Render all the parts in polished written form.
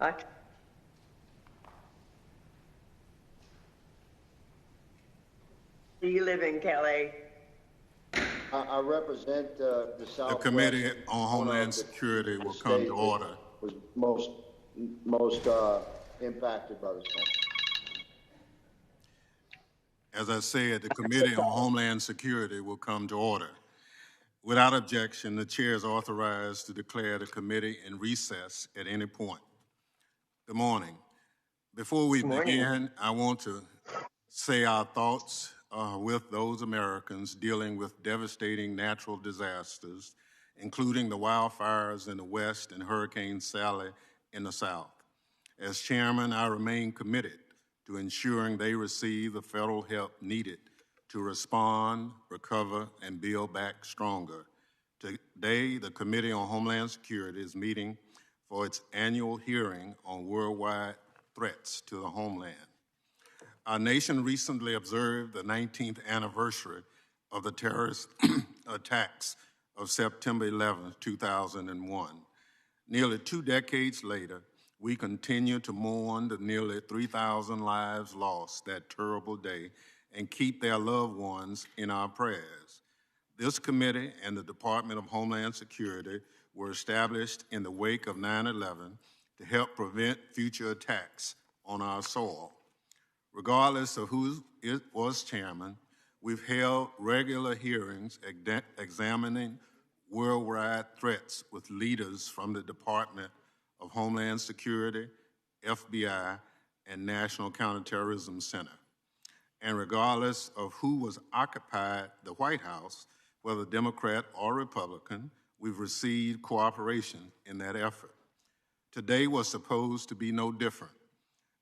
I Do you live in Calais? I represent the Southwest. The Committee on Homeland Security will come to order. Was most impacted by the storm. As I said, the Committee on Homeland Security will come to order. Without objection, the chair is authorized to declare the committee in recess at any point. Good morning. Before we begin, I want to say our thoughts with those Americans dealing with devastating natural disasters, including the wildfires in the West and Hurricane Sally in the South. As chairman, I remain committed to ensuring they receive the federal help needed to respond, recover, and build back stronger. Today, the Committee on Homeland Security is meeting for its annual hearing on worldwide threats to the homeland. Our nation recently observed the 19th anniversary of the terrorist attacks of September 11, 2001. Nearly 2 decades later, we continue to mourn the nearly 3,000 lives lost that terrible day and keep their loved ones in our prayers. This committee and the Department of Homeland Security were established in the wake of 9/11 to help prevent future attacks on our soil. Regardless of who was chairman, we've held regular hearings examining worldwide threats with leaders from the Department of Homeland Security, FBI, and National Counterterrorism Center. And regardless of who was occupied the White House, whether Democrat or Republican, we've received cooperation in that effort. Today was supposed to be no different.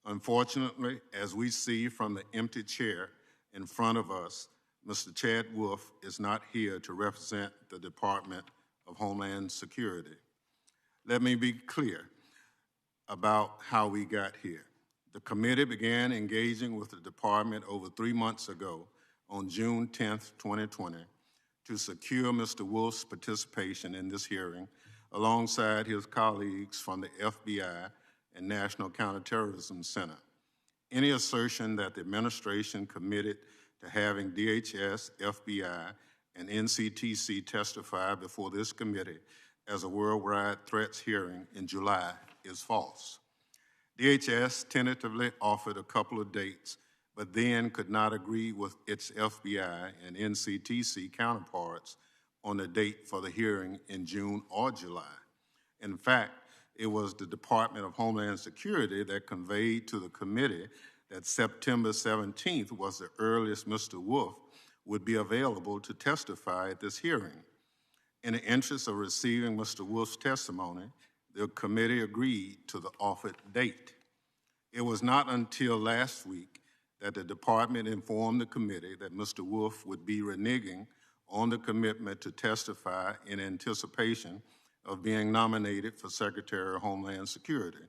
Unfortunately, as we see from the empty chair in front of us, Mr. Chad Wolf is not here to represent the Department of Homeland Security. Let me be clear about how we got here. The committee began engaging with the department over 3 months ago on June 10th, 2020, to secure Mr. Wolf's participation in this hearing alongside his colleagues from the FBI and National Counterterrorism Center. Any assertion that the administration committed to having DHS, FBI, and NCTC testify before this committee as a worldwide threats hearing in July is false. DHS tentatively offered a couple of dates, but then could not agree with its FBI and NCTC counterparts on a date for the hearing in June or July. In fact, it was the Department of Homeland Security that conveyed to the committee that September 17th was the earliest Mr. Wolf would be available to testify at this hearing. In the interest of receiving Mr. Wolf's testimony, the committee agreed to the offered date. It was not until last week that the department informed the committee that Mr. Wolf would be reneging on the commitment to testify in anticipation of being nominated for Secretary of Homeland Security.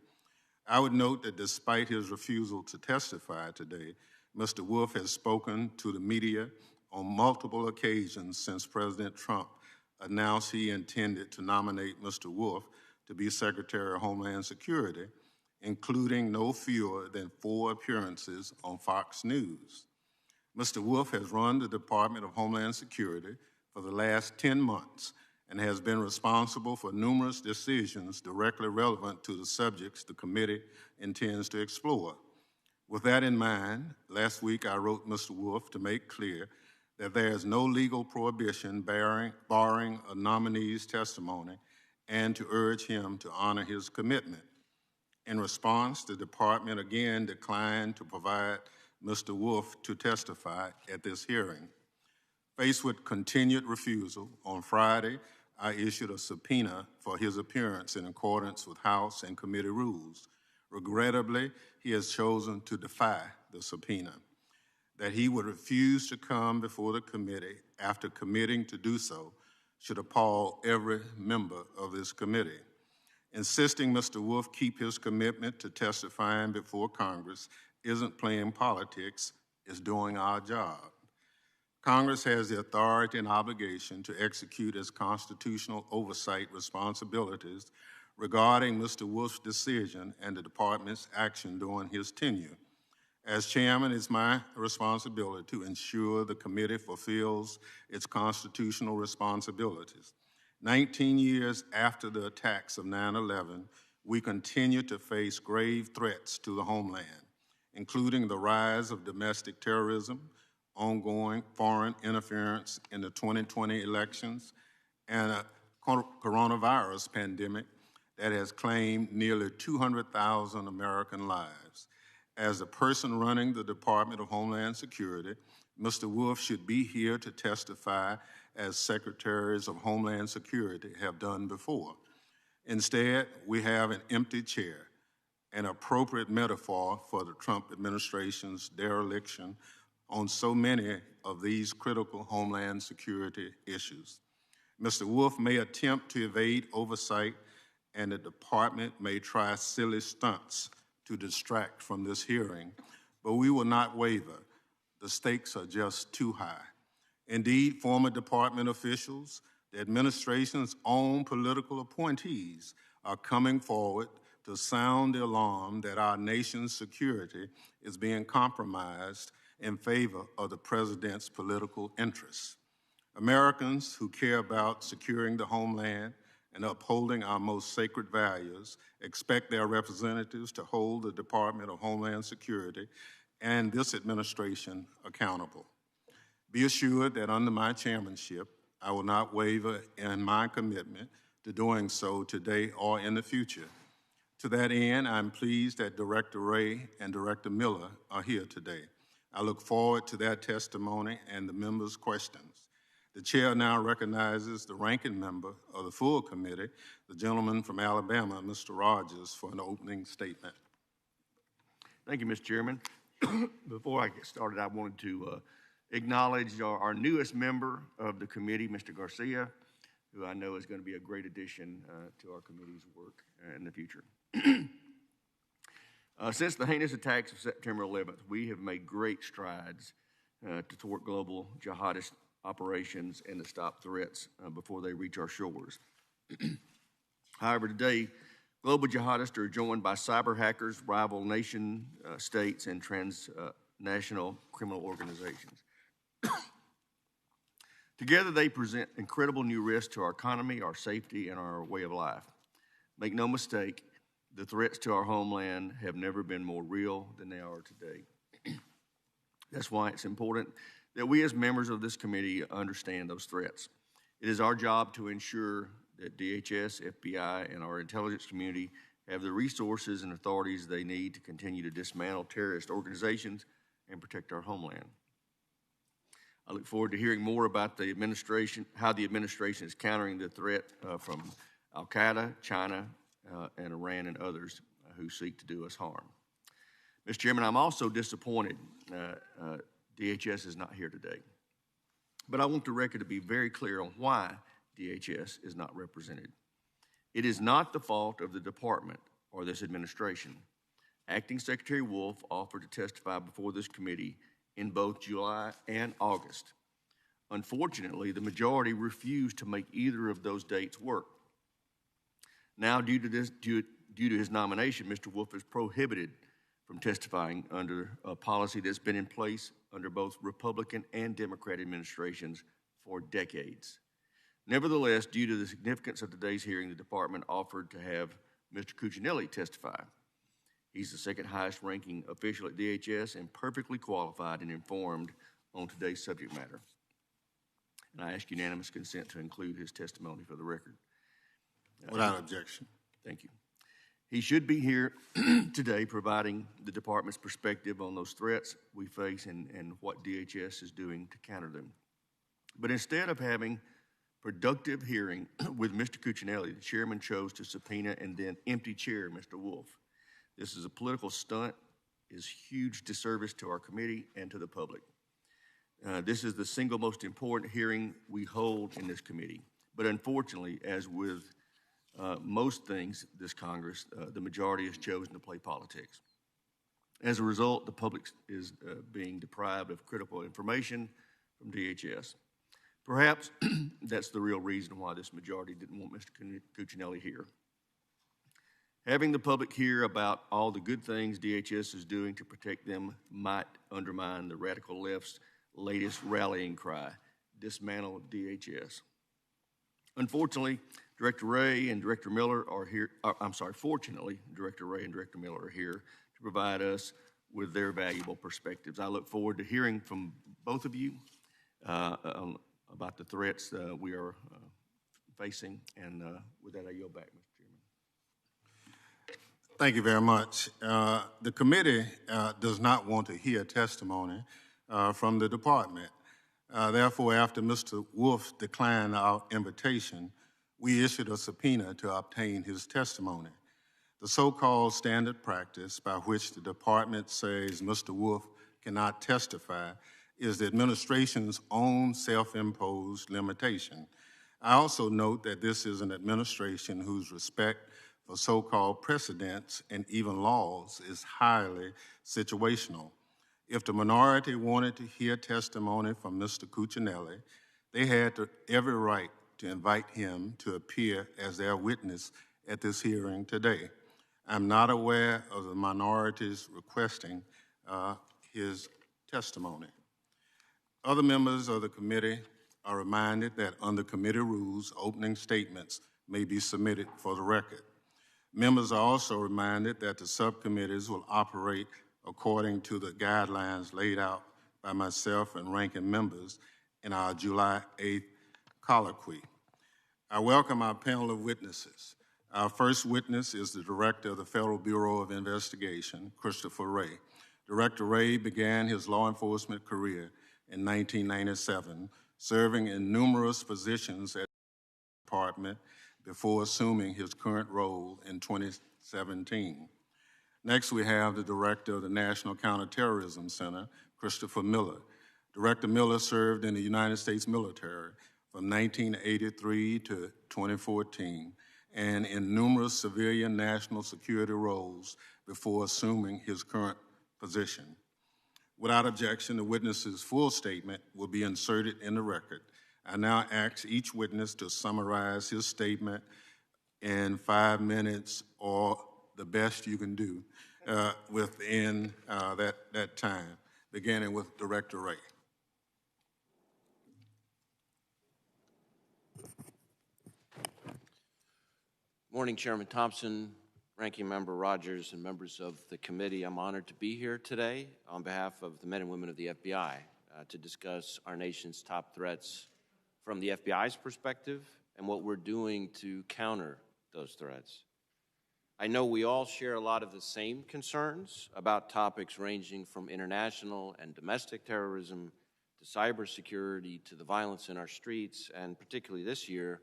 I would note that despite his refusal to testify today, Mr. Wolf has spoken to the media on multiple occasions since President Trump announced he intended to nominate Mr. Wolf to be Secretary of Homeland Security, including no fewer than 4 appearances on Fox News. Mr. Wolf has run the Department of Homeland Security for the last 10 months and has been responsible for numerous decisions directly relevant to the subjects the committee intends to explore. With that in mind, last week I wrote Mr. Wolf to make clear that there is no legal prohibition barring a nominee's testimony and to urge him to honor his commitment. In response, the department again declined to provide Mr. Wolf to testify at this hearing. Faced with continued refusal, on Friday, I issued a subpoena for his appearance in accordance with House and committee rules. Regrettably, he has chosen to defy the subpoena. That he would refuse to come before the committee after committing to do so should appall every member of this committee. Insisting Mr. Wolf keep his commitment to testifying before Congress isn't playing politics, it's doing our job. Congress has the authority and obligation to execute its constitutional oversight responsibilities regarding Mr. Wolf's decision and the department's action during his tenure. As chairman, it's my responsibility to ensure the committee fulfills its constitutional responsibilities. 19 years after the attacks of 9/11, we continue to face grave threats to the homeland, including the rise of domestic terrorism, ongoing foreign interference in the 2020 elections, and a coronavirus pandemic that has claimed nearly 200,000 American lives. As the person running the Department of Homeland Security, Mr. Wolf should be here to testify as Secretaries of Homeland Security have done before. Instead, we have an empty chair, an appropriate metaphor for the Trump administration's dereliction on so many of these critical Homeland Security issues. Mr. Wolf may attempt to evade oversight, and the department may try silly stunts to distract from this hearing, but we will not waver. The stakes are just too high. Indeed, former department officials, the administration's own political appointees, are coming forward to sound the alarm that our nation's security is being compromised in favor of the president's political interests. Americans who care about securing the homeland and upholding our most sacred values expect their representatives to hold the Department of Homeland Security and this administration accountable. Be assured that under my chairmanship, I will not waver in my commitment to doing so today or in the future. To that end, I'm pleased that Director Wray and Director Miller are here today. I look forward to their testimony and the members' questions. The chair now recognizes the ranking member of the full committee, the gentleman from Alabama, Mr. Rogers, for an opening statement. Thank you, Mr. Chairman. Before I get started, I wanted to acknowledge our newest member of the committee, Mr. Garcia, who I know is going to be a great addition to our committee's work in the future. Since the heinous attacks of September 11th, we have made great strides to thwart global jihadist operations and to stop threats before they reach our shores. However, today, global jihadists are joined by cyber hackers, rival nation states, and transnational criminal organizations. Together, they present incredible new risks to our economy, our safety, and our way of life. Make no mistake, the threats to our homeland have never been more real than they are today. That's why it's important that we as members of this committee understand those threats. It is our job to ensure that DHS, FBI, and our intelligence community have the resources and authorities they need to continue to dismantle terrorist organizations and protect our homeland. I look forward to hearing more about the administration, how the administration is countering the threat from Al-Qaeda, China, and Iran and others who seek to do us harm. Mr. Chairman, I'm also disappointed DHS is not here today. But I want the record to be very clear on why DHS is not represented. It is not the fault of the department or this administration. Acting Secretary Wolf offered to testify before this committee in both July and August. Unfortunately, the majority refused to make either of those dates work. Now, due to his nomination, Mr. Wolf is prohibited from testifying under a policy that's been in place under both Republican and Democrat administrations for decades. Nevertheless, due to the significance of today's hearing, the department offered to have Mr. Cuccinelli testify. He's the second highest ranking official at DHS and perfectly qualified and informed on today's subject matter. And I ask unanimous consent to include his testimony for the record. Without objection. Thank you. He should be here today providing the department's perspective on those threats we face and what DHS is doing to counter them. But instead of having productive hearing with Mr. Cuccinelli, the chairman chose to subpoena and then empty chair Mr. Wolf. This is a political stunt, is huge disservice to our committee and to the public. This is the single most important hearing we hold in this committee. But unfortunately, as with most things this Congress, the majority has chosen to play politics. As a result, the public is being deprived of critical information from DHS. Perhaps that's the real reason why this majority didn't want Mr. Cuccinelli here. Having the public hear about all the good things DHS is doing to protect them might undermine the radical left's latest rallying cry, dismantle DHS. Unfortunately, Director Wray and Director Miller are here. Fortunately, Director Wray and Director Miller are here to provide us with their valuable perspectives. I look forward to hearing from both of you about the threats we are facing. And with that, I yield back, Mr. Chairman. Thank you very much. The committee does not want to hear testimony from the department. Therefore, after Mr. Wolf declined our invitation, we issued a subpoena to obtain his testimony. The so-called standard practice by which the department says Mr. Wolf cannot testify is the administration's own self-imposed limitation. I also note that this is an administration whose respect for so-called precedents and even laws is highly situational. If the minority wanted to hear testimony from Mr. Cuccinelli, they had every right to invite him to appear as their witness at this hearing today. I'm not aware of the minorities requesting his testimony. Other members of the committee are reminded that under committee rules, opening statements may be submitted for the record. Members are also reminded that the subcommittees will operate according to the guidelines laid out by myself and ranking members in our July 8th colloquy. I welcome our panel of witnesses. Our first witness is the Director of the Federal Bureau of Investigation, Christopher Wray. Director Wray began his law enforcement career in 1997, serving in numerous positions at the department before assuming his current role in 2017. Next, we have the Director of the National Counterterrorism Center, Christopher Miller. Director Miller served in the United States military from 1983 to 2014 and in numerous civilian national security roles before assuming his current position. Without objection, the witness's full statement will be inserted in the record. I now ask each witness to summarize his statement in 5 minutes or the best you can do within that time, beginning with Director Wray. Morning, Chairman Thompson, Ranking Member Rogers, and members of the committee. I'm honored to be here today on behalf of the men and women of the FBI to discuss our nation's top threats from the FBI's perspective and what we're doing to counter those threats. I know we all share a lot of the same concerns about topics ranging from international and domestic terrorism to cybersecurity to the violence in our streets, and particularly this year,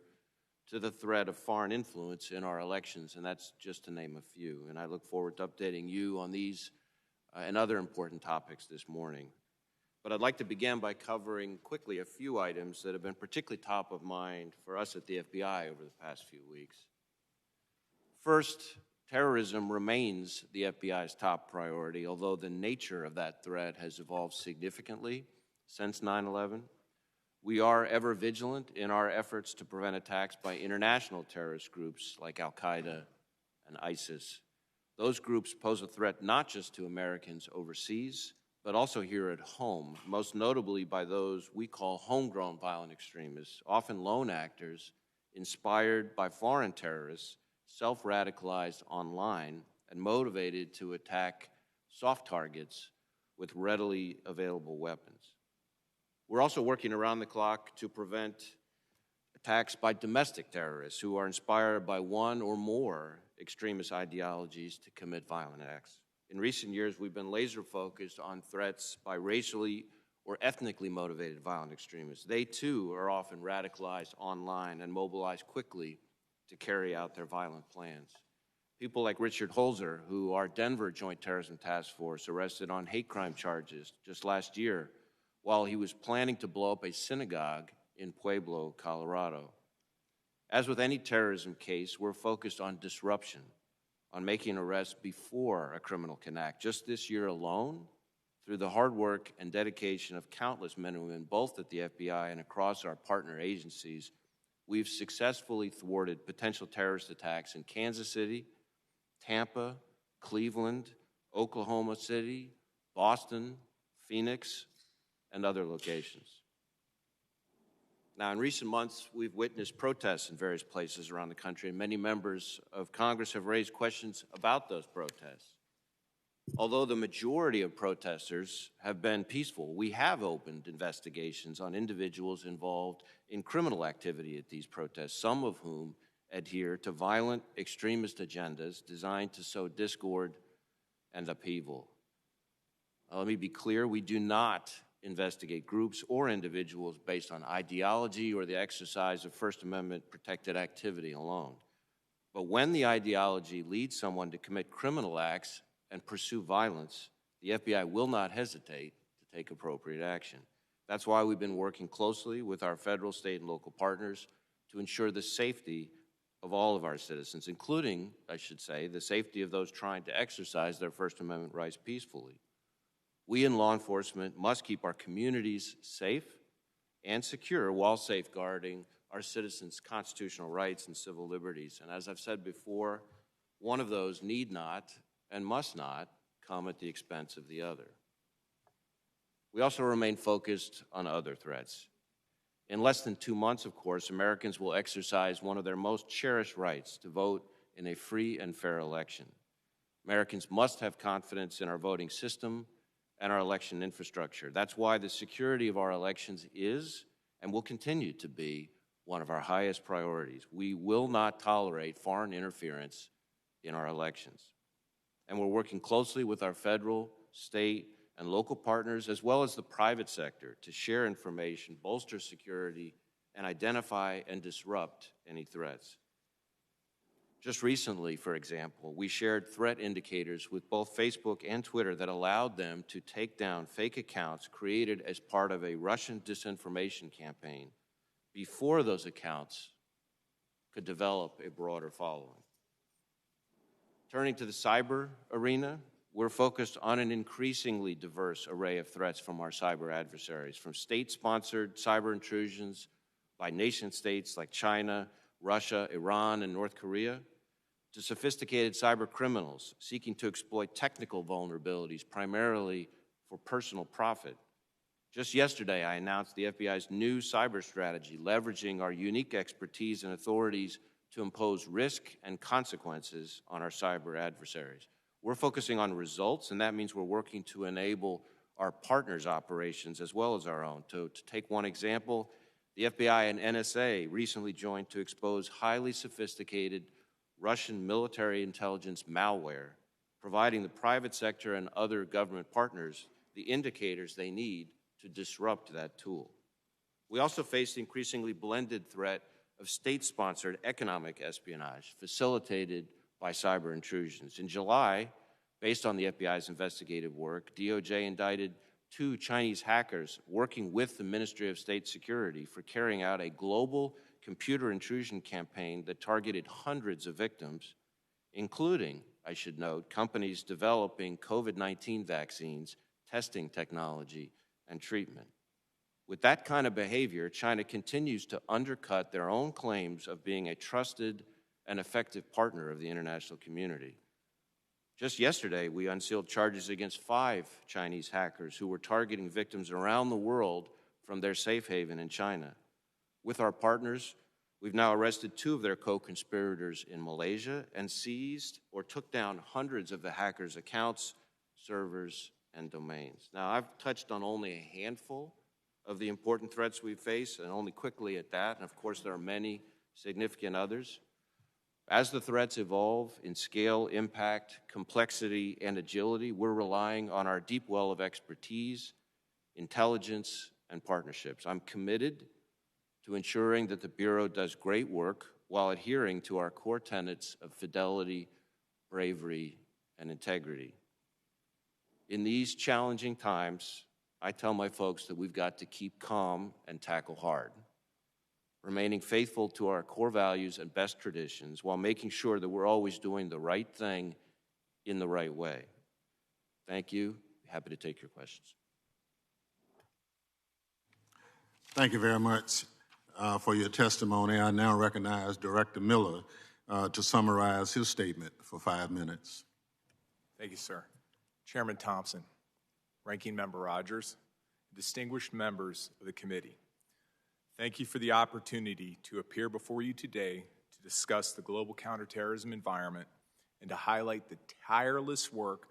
to the threat of foreign influence in our elections, and that's just to name a few. And I look forward to updating you on these and other important topics this morning. But I'd like to begin by covering quickly a few items that have been particularly top of mind for us at the FBI over the past few weeks. First, terrorism remains the FBI's top priority, although the nature of that threat has evolved significantly since 9/11. We are ever vigilant in our efforts to prevent attacks by international terrorist groups like Al-Qaeda and ISIS. Those groups pose a threat not just to Americans overseas, but also here at home, most notably by those we call homegrown violent extremists, often lone actors inspired by foreign terrorists, self-radicalized online, and motivated to attack soft targets with readily available weapons. We're also working around the clock to prevent attacks by domestic terrorists who are inspired by one or more extremist ideologies to commit violent acts. In recent years, we've been laser focused on threats by racially or ethnically motivated violent extremists. They too are often radicalized online and mobilize quickly to carry out their violent plans. People like Richard Holzer, who our Denver Joint Terrorism Task Force arrested on hate crime charges just last year, while he was planning to blow up a synagogue in Pueblo, Colorado. As with any terrorism case, we're focused on disruption, on making arrests before a criminal can act. Just this year alone, through the hard work and dedication of countless men and women, both at the FBI and across our partner agencies, we've successfully thwarted potential terrorist attacks in Kansas City, Tampa, Cleveland, Oklahoma City, Boston, Phoenix, and other locations. Now, in recent months, we've witnessed protests in various places around the country, and many members of Congress have raised questions about those protests. Although the majority of protesters have been peaceful, we have opened investigations on individuals involved in criminal activity at these protests, some of whom adhere to violent extremist agendas designed to sow discord and upheaval. Let me be clear, we do not investigate groups or individuals based on ideology or the exercise of First Amendment protected activity alone. But when the ideology leads someone to commit criminal acts and pursue violence, the FBI will not hesitate to take appropriate action. That's why we've been working closely with our federal, state, and local partners to ensure the safety of all of our citizens, including, I should say, the safety of those trying to exercise their First Amendment rights peacefully. We in law enforcement must keep our communities safe and secure while safeguarding our citizens' constitutional rights and civil liberties. And as I've said before, one of those need not and must not come at the expense of the other. We also remain focused on other threats. In less than 2 months, of course, Americans will exercise one of their most cherished rights to vote in a free and fair election. Americans must have confidence in our voting system and our election infrastructure. That's why the security of our elections is and will continue to be one of our highest priorities. We will not tolerate foreign interference in our elections. And we're working closely with our federal, state, and local partners, as well as the private sector, to share information, bolster security, and identify and disrupt any threats. Just recently, for example, we shared threat indicators with both Facebook and Twitter that allowed them to take down fake accounts created as part of a Russian disinformation campaign before those accounts could develop a broader following. Turning to the cyber arena, we're focused on an increasingly diverse array of threats from our cyber adversaries, from state-sponsored cyber intrusions by nation-states like China, Russia, Iran, and North Korea, to sophisticated cyber criminals seeking to exploit technical vulnerabilities primarily for personal profit. Just yesterday, I announced the FBI's new cyber strategy, leveraging our unique expertise and authorities to impose risk and consequences on our cyber adversaries. We're focusing on results, and that means we're working to enable our partners' operations as well as our own. To take one example, the FBI and NSA recently joined to expose highly sophisticated Russian military intelligence malware, providing the private sector and other government partners the indicators they need to disrupt that tool. We also face the increasingly blended threat of state-sponsored economic espionage facilitated by cyber intrusions. In July, based on the FBI's investigative work, DOJ indicted 2 Chinese hackers working with the Ministry of State Security for carrying out a global computer intrusion campaign that targeted hundreds of victims, including, I should note, companies developing COVID-19 vaccines, testing technology, and treatment. With that kind of behavior, China continues to undercut their own claims of being a trusted and effective partner of the international community. Just yesterday, we unsealed charges against 5 Chinese hackers who were targeting victims around the world from their safe haven in China. With our partners, we've now arrested 2 of their co-conspirators in Malaysia and seized or took down hundreds of the hackers' accounts, servers, and domains. Now, I've touched on only a handful of the important threats we face, and only quickly at that, and of course there are many significant others. As the threats evolve in scale, impact, complexity, and agility, we're relying on our deep well of expertise, intelligence, and partnerships. I'm committed to ensuring that the Bureau does great work while adhering to our core tenets of fidelity, bravery, and integrity. In these challenging times, I tell my folks that we've got to keep calm and tackle hard, remaining faithful to our core values and best traditions while making sure that we're always doing the right thing in the right way. Thank you. Happy to take your questions. Thank you very much for your testimony. I now recognize Director Miller to summarize his statement for 5 minutes. Thank you, sir. Chairman Thompson, Ranking Member Rogers, distinguished members of the committee, thank you for the opportunity to appear before you today to discuss the global counterterrorism environment and to highlight the tireless work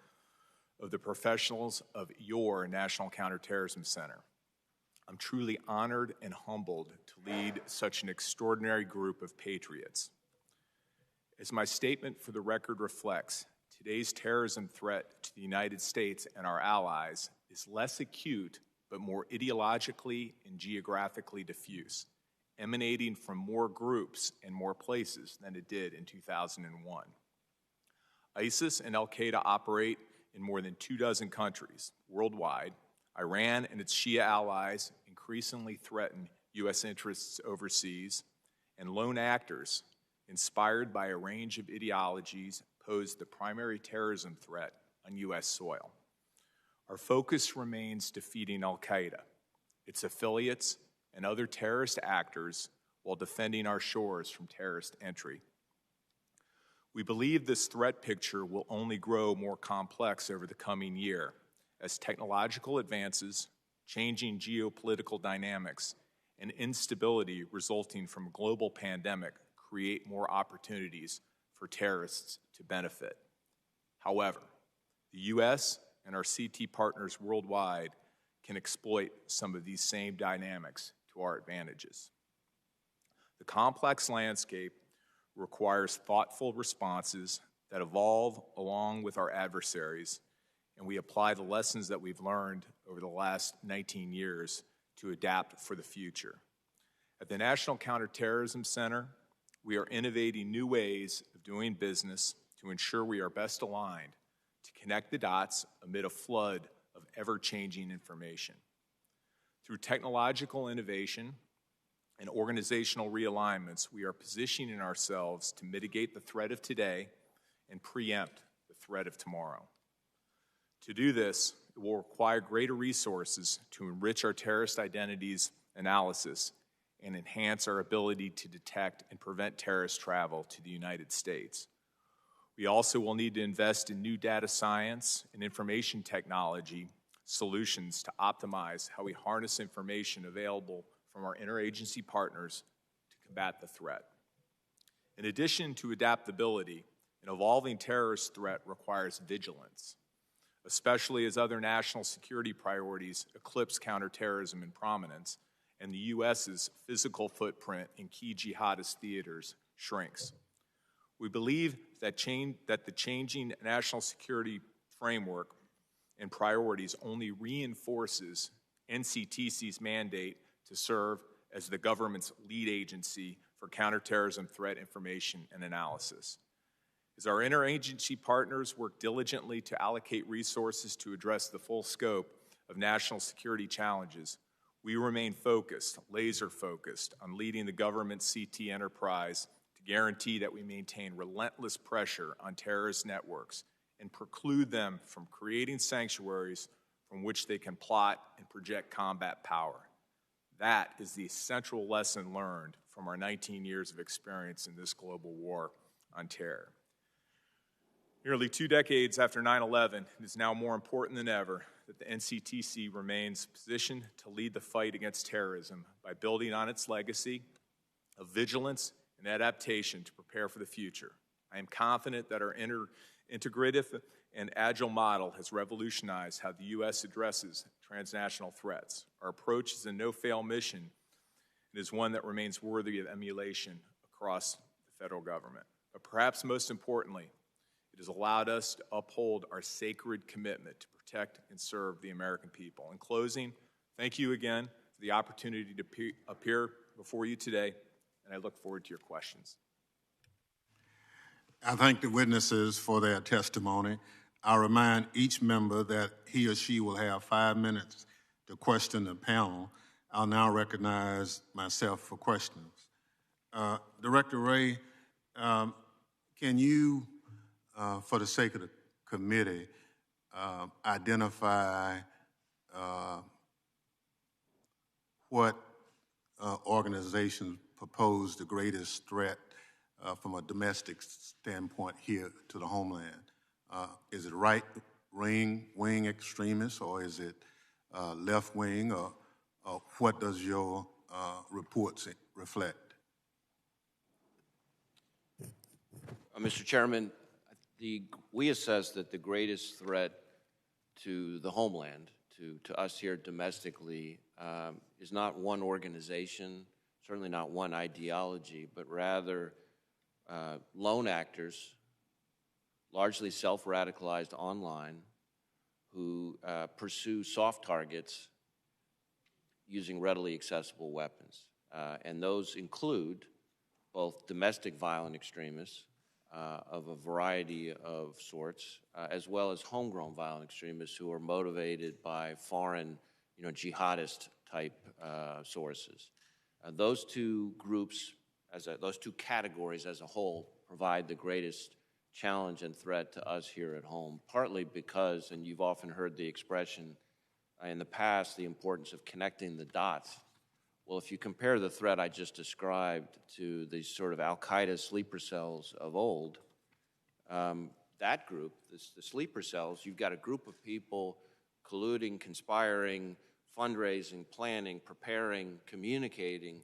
of the professionals of your National Counterterrorism Center. I'm truly honored and humbled to lead such an extraordinary group of patriots. As my statement for the record reflects, today's terrorism threat to the United States and our allies is less acute but more ideologically and geographically diffuse, emanating from more groups and more places than it did in 2001. ISIS and al-Qaeda operate in more than 24 countries worldwide. Iran and its Shia allies increasingly threaten U.S. interests overseas, and lone actors, inspired by a range of ideologies, pose the primary terrorism threat on U.S. soil. Our focus remains defeating al-Qaeda, its affiliates, and other terrorist actors while defending our shores from terrorist entry. We believe this threat picture will only grow more complex over the coming year as technological advances, changing geopolitical dynamics, and instability resulting from a global pandemic create more opportunities for terrorists to benefit. However, the U.S. and our CT partners worldwide can exploit some of these same dynamics to our advantages. The complex landscape requires thoughtful responses that evolve along with our adversaries, and we apply the lessons that we've learned over the last 19 years to adapt for the future. At the National Counterterrorism Center, we are innovating new ways of doing business to ensure we are best aligned to connect the dots amid a flood of ever-changing information. Through technological innovation and organizational realignments, we are positioning ourselves to mitigate the threat of today and preempt the threat of tomorrow. To do this, it will require greater resources to enrich our terrorist identities analysis and enhance our ability to detect and prevent terrorist travel to the United States. We also will need to invest in new data science and information technology solutions to optimize how we harness information available from our interagency partners to combat the threat. In addition to adaptability, an evolving terrorist threat requires vigilance, especially as other national security priorities eclipse counterterrorism in prominence and the U.S.'s physical footprint in key jihadist theaters shrinks. We believe that the changing national security framework and priorities only reinforces NCTC's mandate to serve as the government's lead agency for counterterrorism threat information and analysis. As our interagency partners work diligently to allocate resources to address the full scope of national security challenges, we remain focused, laser-focused, on leading the government's CT enterprise to guarantee that we maintain relentless pressure on terrorist networks and preclude them from creating sanctuaries from which they can plot and project combat power. That is the central lesson learned from our 19 years of experience in this global war on terror. Nearly 2 decades after 9/11, it is now more important than ever that the NCTC remains positioned to lead the fight against terrorism by building on its legacy of vigilance and adaptation to prepare for the future. I am confident that our integrative and agile model has revolutionized how the U.S. addresses transnational threats. Our approach is a no-fail mission and is one that remains worthy of emulation across the federal government. But perhaps most importantly, it has allowed us to uphold our sacred commitment to protect and serve the American people. In closing, thank you again for the opportunity to appear before you today, and I look forward to your questions. I thank the witnesses for their testimony. I remind each member that he or she will have 5 minutes to question the panel. I'll now recognize myself for questions. Director Wray, can you, for the sake of the committee, identify what organizations propose the greatest threat from a domestic standpoint here to the homeland? Is it right-wing extremists, or is it left-wing, or what does your reports reflect? Mr. Chairman, we assess that the greatest threat to the homeland, to us here domestically, is not one organization, certainly not one ideology, but rather lone actors, largely self-radicalized online, who pursue soft targets using readily accessible weapons. And those include both domestic violent extremists of a variety of sorts, as well as homegrown violent extremists who are motivated by foreign, jihadist type sources. Those two groups, those two categories as a whole, provide the greatest challenge and threat to us here at home, partly because, and you've often heard the expression in the past, the importance of connecting the dots. Well, if you compare the threat I just described to these sort of al-Qaeda sleeper cells of old, that group, the sleeper cells, you've got a group of people colluding, conspiring, fundraising, planning, preparing, communicating.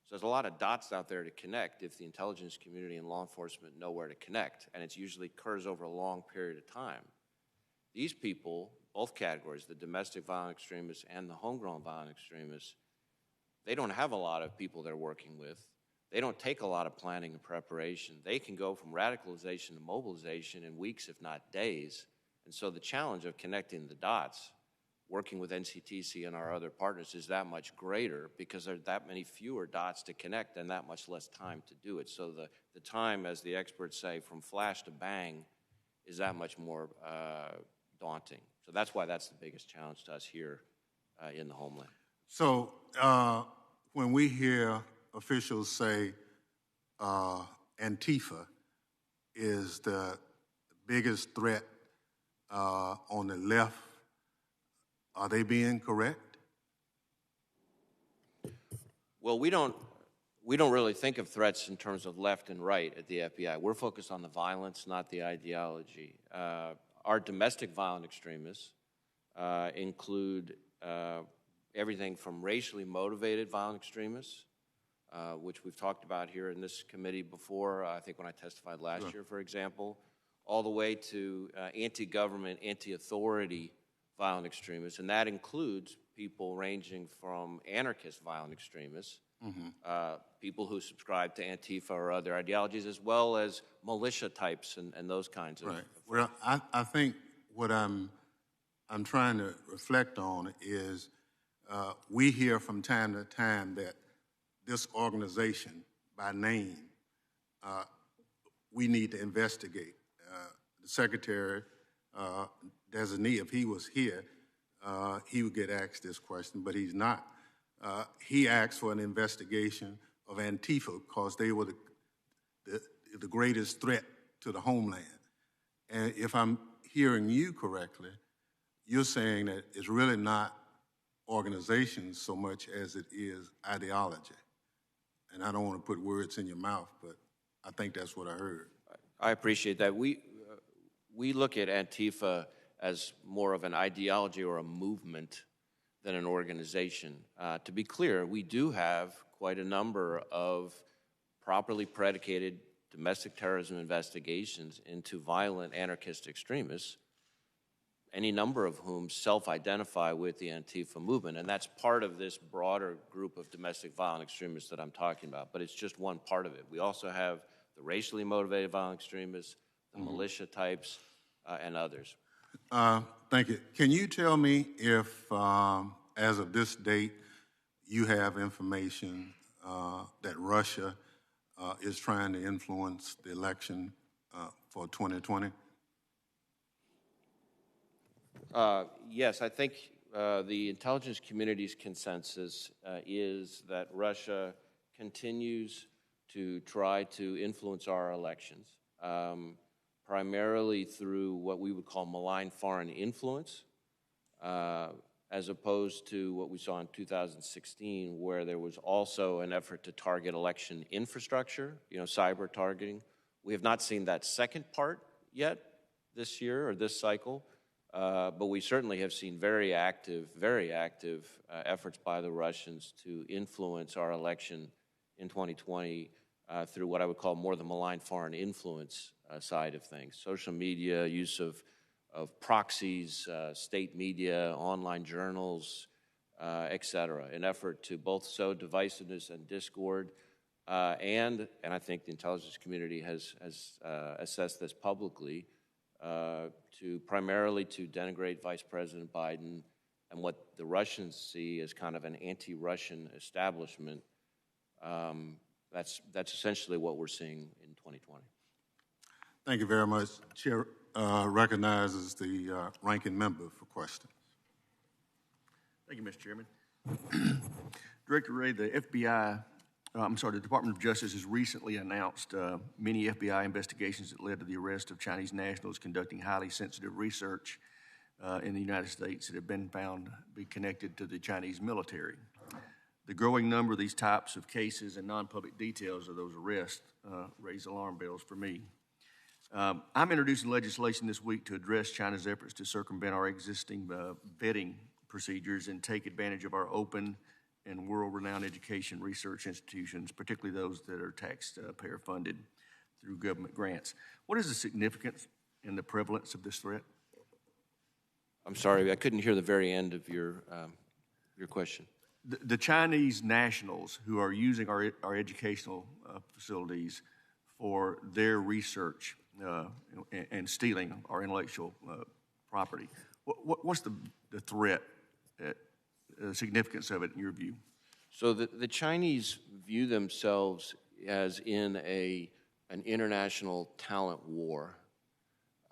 So there's a lot of dots out there to connect if the intelligence community and law enforcement know where to connect, and it usually occurs over a long period of time. These people, both categories, the domestic violent extremists and the homegrown violent extremists, they don't have a lot of people they're working with. They don't take a lot of planning and preparation. They can go from radicalization to mobilization in weeks, if not days. And so the challenge of connecting the dots, working with NCTC and our other partners, is that much greater because there are that many fewer dots to connect and that much less time to do it. So the time, as the experts say, from flash to bang is that much more daunting. So that's why that's the biggest challenge to us here in the homeland. So when we hear officials say Antifa is the biggest threat on the left, are they being correct? Well, we don't really think of threats in terms of left and right at the FBI. We're focused on the violence, not the ideology. Our domestic violent extremists include everything from racially motivated violent extremists, which we've talked about here in this committee before, I think when I testified last year, for example, all the way to anti-government, anti-authority violent extremists, and that includes people ranging from anarchist violent extremists, people who subscribe to Antifa or other ideologies, as well as militia types and those kinds of. Right. Well, I think what I'm trying to reflect on is we hear from time to time that this organization, by name, we need to investigate. The Secretary designee, if he was here, he would get asked this question, but he's not. He asked for an investigation of Antifa because they were the greatest threat to the homeland. And if I'm hearing you correctly, you're saying that it's really not organizations so much as it is ideology. And I don't want to put words in your mouth, but I think that's what I heard. I appreciate that. We look at Antifa as more of an ideology or a movement than an organization. To be clear, we do have quite a number of properly predicated domestic terrorism investigations into violent anarchist extremists, any number of whom self-identify with the Antifa movement, and that's part of this broader group of domestic violent extremists that I'm talking about, but it's just one part of it. We also have the racially motivated violent extremists, the militia types, and others. Thank you. Can you tell me if, as of this date, you have information that Russia is trying to influence the election for 2020? Yes, I think the intelligence community's consensus is that Russia continues to try to influence our elections, primarily through what we would call malign foreign influence, as opposed to what we saw in 2016, where there was also an effort to target election infrastructure, cyber targeting. We have not seen that second part yet this year or this cycle, but we certainly have seen very active efforts by the Russians to influence our election in 2020 through what I would call more the malign foreign influence side of things. Social media, use of proxies, state media, online journals, et cetera, an effort to both sow divisiveness and discord. And I think the intelligence community has assessed this publicly, primarily to denigrate Vice President Biden and what the Russians see as kind of an anti-Russian establishment. That's essentially what we're seeing in 2020. Thank you very much. Chair recognizes the ranking member for questions. Thank you, Mr. Chairman. Director Wray, the Department of Justice has recently announced many FBI investigations that led to the arrest of Chinese nationals conducting highly sensitive research in the United States that have been found to be connected to the Chinese military. The growing number of these types of cases and non-public details of those arrests raise alarm bells for me. I'm introducing legislation this week to address China's efforts to circumvent our existing vetting procedures and take advantage of our open and world-renowned education research institutions, particularly those that are taxpayer funded through government grants. What is the significance and the prevalence of this threat? I'm sorry, I couldn't hear the very end of your question. The Chinese nationals who are using our educational facilities for their research and stealing our intellectual property. What's the threat, the significance of it in your view? So the Chinese view themselves as in an international talent war,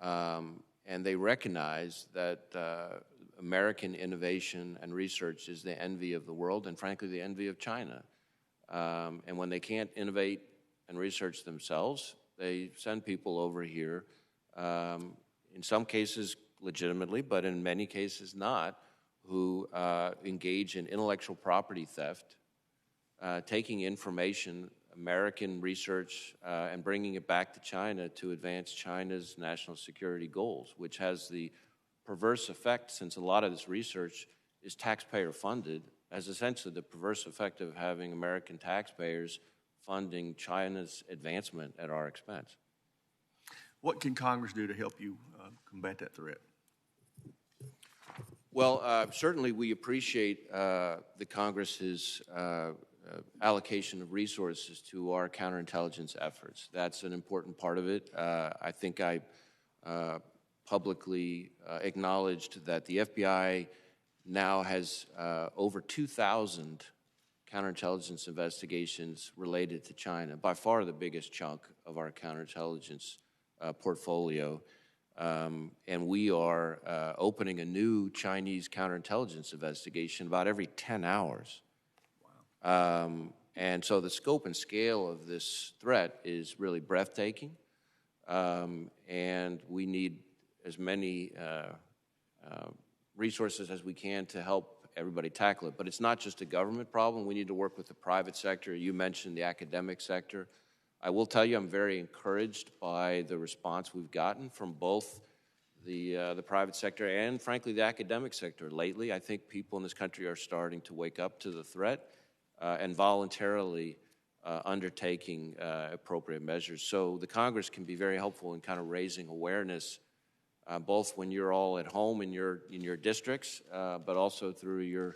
and they recognize that American innovation and research is the envy of the world and frankly the envy of China. And when they can't innovate and research themselves, they send people over here, in some cases legitimately, but in many cases not, who engage in intellectual property theft, taking information, American research, and bringing it back to China to advance China's national security goals, which has the perverse effect, since a lot of this research is taxpayer funded, as essentially the perverse effect of having American taxpayers funding China's advancement at our expense. What can Congress do to help you combat that threat? Well, certainly we appreciate the Congress's allocation of resources to our counterintelligence efforts. That's an important part of it. I think I publicly acknowledged that the FBI now has over 2,000 counterintelligence investigations related to China, by far the biggest chunk of our counterintelligence portfolio. And we are opening a new Chinese counterintelligence investigation about every 10 hours. Wow. And so the scope and scale of this threat is really breathtaking. And we need as many resources as we can to help everybody tackle it. But it's not just a government problem. We need to work with the private sector. You mentioned the academic sector. I will tell you I'm very encouraged by the response we've gotten from both the private sector and, frankly, the academic sector lately. I think people in this country are starting to wake up to the threat and voluntarily undertaking appropriate measures. So the Congress can be very helpful in kind of raising awareness, both when you're all at home in your districts, but also through your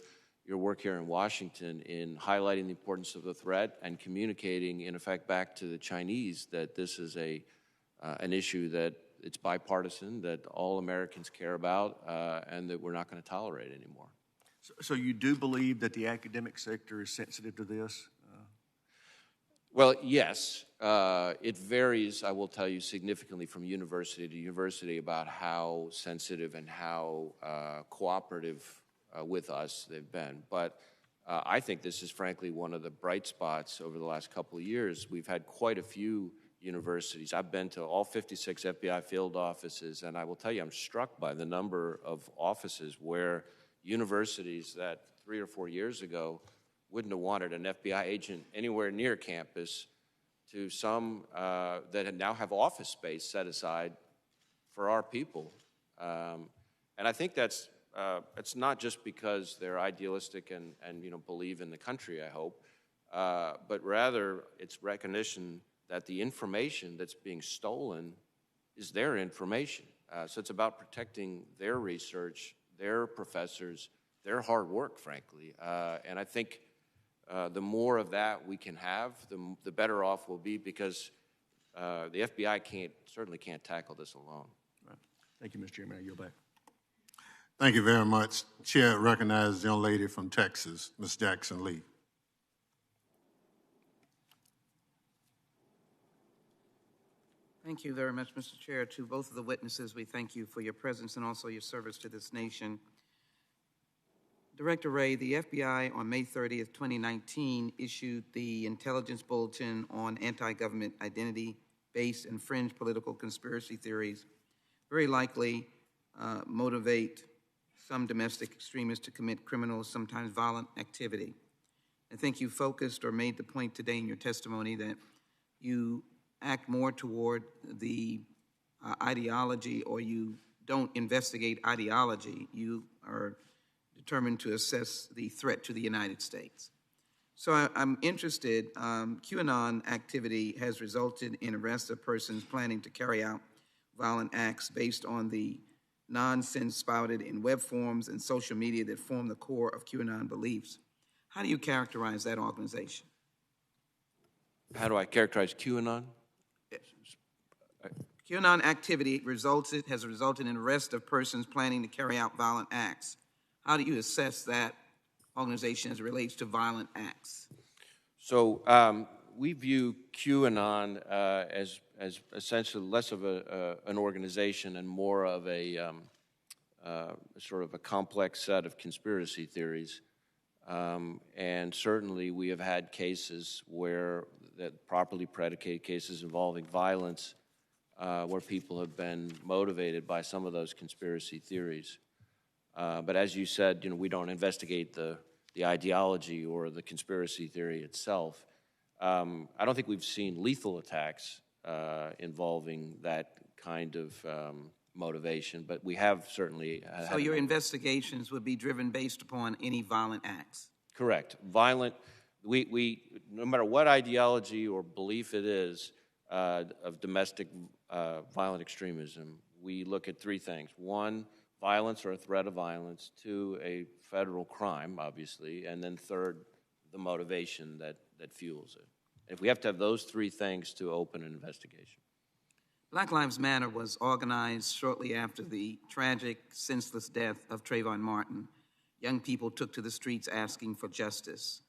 work here in Washington in highlighting the importance of the threat and communicating, in effect, back to the Chinese that this is an issue that it's bipartisan, that all Americans care about, and that we're not going to tolerate anymore. So you do believe that the academic sector is sensitive to this? Well, yes. It varies, I will tell you, significantly from university to university about how sensitive and how cooperative with us they've been. But I think this is, frankly, one of the bright spots over the last couple of years. We've had quite a few universities. I've been to all 56 FBI field offices, and I will tell you I'm struck by the number of offices where universities that 3 or 4 years ago wouldn't have wanted an FBI agent anywhere near campus, to some that now have office space set aside for our people. And I think that's it's not just because they're idealistic and believe in the country, I hope, but rather it's recognition that the information that's being stolen is their information. So it's about protecting their research, their professors, their hard work, frankly. And I think the more of that we can have, the better off we'll be, because the FBI certainly can't tackle this alone. Right. Thank you, Mr. Chairman. I yield back. Thank you very much. Chair recognizes the young lady from Texas, Ms. Jackson Lee. Thank you very much, Mr. Chair. To both of the witnesses, we thank you for your presence and also your service to this nation. Director Wray, the FBI on May 30th, 2019, issued the Intelligence Bulletin on Anti-Government Identity-Based and Fringe Political Conspiracy Theories, very likely motivate some domestic extremists to commit criminal, sometimes violent activity. I think you focused or made the point today in your testimony that you act more toward the ideology, or you don't investigate ideology. You are determined to assess the threat to the United States. So I'm interested, QAnon activity has resulted in arrests of persons planning to carry out violent acts based on the nonsense spouted in web forums and social media that form the core of QAnon beliefs. How do you characterize that organization? How do I characterize QAnon? QAnon activity has resulted in arrest of persons planning to carry out violent acts. How do you assess that organization as it relates to violent acts? So we view QAnon as essentially less of an organization and more of a sort of a complex set of conspiracy theories. And certainly we have had cases that properly predicated cases involving violence, where people have been motivated by some of those conspiracy theories. But as you said, we don't investigate the ideology or the conspiracy theory itself. I don't think we've seen lethal attacks involving that kind of motivation, but we have certainly. So your investigations would be driven based upon any violent acts? Correct. Violent. We no matter what ideology or belief it is of domestic violent extremism, we look at three things: one, violence or a threat of violence; two, a federal crime, obviously; and then third, the motivation that fuels it. If we have to have those three things to open an investigation. Black Lives Matter was organized shortly after the tragic, senseless death of Trayvon Martin. Young people took to the streets asking for justice.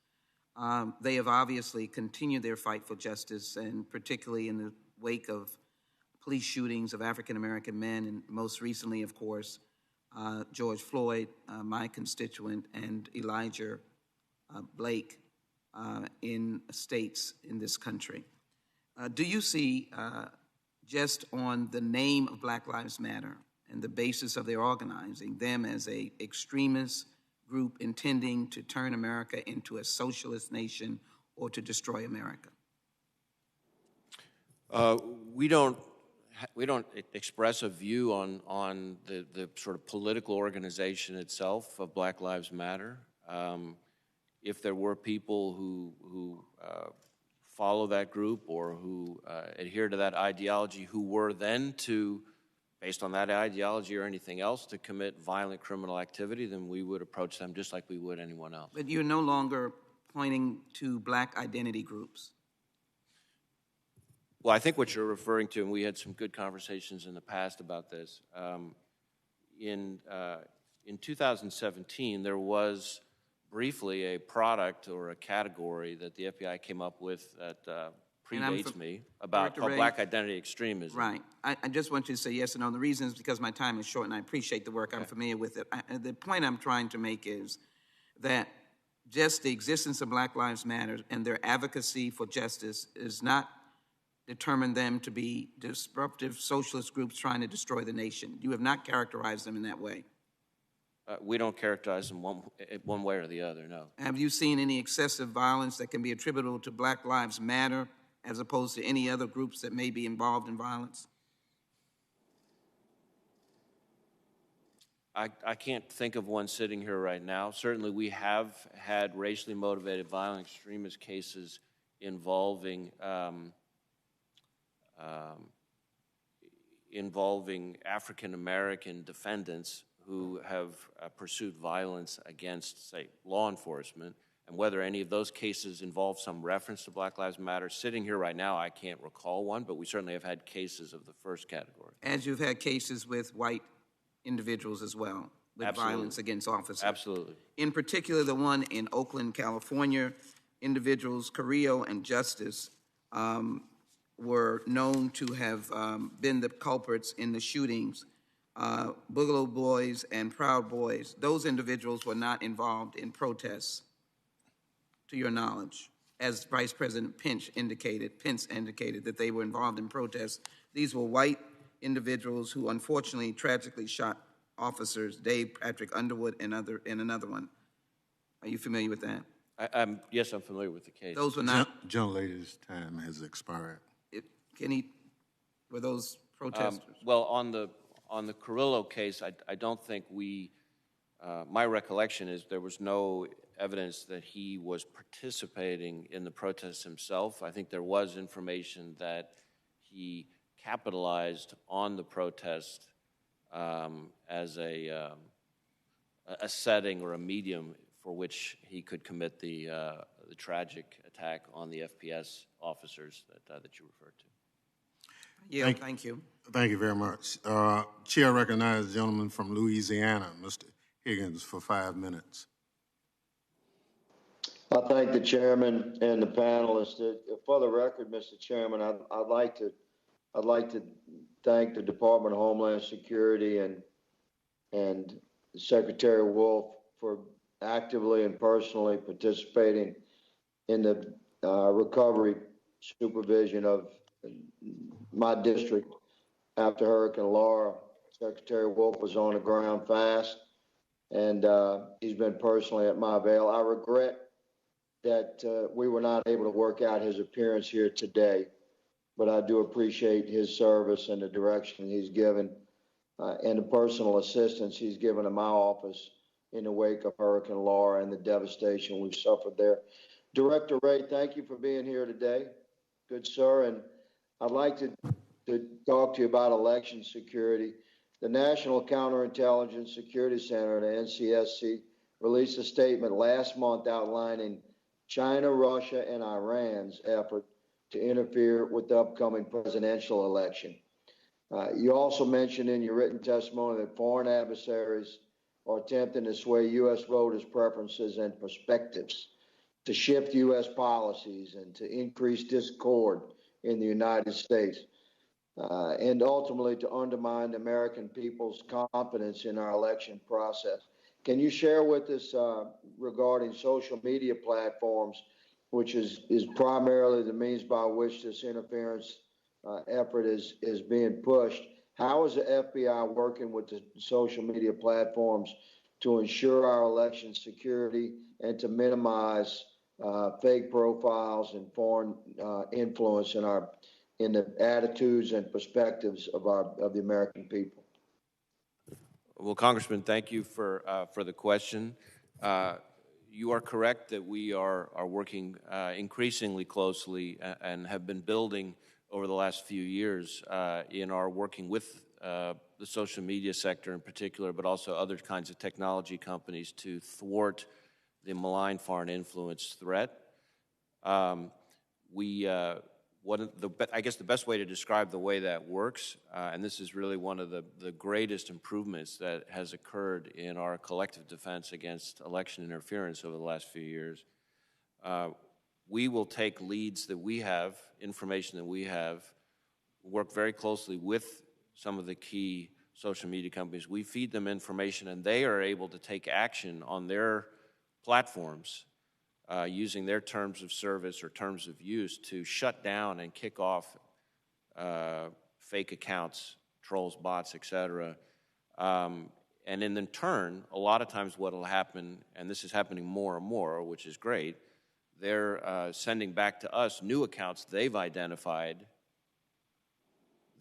They have obviously continued their fight for justice, and particularly in the wake of police shootings of African-American men, and most recently, of course, George Floyd, my constituent, and Elijah Blake in states in this country. Do you see, just on the name of Black Lives Matter and the basis of their organizing, them as an extremist group intending to turn America into a socialist nation or to destroy America? We don't express a view on the sort of political organization itself of Black Lives Matter. If there were people who follow that group or who adhere to that ideology who were then to, based on that ideology or anything else, to commit violent criminal activity, then we would approach them just like we would anyone else. But you're no longer pointing to black identity groups. Well, I think what you're referring to, and we had some good conversations in the past about this, in 2017, there was briefly a product or a category that the FBI came up with that predates me about called black identity extremism. Right. I just want you to say yes and no. The reason is because my time is short and I appreciate the work. I'm familiar with it. The point I'm trying to make is that just the existence of Black Lives Matter and their advocacy for justice is not determine them to be disruptive socialist groups trying to destroy the nation. You have not characterized them in that way. We don't characterize them one way or the other, no. Have you seen any excessive violence that can be attributable to Black Lives Matter as opposed to any other groups that may be involved in violence? I can't think of one sitting here right now. Certainly, we have had racially motivated violent extremist cases involving African American defendants who have pursued violence against, say, law enforcement. And whether any of those cases involve some reference to Black Lives Matter, sitting here right now, I can't recall one, but we certainly have had cases of the first category. As you've had cases with white individuals as well, with Absolutely. Violence against officers. Absolutely. In particular, the one in Oakland, California, individuals Carrillo and Justice were known to have been the culprits in the shootings. Boogaloo Boys and Proud Boys, those individuals were not involved in protests, to your knowledge, as Vice President Pence indicated that they were involved in protests. These were white individuals who unfortunately tragically shot officers, Dave Patrick Underwood and another one. Are you familiar with that? Yes, I'm familiar with the case. Those were not. Lady's time has expired. Were those protesters? Well, on the Carrillo case, I don't think my recollection is there was no evidence that he was participating in the protests himself. I think there was information that he capitalized on the protest as a setting or a medium for which he could commit the tragic attack on the FPS officers that you referred to. Yeah, thank you. Thank you very much. Chair recognizes the gentleman from Louisiana, Mr. Higgins, for 5 minutes. I thank the chairman and the panelists. For the record, Mr. Chairman, I'd like to thank the Department of Homeland Security and Secretary Wolf for actively and personally participating in the recovery supervision of my district after Hurricane Laura. Secretary Wolf was on the ground fast, and he's been personally at my avail. I regret that we were not able to work out his appearance here today, but I do appreciate his service and the direction he's given and the personal assistance he's given to my office in the wake of Hurricane Laura and the devastation we've suffered there. Director Wray, thank you for being here today. Good sir, and I'd like to talk to you about election security. The National Counterterrorism Security Center, the NCTC, released a statement last month outlining China, Russia, and Iran's effort to interfere with the upcoming presidential election. You also mentioned in your written testimony that foreign adversaries are attempting to sway U.S. voters' preferences and perspectives, to shift U.S. policies, and to increase discord in the United States, and ultimately to undermine the American people's confidence in our election process. Can you share with us regarding social media platforms, which is primarily the means by which this interference effort is being pushed? How is the FBI working with the social media platforms to ensure our election security and to minimize fake profiles and foreign influence in the attitudes and perspectives of the American people? Well, Congressman, thank you for the question. You are correct that we are working increasingly closely and have been building over the last few years in our working with the social media sector in particular, but also other kinds of technology companies to thwart the malign foreign influence threat. I guess the best way to describe the way that works, and this is really one of the greatest improvements that has occurred in our collective defense against election interference over the last few years, we will take leads that we have, information that we have, work very closely with some of the key social media companies. We feed them information, and they are able to take action on their platforms using their terms of service or terms of use to shut down and kick off fake accounts, trolls, bots, et cetera. And in turn, a lot of times what will happen, and this is happening more and more, which is great, they're sending back to us new accounts they've identified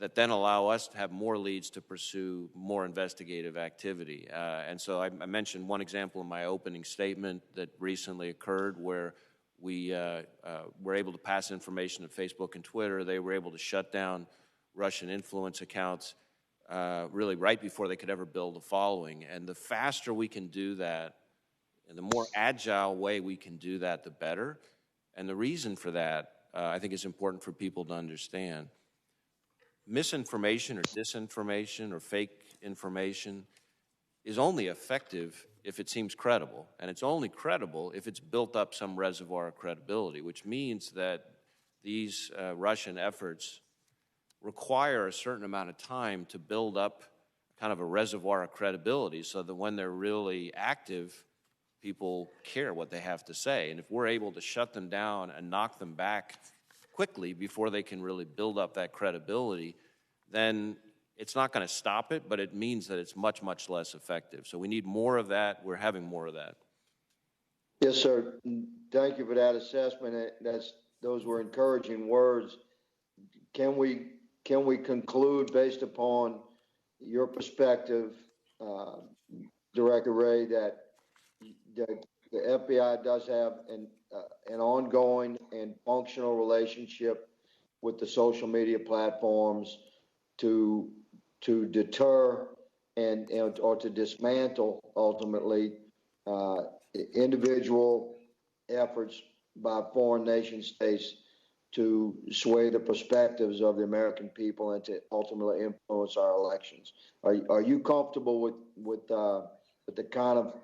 that then allow us to have more leads to pursue more investigative activity. And so I mentioned one example in my opening statement that recently occurred where we were able to pass information to Facebook and Twitter. They were able to shut down Russian influence accounts really right before they could ever build a following. And the faster we can do that, and the more agile way we can do that, the better. And the reason for that, I think, is important for people to understand. Misinformation or disinformation or fake information is only effective if it seems credible, and it's only credible if it's built up some reservoir of credibility, which means that these Russian efforts require a certain amount of time to build up kind of a reservoir of credibility so that when they're really active, people care what they have to say. And if we're able to shut them down and knock them back quickly before they can really build up that credibility, then it's not going to stop it, but it means that it's much, much less effective. So we need more of that. We're having more of that. Yes, sir. Thank you for that assessment. Those were encouraging words. Can we conclude, based upon your perspective, Director Wray, that the FBI does have an ongoing and functional relationship with the social media platforms to deter or to dismantle ultimately individual efforts by foreign nation states to sway the perspectives of the American people and to ultimately influence our elections? Are you comfortable with the kind of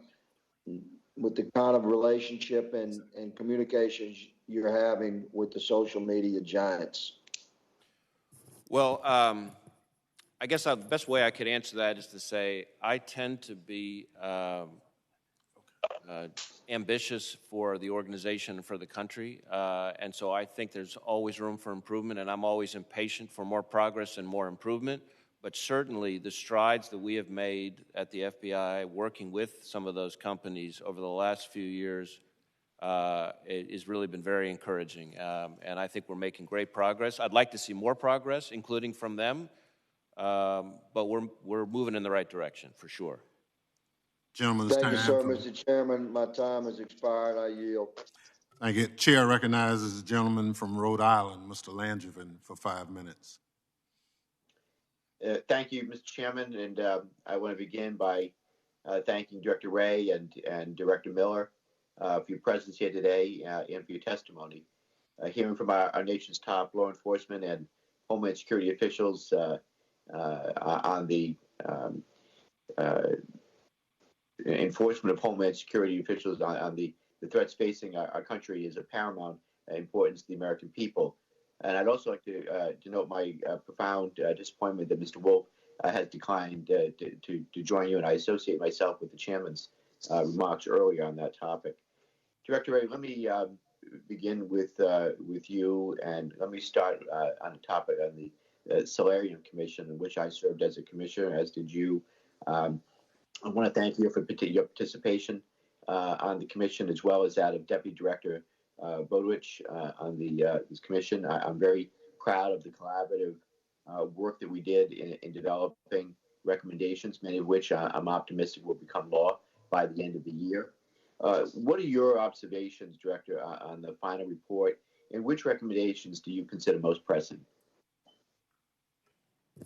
relationship and communications you're having with the social media giants? Well, I guess the best way I could answer that is to say I tend to be ambitious for the organization and for the country, and so I think there's always room for improvement, and I'm always impatient for more progress and more improvement. But certainly the strides that we have made at the FBI working with some of those companies over the last few years has really been very encouraging, and I think we're making great progress. I'd like to see more progress, including from them, but we're moving in the right direction for sure. Gentlemen's Thank time. you, sir. Mr. Chairman, my time has expired. I yield. Thank you. Chair recognizes the gentleman from Rhode Island, Mr. Langevin, for 5 minutes. Thank you, Mr. Chairman, and I want to begin by thanking Director Wray and Director Miller for your presence here today and for your testimony. Hearing from our nation's top law enforcement and Homeland Security officials on the enforcement of Homeland Security officials on the threats facing our country is of paramount importance to the American people. And I'd also like to note my profound disappointment that Mr. Wolf has declined to join you, and I associate myself with the chairman's remarks earlier on that topic. Director Wray, let me begin with you, and let me start on the topic on the Solarium Commission, in which I served as a commissioner, as did you. I want to thank you for your participation on the commission, as well as that of Deputy Director Bodwich on this commission. I'm very proud of the collaborative work that we did in developing recommendations, many of which I'm optimistic will become law by the end of the year. What are your observations, Director, on the final report, and which recommendations do you consider most pressing?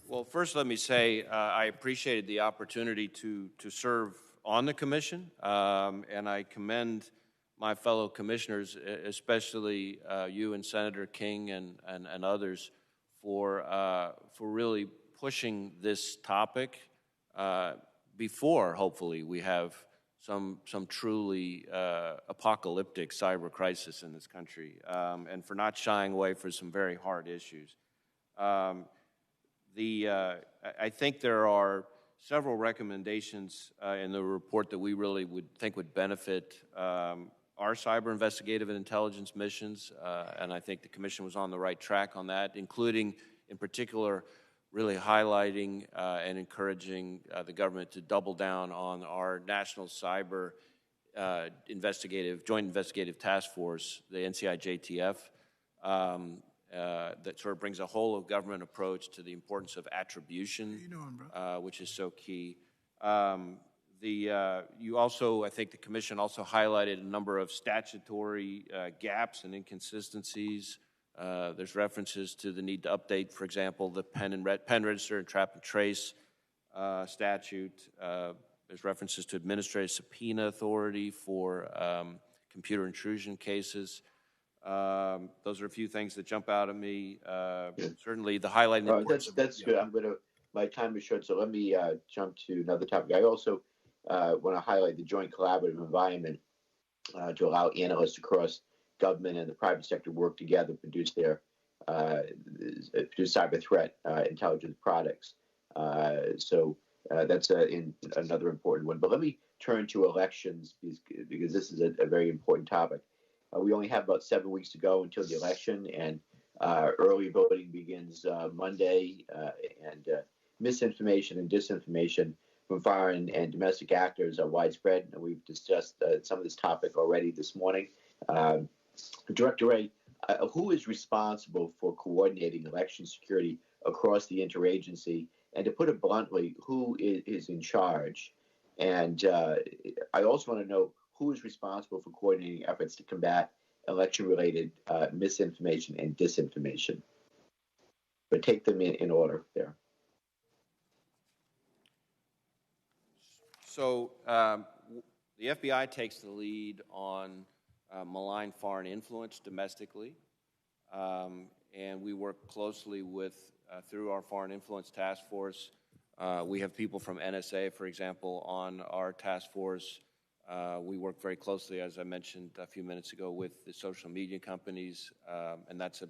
Well, first let me say I appreciated the opportunity to serve on the commission, and I commend my fellow commissioners, especially you and Senator King and others, for really pushing this topic before, hopefully, we have some truly apocalyptic cyber crisis in this country, and for not shying away from some very hard issues. I think there are several recommendations in the report that we really would think would benefit our cyber investigative and intelligence missions, and I think the Commission was on the right track on that, including, in particular, really highlighting and encouraging the government to double down on our national cyber joint investigative task force, the NCIJTF, that sort of brings a whole of government approach to the importance of attribution, which is so key. You also, I think the commission also highlighted a number of statutory gaps and inconsistencies. There's references to the need to update, for example, the pen register and trap and trace statute. There's references to administrative subpoena authority for computer intrusion cases. Those are a few things that jump out at me. Certainly, the highlighting. That's good. My time is short, so let me jump to another topic. I also want to highlight the joint collaborative environment to allow analysts across government and the private sector work together, produce cyber threat intelligence products. So that's another important one. But let me turn to elections because this is a very important topic. We only have about 7 weeks to go until the election, and early voting begins Monday, and misinformation and disinformation from foreign and domestic actors are widespread, and we've discussed some of this topic already this morning. Director Wray, who is responsible for coordinating election security across the interagency? And to put it bluntly, who is in charge? And I also want to know who is responsible for coordinating efforts to combat election-related misinformation and disinformation. But take them in order there. So the FBI takes the lead on malign foreign influence domestically, and we work closely with, through our Foreign Influence Task Force. We have people from NSA, for example, on our task force. We work very closely, as I mentioned a few minutes ago, with the social media companies, and that's a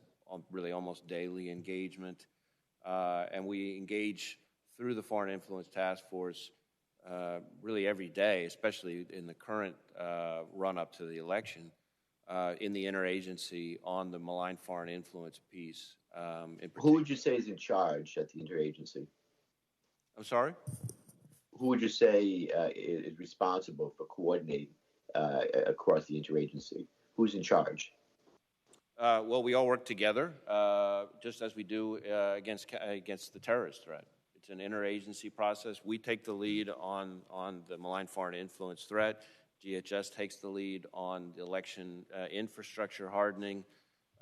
really almost daily engagement. And we engage through the Foreign Influence Task Force really every day, especially in the current run-up to the election, in the interagency on the malign foreign influence piece. Who would you say is in charge at the interagency? I'm sorry? Who would you say is responsible for coordinating across the interagency? Who's in charge? Well, we all work together, just as we do against the terrorist threat. It's an interagency process. We take the lead on the malign foreign influence threat. DHS takes the lead on the election infrastructure hardening.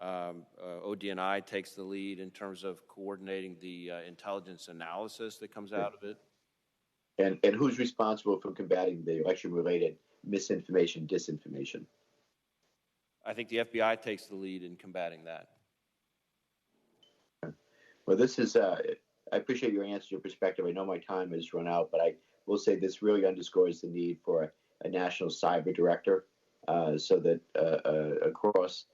ODNI takes the lead in terms of coordinating the intelligence analysis that comes out of it. And who's responsible for combating the election-related misinformation, disinformation? I think the FBI takes the lead in combating that. Well, this is, I appreciate your answer, your perspective. I know my time has run out, but I will say this really underscores the need for a national cyber director so that across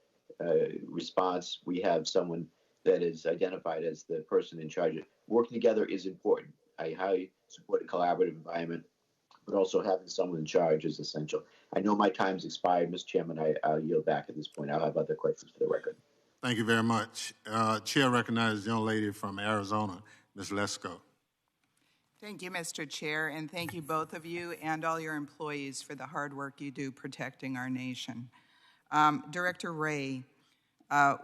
response, we have someone that is identified as the person in charge. Working together is important. I highly support a collaborative environment, but also having someone in charge is essential. I know my time's expired, Mr. Chairman. I'll yield back at this point. I'll have other questions for the record. Thank you very much. Chair recognizes the young lady from Arizona, Ms. Lesko. Thank you, Mr. Chair, and thank you both of you and all your employees for the hard work you do protecting our nation. Director Wray,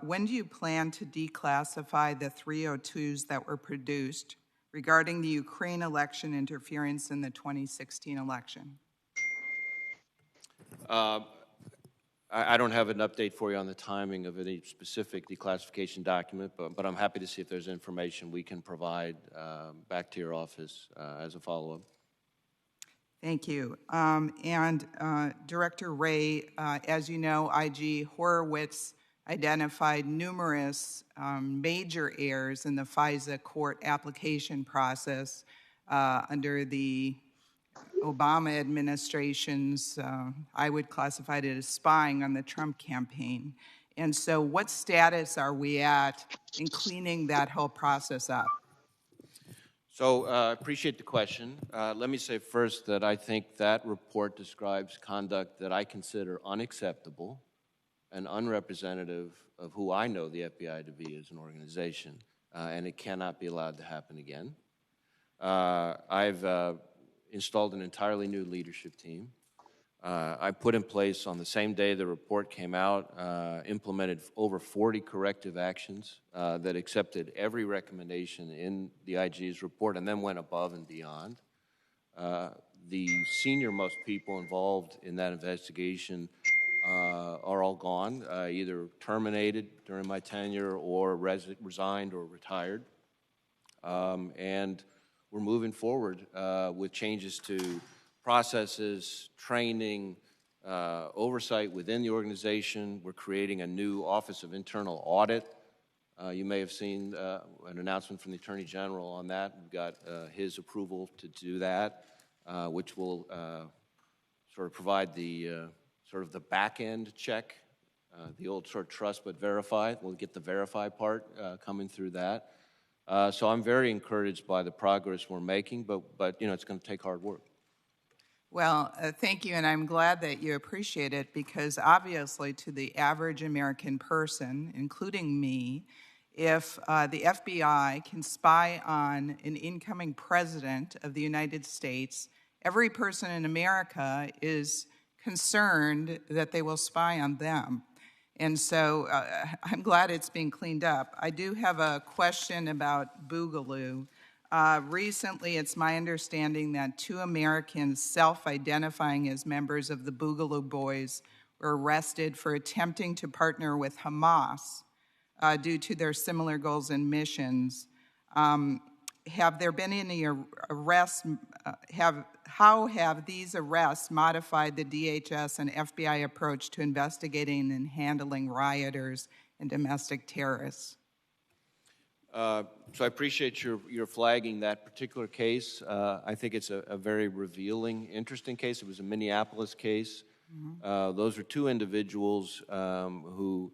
when do you plan to declassify the 302s that were produced regarding the Ukraine election interference in the 2016 election? I don't have an update for you on the timing of any specific declassification document, but I'm happy to see if there's information we can provide back to your office as a follow-up. Thank you. And Director Wray, as you know, IG Horowitz identified numerous major errors in the FISA court application process under the Obama administration's, I would classify it as spying on the Trump campaign. And so what status are we at in cleaning that whole process up? So I appreciate the question. Let me say first that I think that report describes conduct that I consider unacceptable and unrepresentative of who I know the FBI to be as an organization. and it cannot be allowed to happen again. I've installed an entirely new leadership team. I put in place, on the same day the report came out, implemented over 40 corrective actions that accepted every recommendation in the IG's report and then went above and beyond. The senior-most people involved in that investigation are all gone, either terminated during my tenure or resigned or retired. And we're moving forward with changes to processes, training, oversight within the organization. We're creating a new Office of Internal Audit. You may have seen an announcement from the Attorney General on that. We've got his approval to do that, which will sort of provide the sort of the back-end check, the old sort of trust but verify. We'll get the verify part coming through that. So I'm very encouraged by the progress we're making, but you know, it's going to take hard work. Well, thank you, and I'm glad that you appreciate it, because obviously to the average American person, including me, if the FBI can spy on an incoming president of the United States, every person in America is concerned that they will spy on them. And so I'm glad it's being cleaned up. I do have a question about Boogaloo. Recently, it's my understanding that 2 Americans self-identifying as members of the Boogaloo Boys were arrested for attempting to partner with Hamas due to their similar goals and missions. Have there been any arrests? How have these arrests modified the DHS and FBI approach to investigating and handling rioters and domestic terrorists? So I appreciate your flagging that particular case. I think it's a very revealing, interesting case. It was a Minneapolis case. Mm-hmm. Those were 2 individuals who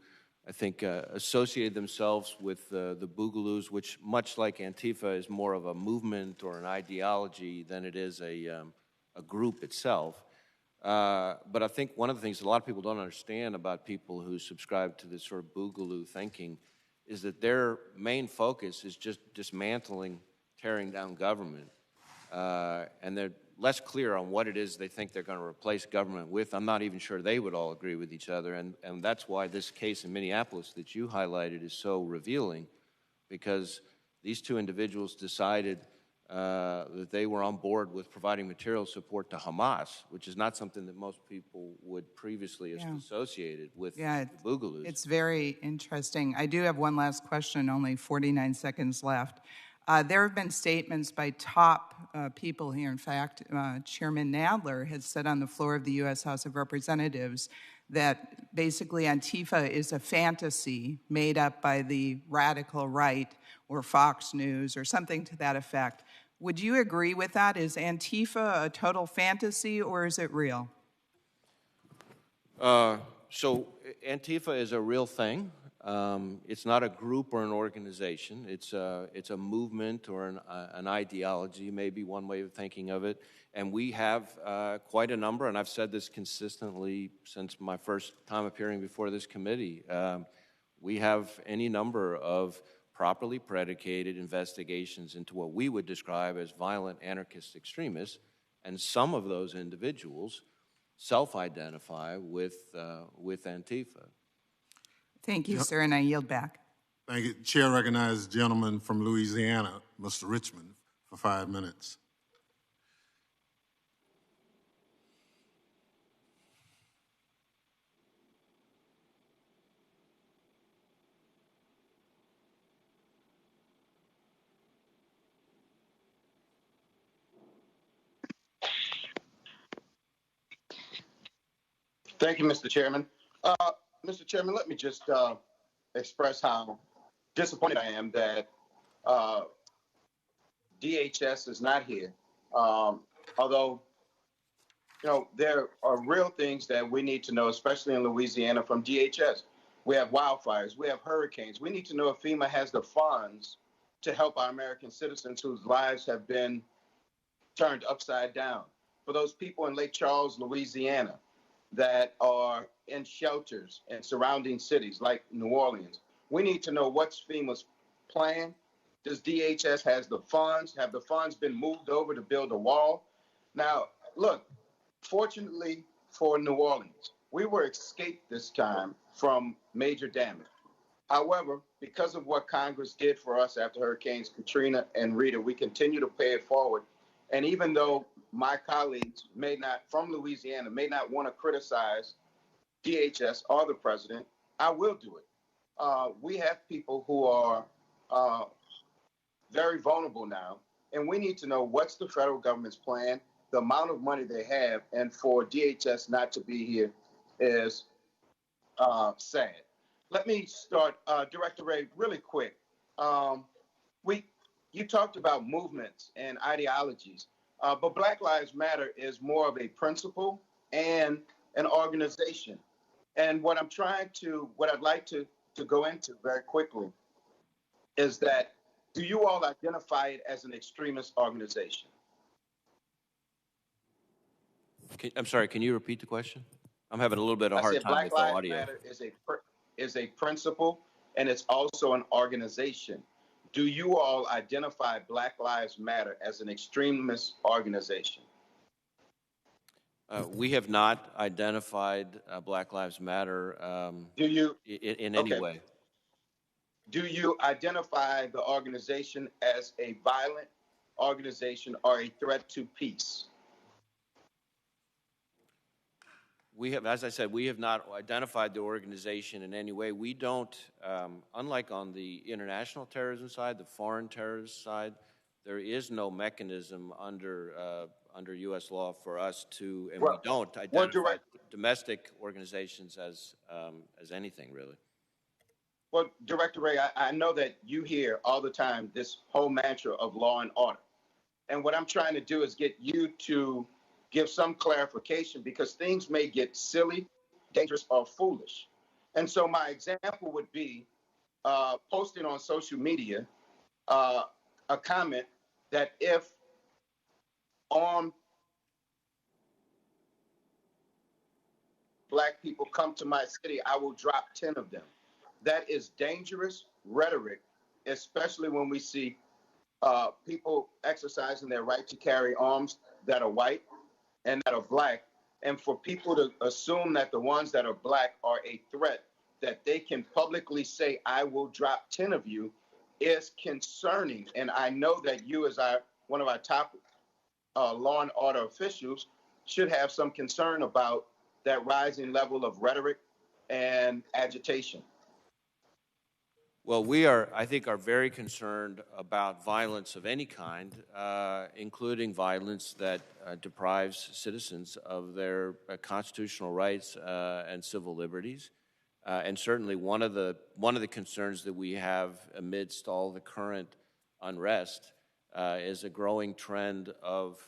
I think associated themselves with the Boogaloos, which, much like Antifa, is more of a movement or an ideology than it is a group itself. But I think one of the things a lot of people don't understand about people who subscribe to this sort of Boogaloo thinking is that their main focus is just dismantling, tearing down government. And they're less clear on what it is they think they're going to replace government with. I'm not even sure they would all agree with each other. And that's why this case in Minneapolis that you highlighted is so revealing, because these 2 individuals decided that they were on board with providing material support to Hamas, which is not something that most people would previously have associated with the Boogaloos. It's very interesting. I do have one last question, only 49 seconds left. There have been statements by top people here. In fact, Chairman Nadler has said on the floor of the U.S. House of Representatives that basically Antifa is a fantasy made up by the radical right or Fox News or something to that effect. Would you agree with that? Is Antifa a total fantasy, or is it real? So Antifa is a real thing. It's not a group or an organization. It's a movement or an ideology, maybe one way of thinking of it. And we have quite a number, and I've said this consistently since my first time appearing before this committee. We have any number of properly predicated investigations into what we would describe as violent anarchist extremists, and some of those individuals self-identify with Antifa. Thank you, sir, and I yield back. Thank you. Chair recognizes the gentleman from Louisiana, Mr. Richmond, for 5 minutes. Thank you, Mr. Chairman. Mr. Chairman, let me just express how disappointed I am that DHS is not here. Although, you know, there are real things that we need to know, especially in Louisiana from DHS. We have wildfires, we have hurricanes. We need to know if FEMA has the funds to help our American citizens whose lives have been turned upside down. For those people in Lake Charles, Louisiana, that are in shelters in surrounding cities like New Orleans, we need to know what's FEMA's plan Does DHS has the funds? Have the funds been moved over to build a wall? Now, look, fortunately for New Orleans, we were escaped this time from major damage. However, because of what Congress did for us after Hurricanes Katrina and Rita, we continue to pay it forward. And even though my colleagues from Louisiana may not want to criticize DHS or the president, I will do it. We have people who are very vulnerable now, and we need to know what's the federal government's plan, the amount of money they have, and for DHS not to be here is sad. Let me start, Director Wray, really quick. You talked about movements and ideologies, but Black Lives Matter is more of a principle and an organization. And what I'd like to go into very quickly is that, do you all identify it as an extremist organization? I'm sorry, can you repeat the question? I'm having a little bit of a hard time Black with the Lives audio. Matter is a principle, and it's also an organization. Do you all identify Black Lives Matter as an extremist organization? We have not identified Black Lives Matter Do you in any way. Do you identify the organization as a violent organization or a threat to peace? We have, as I said, we have not identified the organization in any way. We don't, unlike on the international terrorism side, the foreign terrorist side, there is no mechanism under U.S. law for us to, and we don't identify domestic organizations as anything really. Well, Director Wray, I know that you hear all the time this whole mantra of law and order. And what I'm trying to do is get you to give some clarification, because things may get silly, dangerous, or foolish. And so my example would be posting on social media a comment that if armed Black people come to my city, I will drop 10 of them. That is dangerous rhetoric, especially when we see people exercising their right to carry arms that are white and that are Black. And for people to assume that the ones that are Black are a threat, that they can publicly say, I will drop 10 of you, is concerning. And I know that you, as one of our top law and order officials, should have some concern about that rising level of rhetoric and agitation. Well, we are, I think, are very concerned about violence of any kind, including violence that deprives citizens of their constitutional rights and civil liberties. And certainly one of the concerns that we have amidst all the current unrest is a growing trend of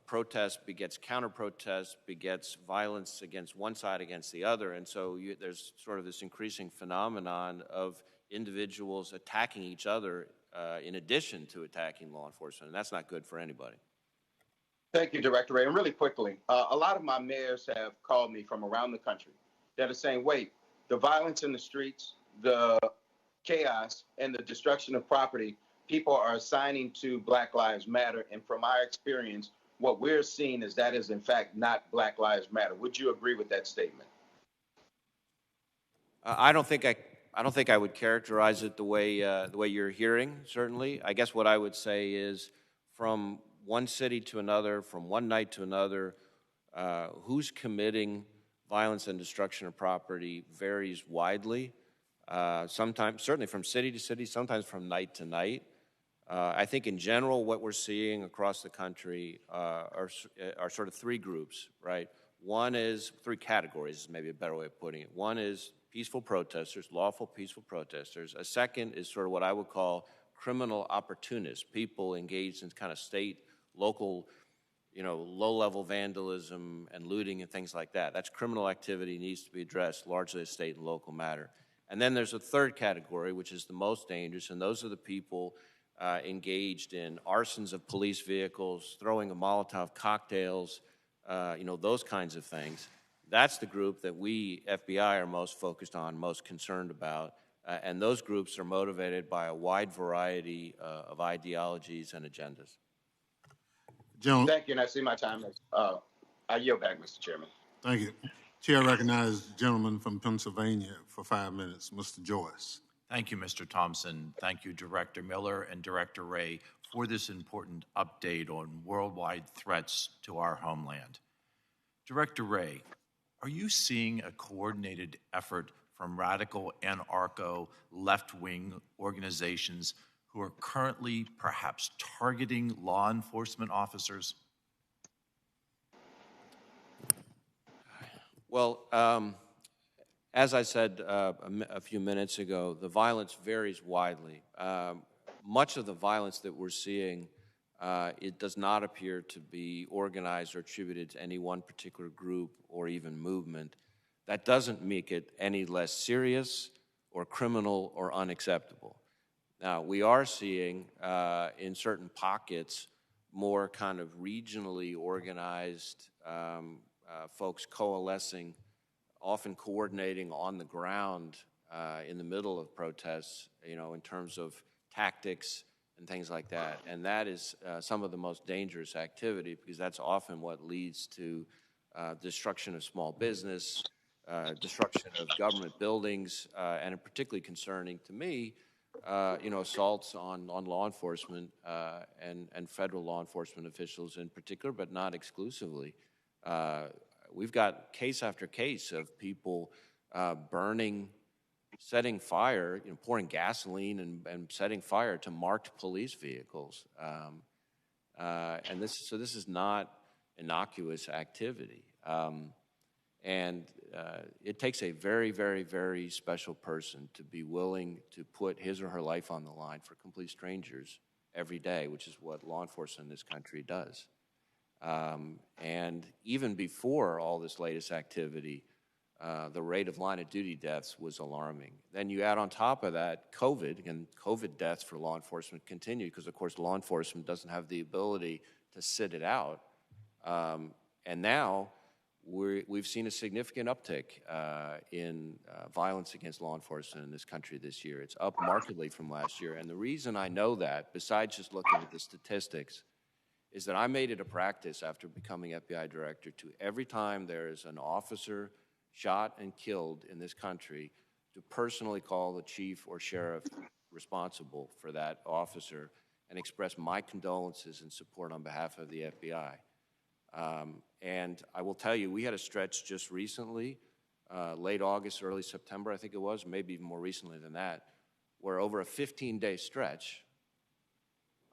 protest begets counter-protest, begets violence against one side against the other. And so there's sort of this increasing phenomenon of individuals attacking each other in addition to attacking law enforcement, and that's not good for anybody. Thank you, Director Wray. And really quickly, a lot of my mayors have called me from around the country that are saying, wait, the violence in the streets, the chaos, and the destruction of property, people are assigning to Black Lives Matter. And from our experience, what we're seeing is that is, in fact, not Black Lives Matter. Would you agree with that statement? I don't think I would characterize it the way you're hearing. Certainly, I guess what I would say is, from one city to another, from one night to another, who's committing violence and destruction of property varies widely. Sometimes, certainly from city to city, sometimes from night to night. I think in general what we're seeing across the country are sort of three groups, right? One is, three categories is maybe a better way of putting it. One is peaceful protesters, lawful peaceful protesters. A second is sort of what I would call criminal opportunists, people engaged in kind of state, local, low-level vandalism and looting and things like that. That's criminal activity, needs to be addressed largely as state and local matter. And then there's a third category, which is the most dangerous, and those are the people engaged in arsons of police vehicles, throwing of Molotov cocktails, those kinds of things. That's the group that we, FBI, are most focused on, most concerned about. And those groups are motivated by a wide variety of ideologies and agendas. Thank you, and I see my time is I yield back, Mr. Chairman. Thank you. Chair recognizes the gentleman from Pennsylvania for 5 minutes, Mr. Joyce. Thank you, Mr. Thompson. Thank you, Director Miller and Director Wray, for this important update on worldwide threats to our homeland. Director Wray, are you seeing a coordinated effort from radical anarcho left-wing organizations who are currently perhaps targeting law enforcement officers? Well, as I said a few minutes ago, the violence varies widely. Much of the violence that we're seeing, it does not appear to be organized or attributed to any one particular group or even movement. That doesn't make it any less serious or criminal or unacceptable. Now, we are seeing in certain pockets more kind of regionally organized folks coalescing, often coordinating on the ground in the middle of protests, in terms of tactics and things like that. And that is some of the most dangerous activity, because that's often what leads to destruction of small business, destruction of government buildings, and particularly concerning to me, assaults on law enforcement and federal law enforcement officials in particular, but not exclusively. We've got case after case of people burning, setting fire, pouring gasoline and setting fire to marked police vehicles. And this is not innocuous activity. And it takes a very, very, very special person to be willing to put his or her life on the line for complete strangers every day, which is what law enforcement in this country does. And even before all this latest activity, the rate of line of duty deaths was alarming. Then you add on top of that COVID, and COVID deaths for law enforcement continue because, of course, law enforcement doesn't have the ability to sit it out. And now we've seen a significant uptick in violence against law enforcement in this country this year. It's up markedly from last year. And the reason I know that, besides just looking at the statistics, is that I made it a practice after becoming FBI director to, every time there is an officer shot and killed in this country, to personally call the chief or sheriff responsible for that officer and express my condolences and support on behalf of the FBI. And I will tell you, we had a stretch just recently, late August, early September, I think it was, maybe even more recently than that, where over a 15-day stretch,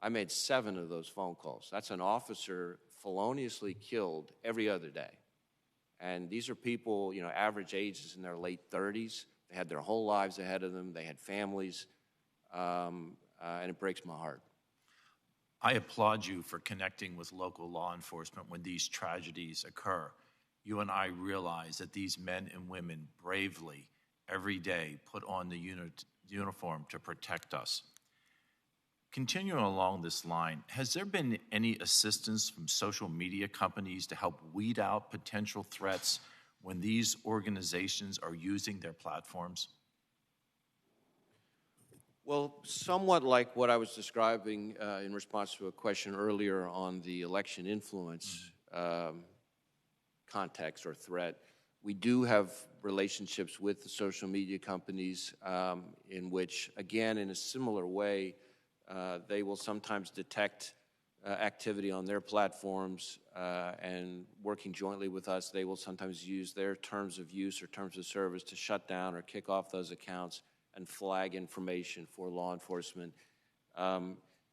I made 7 of those phone calls. That's an officer feloniously killed every other day. And these are people, average age is in their late 30s. They had their whole lives ahead of them. They had families, and it breaks my heart. I applaud you for connecting with local law enforcement when these tragedies occur. You and I realize that these men and women bravely, every day, put on the uniform to protect us. Continuing along this line, has there been any assistance from social media companies to help weed out potential threats when these organizations are using their platforms? Well, somewhat like what I was describing in response to a question earlier on the election influence context or threat, we do have relationships with the social media companies in which, again, in a similar way, they will sometimes detect activity on their platforms and working jointly with us, they will sometimes use their terms of use or terms of service to shut down or kick off those accounts and flag information for law enforcement.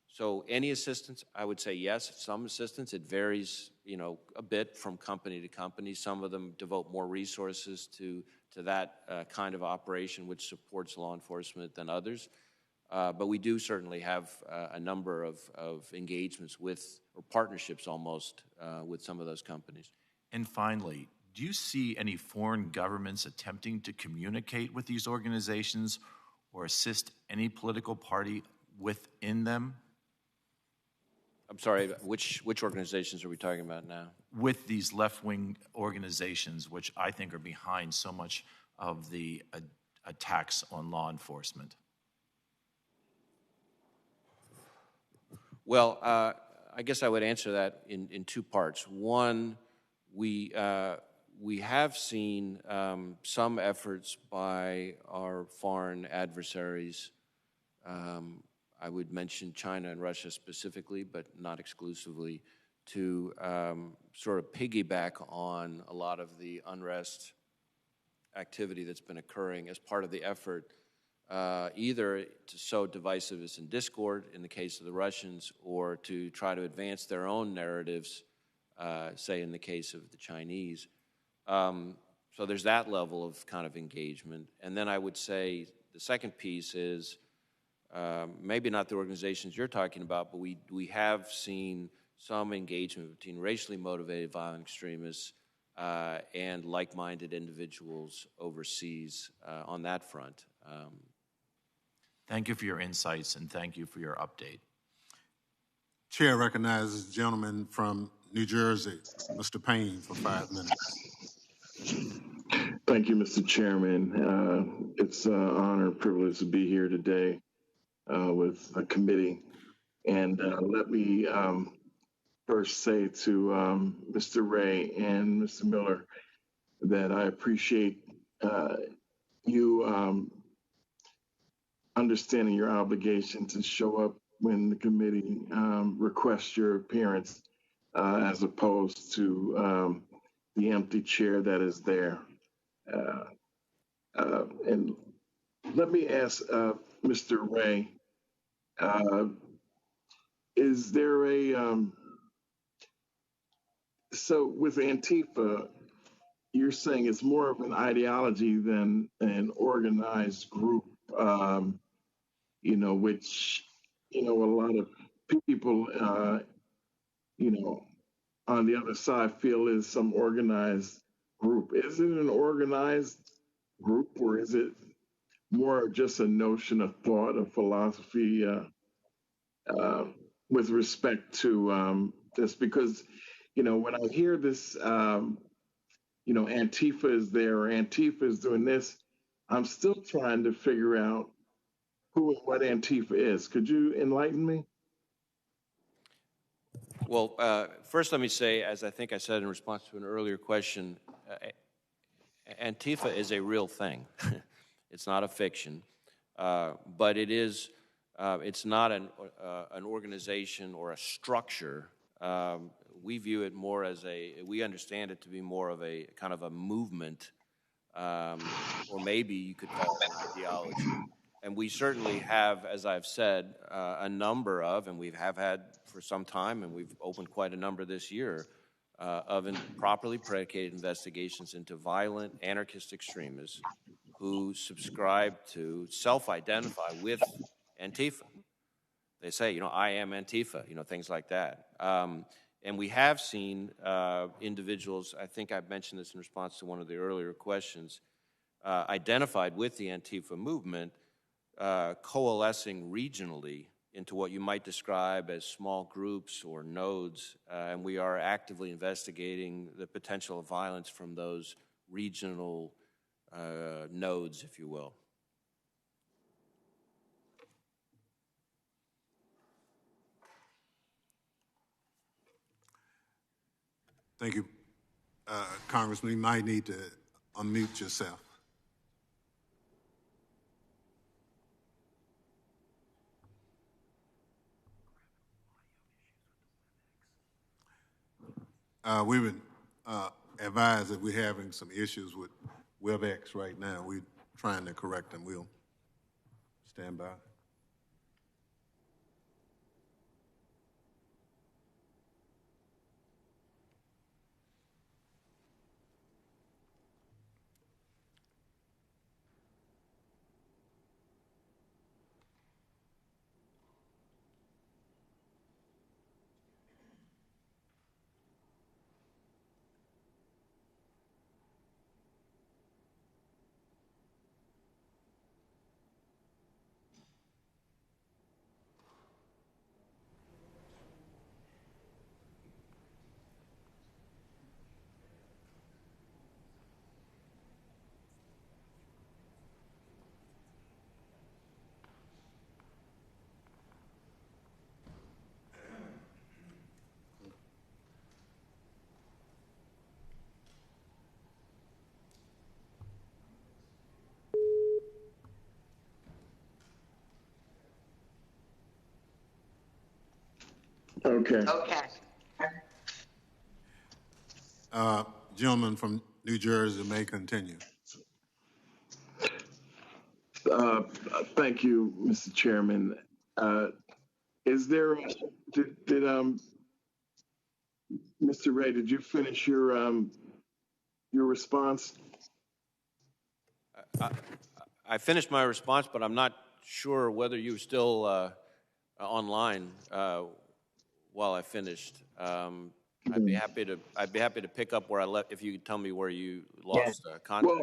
So any assistance, I would say yes, some assistance. It varies, a bit from company to company. Some of them devote more resources to that kind of operation which supports law enforcement than others. But we do certainly have a number of engagements with, or partnerships almost, with some of those companies. And finally, do you see any foreign governments attempting to communicate with these organizations or assist any political party within them? I'm sorry, which organizations are we talking about now? With these left-wing organizations, which I think are behind so much of the attacks on law enforcement? Well, I guess I would answer that in two parts. One, we have seen some efforts by our foreign adversaries. I would mention China and Russia specifically, but not exclusively, to sort of piggyback on a lot of the unrest activity that's been occurring as part of the effort, either to sow divisiveness and discord in the case of the Russians, or to try to advance their own narratives, say in the case of the Chinese. So there's that level of kind of engagement. And then I would say the second piece is maybe not the organizations you're talking about, but we have seen some engagement between racially motivated violent extremists and like-minded individuals overseas on that front. Thank you for your insights, and thank you for your update. Chair recognizes the gentleman from New Jersey, Mr. Payne, for 5 minutes. Thank you, Mr. Chairman. It's an honor and privilege to be here today with a committee. And let me first say to Mr. Wray and Mr. Miller that I appreciate you understanding your obligation to show up when the committee requests your appearance as opposed to the empty chair that is there. And let me ask Mr. Wray, is there a, so with Antifa, you're saying it's more of an ideology than an organized group, which, a lot of people, on the other side feel is some organized group. Is it an organized group, or is it more just a notion of thought, of philosophy with respect to this? Because, when I hear this, Antifa is there, or Antifa is doing this, I'm still trying to figure out who and what Antifa is. Could you enlighten me? Well, first let me say, as I think I said in response to an earlier question, Antifa is a real thing. It's not a fiction, but it is. It's not an organization or a structure. We view it more as we understand it to be more of a kind of a movement, or maybe you could call it an ideology. And we certainly have, as I've said, a number of, and we have had for some time, and we've opened quite a number this year, of improperly predicated investigations into violent anarchist extremists who subscribe to self-identify with Antifa. They say, I am Antifa, things like that. And we have seen individuals, I think I've mentioned this in response to one of the earlier questions, identified with the Antifa movement, coalescing regionally into what you might describe as small groups or nodes, and we are actively investigating the potential of violence from those regional nodes, if you will. Thank you. Congressman, you might need to unmute yourself. We've been advised that we're having some issues with WebEx right now. We're trying to correct them. We'll stand by. Okay. Okay. Gentleman from New Jersey may continue. Thank you, Mr. Chairman. Is there, did Mr. Wray, did you finish your response? I finished my response, but I'm not sure whether you were still online while I finished. I'd be happy to pick up where I left if you could tell me where you lost contact.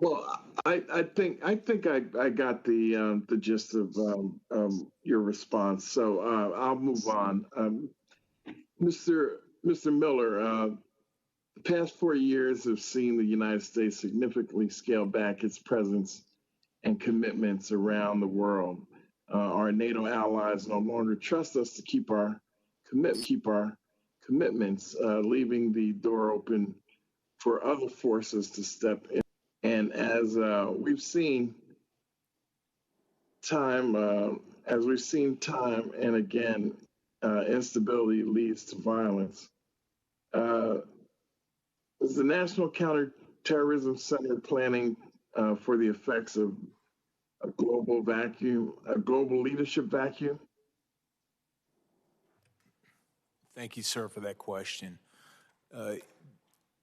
Well, I think I got the gist of your response. So I'll move on. Mr. Miller, the past 4 years have seen the United States significantly scale back its presence and commitments around the world. Our NATO allies no longer trust us to keep our commitments, leaving the door open for other forces to step in. And as we've seen time and again, instability leads to violence. Is the National Counterterrorism Center planning for the effects of a global leadership vacuum? Thank you, sir, for that question.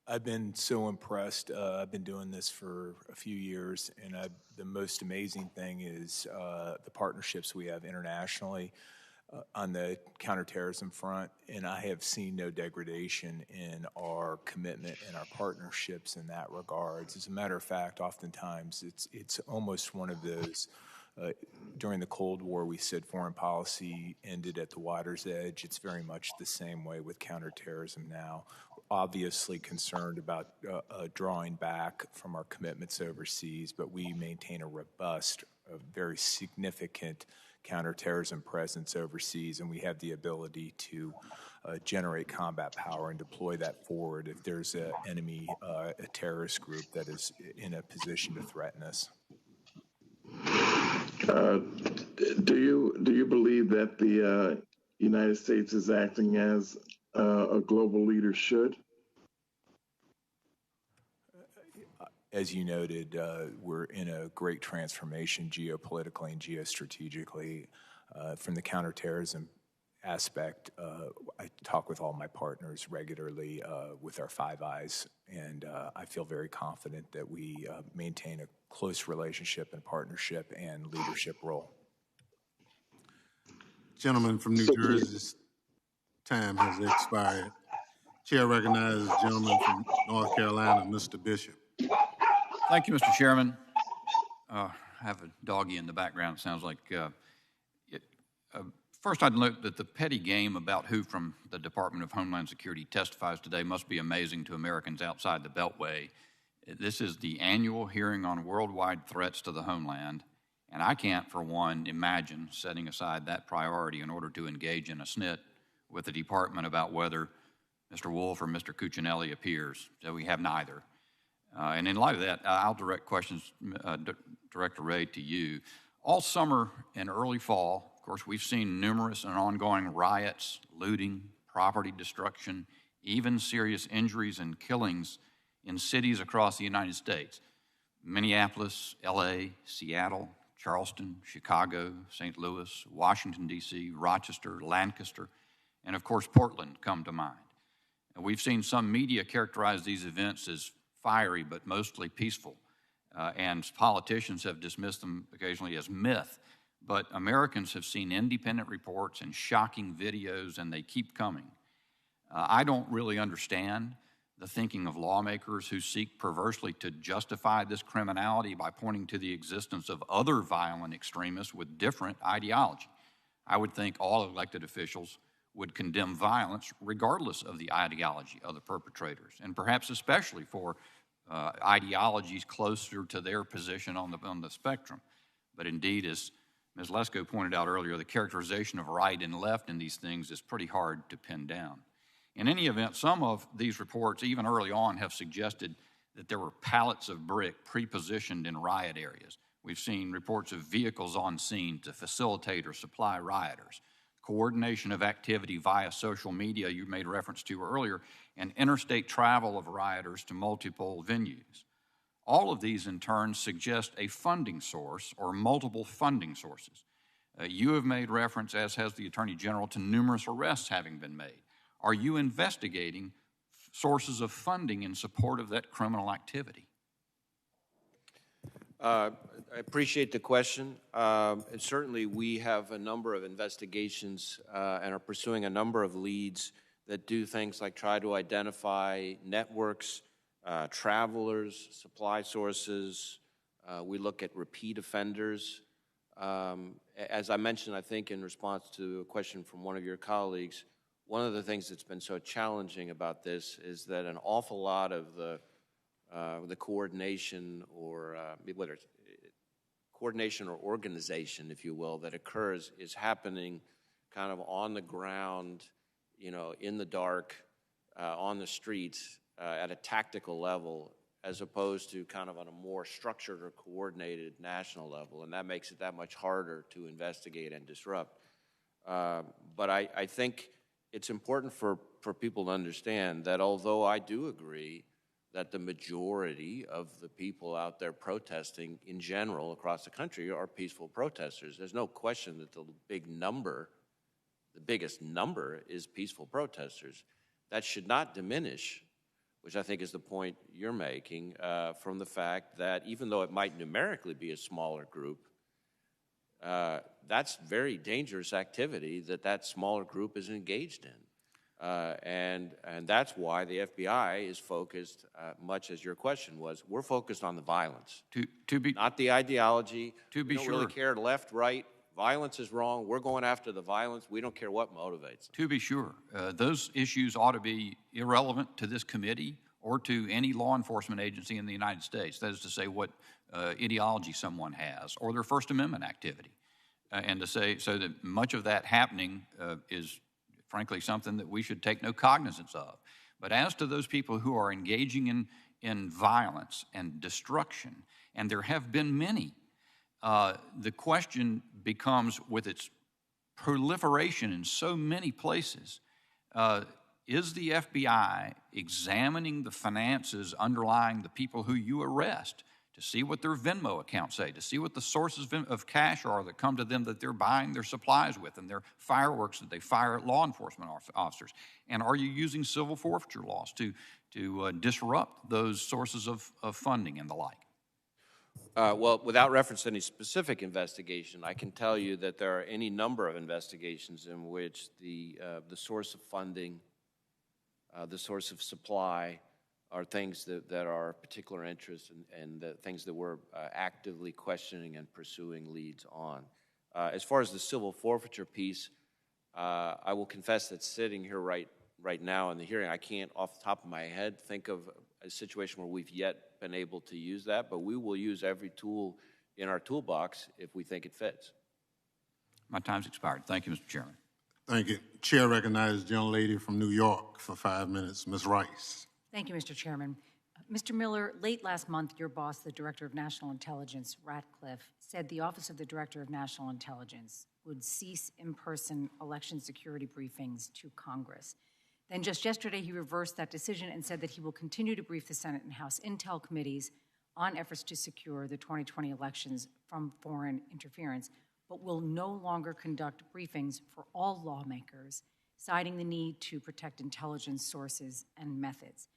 I've been so impressed. I've been doing this for a few years, and the most amazing thing is the partnerships we have internationally on the counterterrorism front, and I have seen no degradation in our commitment and our partnerships in that regards. As a matter of fact, oftentimes it's almost one of those. During the Cold War, we said foreign policy ended at the water's edge. It's very much the same way with counterterrorism now. Obviously concerned about drawing back from our commitments overseas, but we maintain a robust, very significant counterterrorism presence overseas, and we have the ability to generate combat power and deploy that forward if there's an enemy, a terrorist group that is in a position to threaten us. Do you believe that the United States is acting as a global leader should? As you noted, we're in a great transformation geopolitically and geostrategically. From the counterterrorism aspect, I talk with all my partners regularly with our Five Eyes, and I feel very confident that we maintain a close relationship and partnership and leadership role. Gentleman from New Jersey's time has expired. Chair recognizes the gentleman from North Carolina, Mr. Bishop. Thank you, Mr. Chairman. I have a doggy in the background. It sounds like first, I'd note that the petty game about who from the Department of Homeland Security testifies today must be amazing to Americans outside the Beltway. This is the annual hearing on worldwide threats to the homeland, and I can't, for one, imagine setting aside that priority in order to engage in a snit with the department about whether Mr. Wolf or Mr. Cuccinelli appears. So we have neither. And in light of that, I'll direct questions, Director Wray, to you. All summer and early fall, of course, we've seen numerous and ongoing riots, looting, property destruction, even serious injuries and killings in cities across the United States. Minneapolis, LA, Seattle, Charleston, Chicago, St. Louis, Washington, D.C., Rochester, Lancaster, and of course, Portland come to mind. And we've seen some media characterize these events as fiery but mostly peaceful, and politicians have dismissed them occasionally as myth. But Americans have seen independent reports and shocking videos, and they keep coming. I don't really understand the thinking of lawmakers who seek perversely to justify this criminality by pointing to the existence of other violent extremists with different ideology. I would think all elected officials would condemn violence regardless of the ideology of the perpetrators, and perhaps especially for ideologies closer to their position on the spectrum. But indeed, as Ms. Lesko pointed out earlier, the characterization of right and left in these things is pretty hard to pin down. In any event, some of these reports, even early on, have suggested that there were pallets of brick pre-positioned in riot areas. We've seen reports of vehicles on scene to facilitate or supply rioters, coordination of activity via social media you made reference to earlier, and interstate travel of rioters to multiple venues. All of these, in turn, suggest a funding source or multiple funding sources. You have made reference, as has the Attorney General, to numerous arrests having been made. Are you investigating sources of funding in support of that criminal activity? I appreciate the question. And certainly we have a number of investigations and are pursuing a number of leads that do things like try to identify networks, travelers, supply sources. We look at repeat offenders. As I mentioned, I think in response to a question from one of your colleagues, one of the things that's been so challenging about this is that an awful lot of the coordination, or whether it's coordination or organization, if you will, that occurs is happening kind of on the ground, you know, in the dark, on the streets, at a tactical level, as opposed to kind of on a more structured or coordinated national level, and that makes it that much harder to investigate and disrupt. But I think it's important for people to understand that although I do agree that the majority of the people out there protesting in general across the country are peaceful protesters, there's no question that the biggest number is peaceful protesters. That should not diminish, which I think is the point you're making, from the fact that even though it might numerically be a smaller group, that's very dangerous activity that smaller group is engaged in. And that's why the FBI is focused, much as your question was, we're focused on the violence, not the ideology. We don't really care left, right. Violence is wrong. We're going after the violence. We don't care what motivates them. To be sure, those issues ought to be irrelevant to this committee or to any law enforcement agency in the United States. That is to say, what ideology someone has or their First Amendment activity. And to say, so that much of that happening is frankly something that we should take no cognizance of. But as to those people who are engaging in violence and destruction, and there have been many, the question becomes, with its proliferation in so many places, is the FBI examining the finances underlying the people who you arrest to see what their Venmo accounts say, to see what the sources of cash are that come to them that they're buying their supplies with and their fireworks that they fire at law enforcement officers? And are you using civil forfeiture laws to disrupt those sources of funding and the like? Well, without reference to any specific investigation, I can tell you that there are any number of investigations in which the source of funding, the source of supply, are things that are of particular interest and the things that we're actively questioning and pursuing leads on. As far as the civil forfeiture piece, I will confess that sitting here right now in the hearing, I can't off the top of my head think of a situation where we've yet been able to use that, but we will use every tool in our toolbox if we think it fits. My time's expired. Thank you, Mr. Chairman. Thank you. Chair recognizes the young lady from New York for 5 minutes, Ms. Rice. Thank you, Mr. Chairman. Mr. Miller, late last month, your boss, the Director of National Intelligence, Ratcliffe, said the Office of the Director of National Intelligence would cease in-person election security briefings to Congress. Then just yesterday, he reversed that decision and said that he will continue to brief the Senate and House Intel committees on efforts to secure the 2020 elections from foreign interference, but will no longer conduct briefings for all lawmakers, citing the need to protect intelligence sources and methods.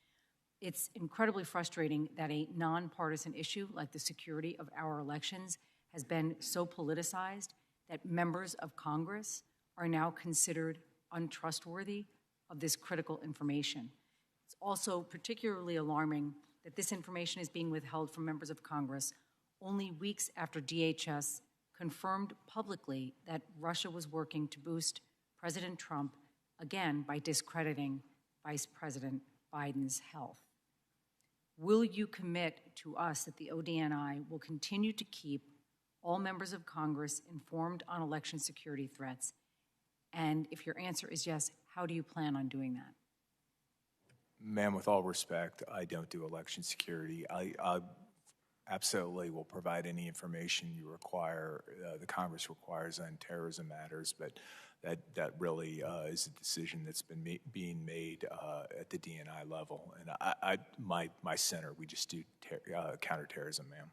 It's incredibly frustrating that a nonpartisan issue like the security of our elections has been so politicized that members of Congress are now considered untrustworthy of this critical information. It's also particularly alarming that this information is being withheld from members of Congress only weeks after DHS confirmed publicly that Russia was working to boost President Trump, again by discrediting Vice President Biden's health. Will you commit to us that the ODNI will continue to keep all members of Congress informed on election security threats? And if your answer is yes, how do you plan on doing that? Ma'am, with all respect, I don't do election security. I absolutely will provide any information you require, the Congress requires on terrorism matters, but that really is a decision that's been being made at the DNI level. And my center, we just do counterterrorism, ma'am.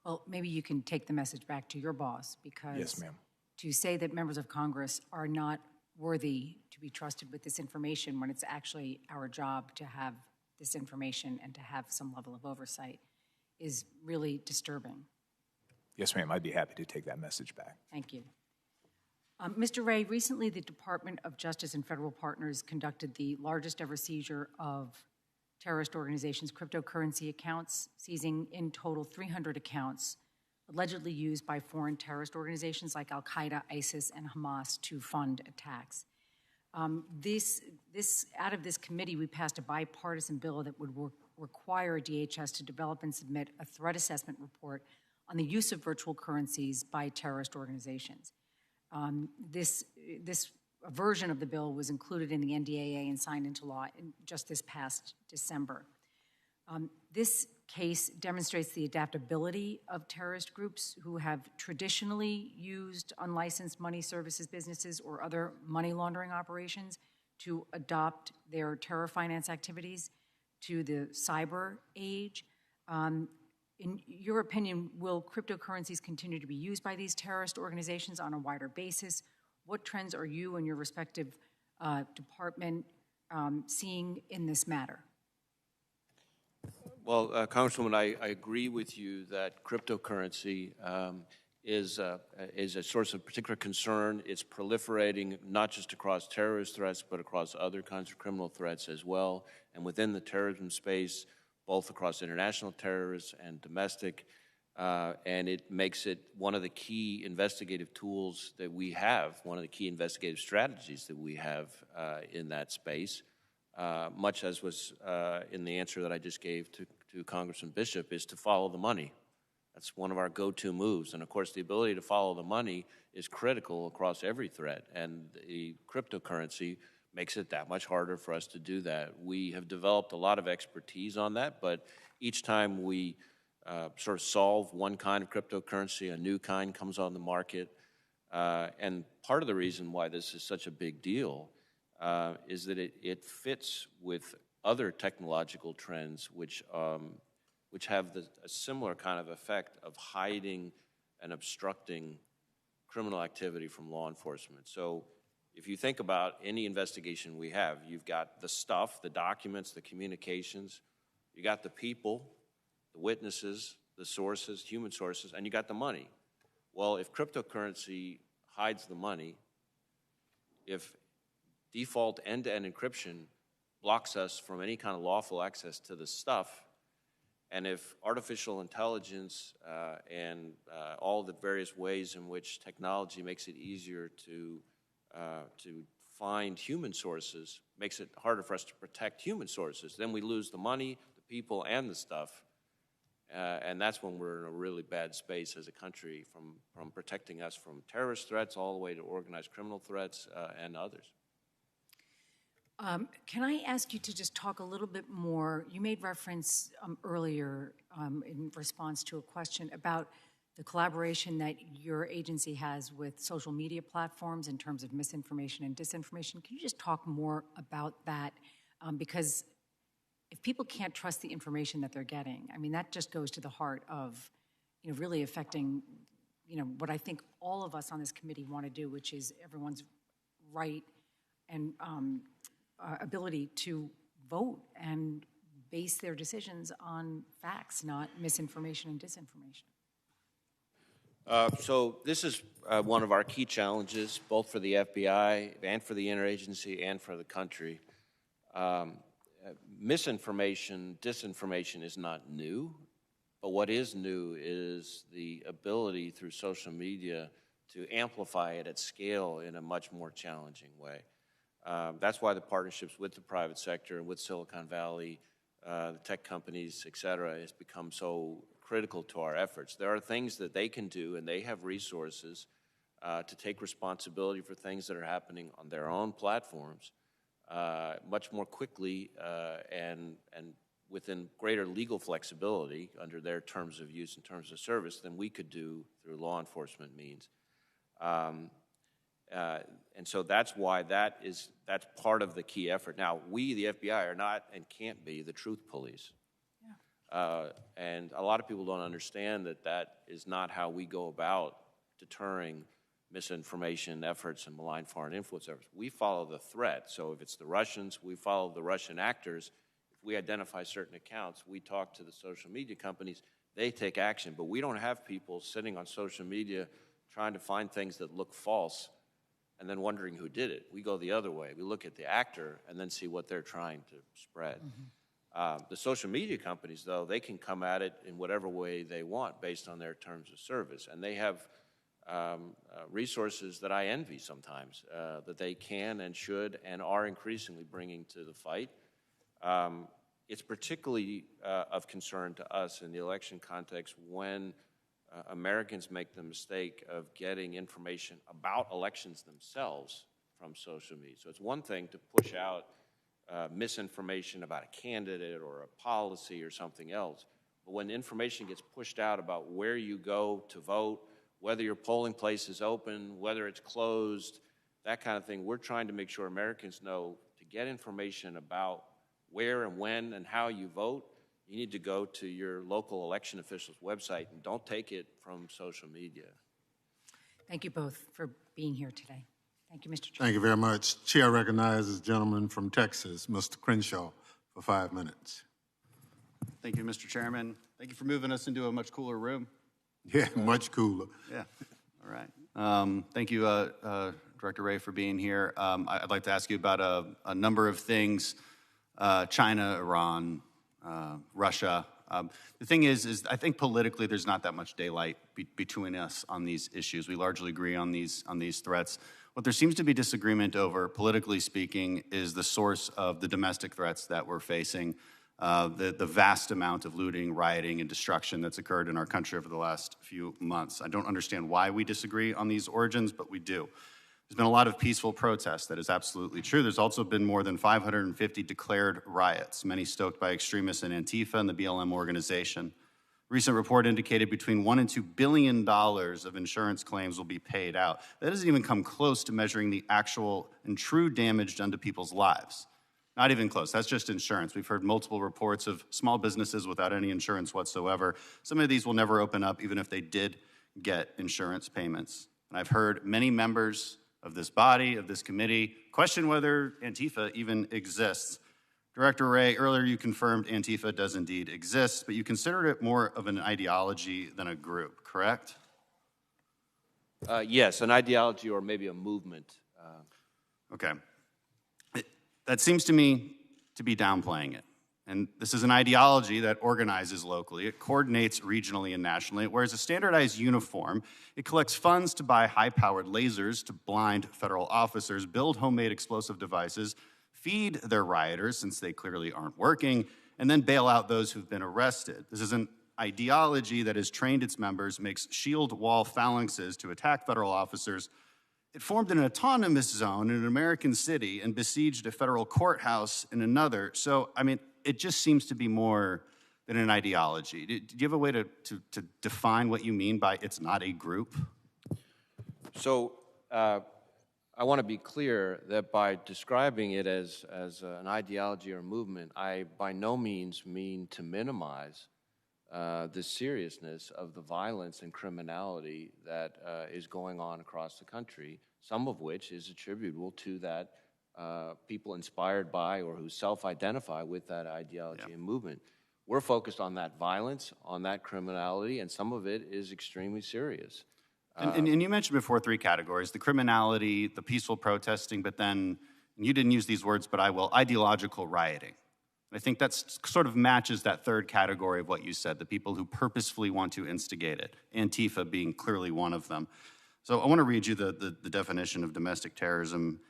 Well, maybe you can take the message back to your boss, because Yes, ma'am. to say that members of Congress are not worthy to be trusted with this information when it's actually our job to have this information and to have some level of oversight is really disturbing. Yes, ma'am. I'd be happy to take that message back. Thank you. Mr. Wray, recently the Department of Justice and federal partners conducted the largest ever seizure of terrorist organizations' cryptocurrency accounts, seizing in total 300 accounts allegedly used by foreign terrorist organizations like Al-Qaeda, ISIS, and Hamas to fund attacks. Out of this committee, we passed a bipartisan bill that would require DHS to develop and submit a threat assessment report on the use of virtual currencies by terrorist organizations. This version of the bill was included in the NDAA and signed into law just this past December. This case demonstrates the adaptability of terrorist groups who have traditionally used unlicensed money services businesses or other money laundering operations to adopt their terror finance activities to the cyber age. In your opinion, will cryptocurrencies continue to be used by these terrorist organizations on a wider basis? What trends are you and your respective department seeing in this matter? Well, Congresswoman, I agree with you that cryptocurrency is a source of particular concern. It's proliferating not just across terrorist threats, but across other kinds of criminal threats as well. And within the terrorism space, both across international terrorists and domestic, and it makes it one of the key investigative tools that we have, one of the key investigative strategies that we have in that space, much as was in the answer that I just gave to Congressman Bishop, is to follow the money. That's one of our go-to moves. And of course, the ability to follow the money is critical across every threat, and the cryptocurrency makes it that much harder for us to do that. We have developed a lot of expertise on that, but each time we sort of solve one kind of cryptocurrency, a new kind comes on the market. And part of the reason why this is such a big deal is that it fits with other technological trends which have a similar kind of effect of hiding and obstructing criminal activity from law enforcement. So if you think about any investigation we have, you've got the stuff, the documents, the communications, you got the people, the witnesses, the sources, human sources, and you got the money. Well, if cryptocurrency hides the money, if default end-to-end encryption blocks us from any kind of lawful access to the stuff, and if artificial intelligence and all the various ways in which technology makes it easier to find human sources, makes it harder for us to protect human sources, then we lose the money, the people, and the stuff. And that's when we're in a really bad space as a country, from protecting us from terrorist threats all the way to organized criminal threats and others. Can I ask you to just talk a little bit more? You made reference earlier in response to a question about the collaboration that your agency has with social media platforms in terms of misinformation and disinformation. Can you just talk more about that? Because if people can't trust the information that they're getting, I mean, that just goes to the heart of, really affecting, what I think all of us on this committee want to do, which is everyone's right and ability to vote and base their decisions on facts, not misinformation and disinformation. So this is one of our key challenges, both for the FBI and for the interagency and for the country. Misinformation, disinformation is not new, but what is new is the ability through social media to amplify it at scale in a much more challenging way. That's why the partnerships with the private sector and with Silicon Valley, the tech companies, et cetera, has become so critical to our efforts. There are things that they can do, and they have resources to take responsibility for things that are happening on their own platforms much more quickly and within greater legal flexibility under their terms of use and terms of service than we could do through law enforcement means. And so that's why that's part of the key effort. Now, we, the FBI, are not and can't be the truth police. And a lot of people don't understand that is not how we go about deterring misinformation efforts and malign foreign influence efforts. We follow the threat. So if it's the Russians, we follow the Russian actors. If we identify certain accounts, we talk to the social media companies. They take action. But we don't have people sitting on social media trying to find things that look false and then wondering who did it. We go the other way. We look at the actor and then see what they're trying to spread. The social media companies, though, they can come at it in whatever way they want based on their terms of service. And they have resources that I envy sometimes, that they can and should and are increasingly bringing to the fight. It's particularly of concern to us in the election context when Americans make the mistake of getting information about elections themselves from social media. So it's one thing to push out misinformation about a candidate or a policy or something else, but when information gets pushed out about where you go to vote, whether your polling place is open, whether it's closed, that kind of thing, we're trying to make sure Americans know to get information about where and when and how you vote, you need to go to your local election official's website and don't take it from social media. Thank you both for being here today. Thank you, Mr. Chairman. Thank you very much. Chair recognizes the gentleman from Texas, Mr. Crenshaw, for 5 minutes. Thank you, Mr. Chairman. Thank you for moving us into a much cooler room. Yeah, much cooler. Yeah, all right. Thank you, Director Wray, for being here. I'd like to ask you about a number of things, China, Iran, Russia. The thing is I think politically there's not that much daylight between us on these issues. We largely agree on these threats. What there seems to be disagreement over, politically speaking, is the source of the domestic threats that we're facing, the vast amount of looting, rioting, and destruction that's occurred in our country over the last few months. I don't understand why we disagree on these origins, but we do. There's been a lot of peaceful protests. That is absolutely true. There's also been more than 550 declared riots, many stoked by extremists in Antifa and the BLM organization. A recent report indicated between $1 and $2 billion of insurance claims will be paid out. That doesn't even come close to measuring the actual and true damage done to people's lives. Not even close. That's just insurance. We've heard multiple reports of small businesses without any insurance whatsoever. Some of these will never open up, even if they did get insurance payments. And I've heard many members of this body, of this committee, question whether Antifa even exists. Director Wray, earlier you confirmed Antifa does indeed exist, but you considered it more of an ideology than a group, correct? Yes, an ideology or maybe a movement. Okay. That seems to me to be downplaying it. And this is an ideology that organizes locally. It coordinates regionally and nationally. It wears a standardized uniform. It collects funds to buy high-powered lasers to blind federal officers, build homemade explosive devices, feed their rioters, since they clearly aren't working, and then bail out those who've been arrested. This is an ideology that has trained its members, makes shield wall phalanxes to attack federal officers. It formed an autonomous zone in an American city and besieged a federal courthouse in another. So, I mean, it just seems to be more than an ideology. Do you have a way to define what you mean by it's not a group? So I want to be clear that by describing it as an ideology or movement, I by no means mean to minimize the seriousness of the violence and criminality that is going on across the country, some of which is attributable to that people inspired by or who self-identify with that ideology and movement. We're focused on that violence, on that criminality, and some of it is extremely serious. And you mentioned before 3 categories, the criminality, the peaceful protesting, but then, and you didn't use these words, but I will, ideological rioting. I think that sort of matches that 3rd category of what you said, the people who purposefully want to instigate it, Antifa being clearly one of them. So I want to read you the definition of domestic terrorism.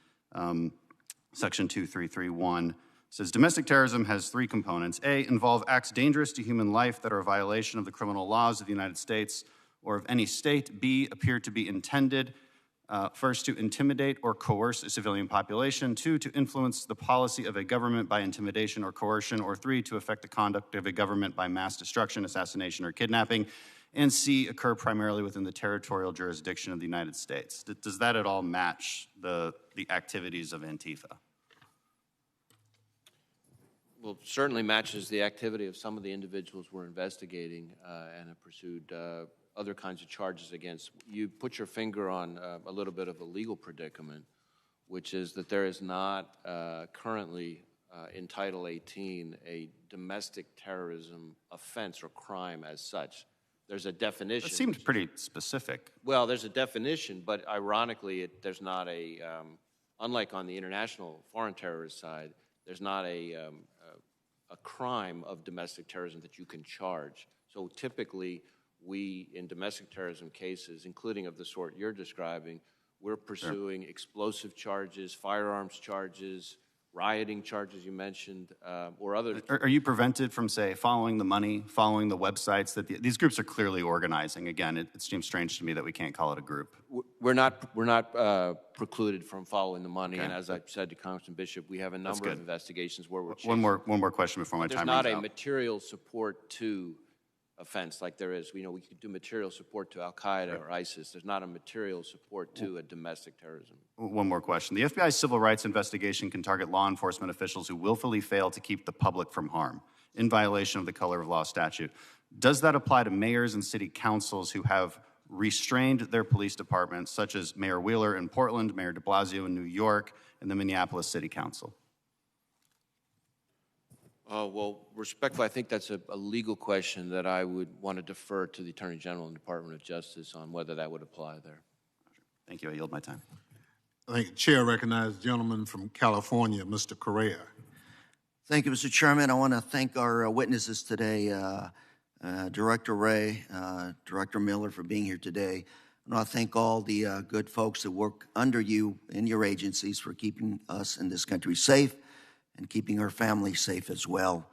Section 2331 says, domestic terrorism has 3 components. A, involve acts dangerous to human life that are a violation of the criminal laws of the United States or of any state. B, appear to be intended, first, to intimidate or coerce a civilian population. 2, to influence the policy of a government by intimidation or coercion. Or 3, to affect the conduct of a government by mass destruction, assassination, or kidnapping. and C, occur primarily within the territorial jurisdiction of the United States. Does that at all match the activities of Antifa? Well, certainly matches the activity of some of the individuals we're investigating and have pursued other kinds of charges against. You put your finger on a little bit of a legal predicament, which is that there is not currently in Title 18 a domestic terrorism offense or crime as such. There's a definition. It seems pretty specific. Well, there's a definition, but ironically, there's not a, unlike on the international foreign terrorist side, there's not a crime of domestic terrorism that you can charge. So typically, we, in domestic terrorism cases, including of the sort you're describing, we're pursuing explosive charges, firearms charges, rioting charges you mentioned, or other. Are you prevented from, say, following the money, following the websites that these groups are clearly organizing? Again, it seems strange to me that we can't call it a group. We're not precluded from following the money, and as I said to Congressman Bishop, we have a number of investigations where we're chasing. One more question before my time runs out. There's not a material support to offense like there is. We could do material support to Al-Qaeda or ISIS. There's not a material support to a domestic terrorism. One more question. The FBI's civil rights investigation can target law enforcement officials who willfully fail to keep the public from harm in violation of the color of law statute. Does that apply to mayors and city councils who have restrained their police departments, such as Mayor Wheeler in Portland, Mayor de Blasio in New York, and the Minneapolis City Council? Well, respectfully, I think that's a legal question that I would want to defer to the Attorney General and Department of Justice on whether that would apply there. Thank you. I yield my time. I think the chair recognizes the gentleman from California, Mr. Correa. Thank you, Mr. Chairman. I want to thank our witnesses today, Director Wray, Director Miller, for being here today. I want to thank all the good folks that work under you in your agencies for keeping us in this country safe and keeping our families safe as well.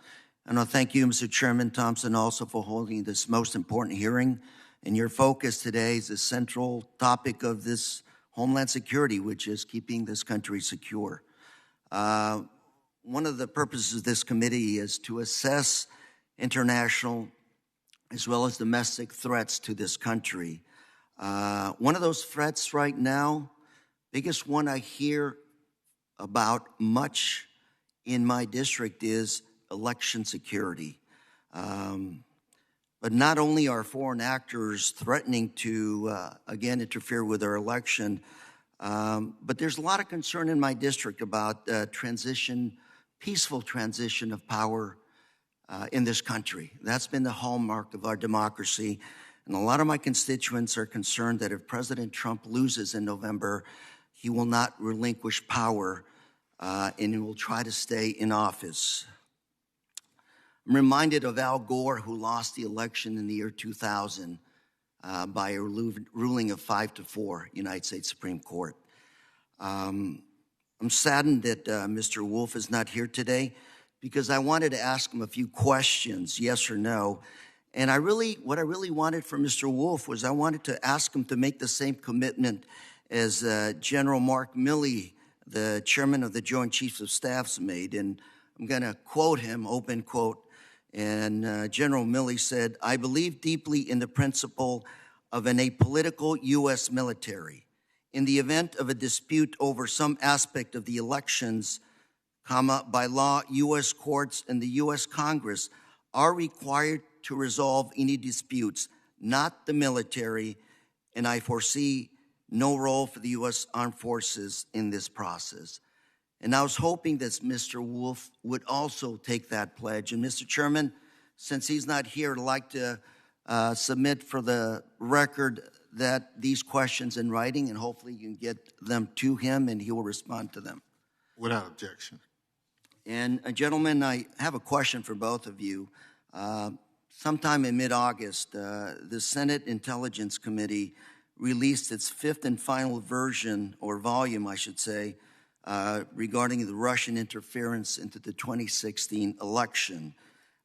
And I thank you, Mr. Chairman Thompson, also for holding this most important hearing. And your focus today is the central topic of this Homeland Security, which is keeping this country secure. One of the purposes of this committee is to assess international as well as domestic threats to this country. One of those threats right now, biggest one I hear about much in my district is election security. But not only are foreign actors threatening to, again, interfere with our election, but there's a lot of concern in my district about peaceful transition of power in this country. That's been the hallmark of our democracy. And a lot of my constituents are concerned that if President Trump loses in November, he will not relinquish power and he will try to stay in office. I'm reminded of Al Gore, who lost the election in the year 2000 by a ruling of 5-4, United States Supreme Court. I'm saddened that Mr. Wolf is not here today because I wanted to ask him a few questions, yes or no. And what I really wanted from Mr. Wolf was I wanted to ask him to make the same commitment as General Mark Milley, the chairman of the Joint Chiefs of Staffs, made. And I'm going to quote him, open quote. And General Milley said, "I believe deeply in the principle of an apolitical U.S. military. In the event of a dispute over some aspect of the elections, by law, U.S. courts and the U.S. Congress are required to resolve any disputes, not the military, and I foresee no role for the U.S. Armed Forces in this process." And I was hoping that Mr. Wolf would also take that pledge. And Mr. Chairman, since he's not here, I'd like to submit for the record that these questions in writing, and hopefully you can get them to him and he will respond to them. Without objection. And gentlemen, I have a question for both of you. Sometime in mid-August, the Senate Intelligence Committee released its fifth and final version, or volume, I should say, regarding the Russian interference into the 2016 election.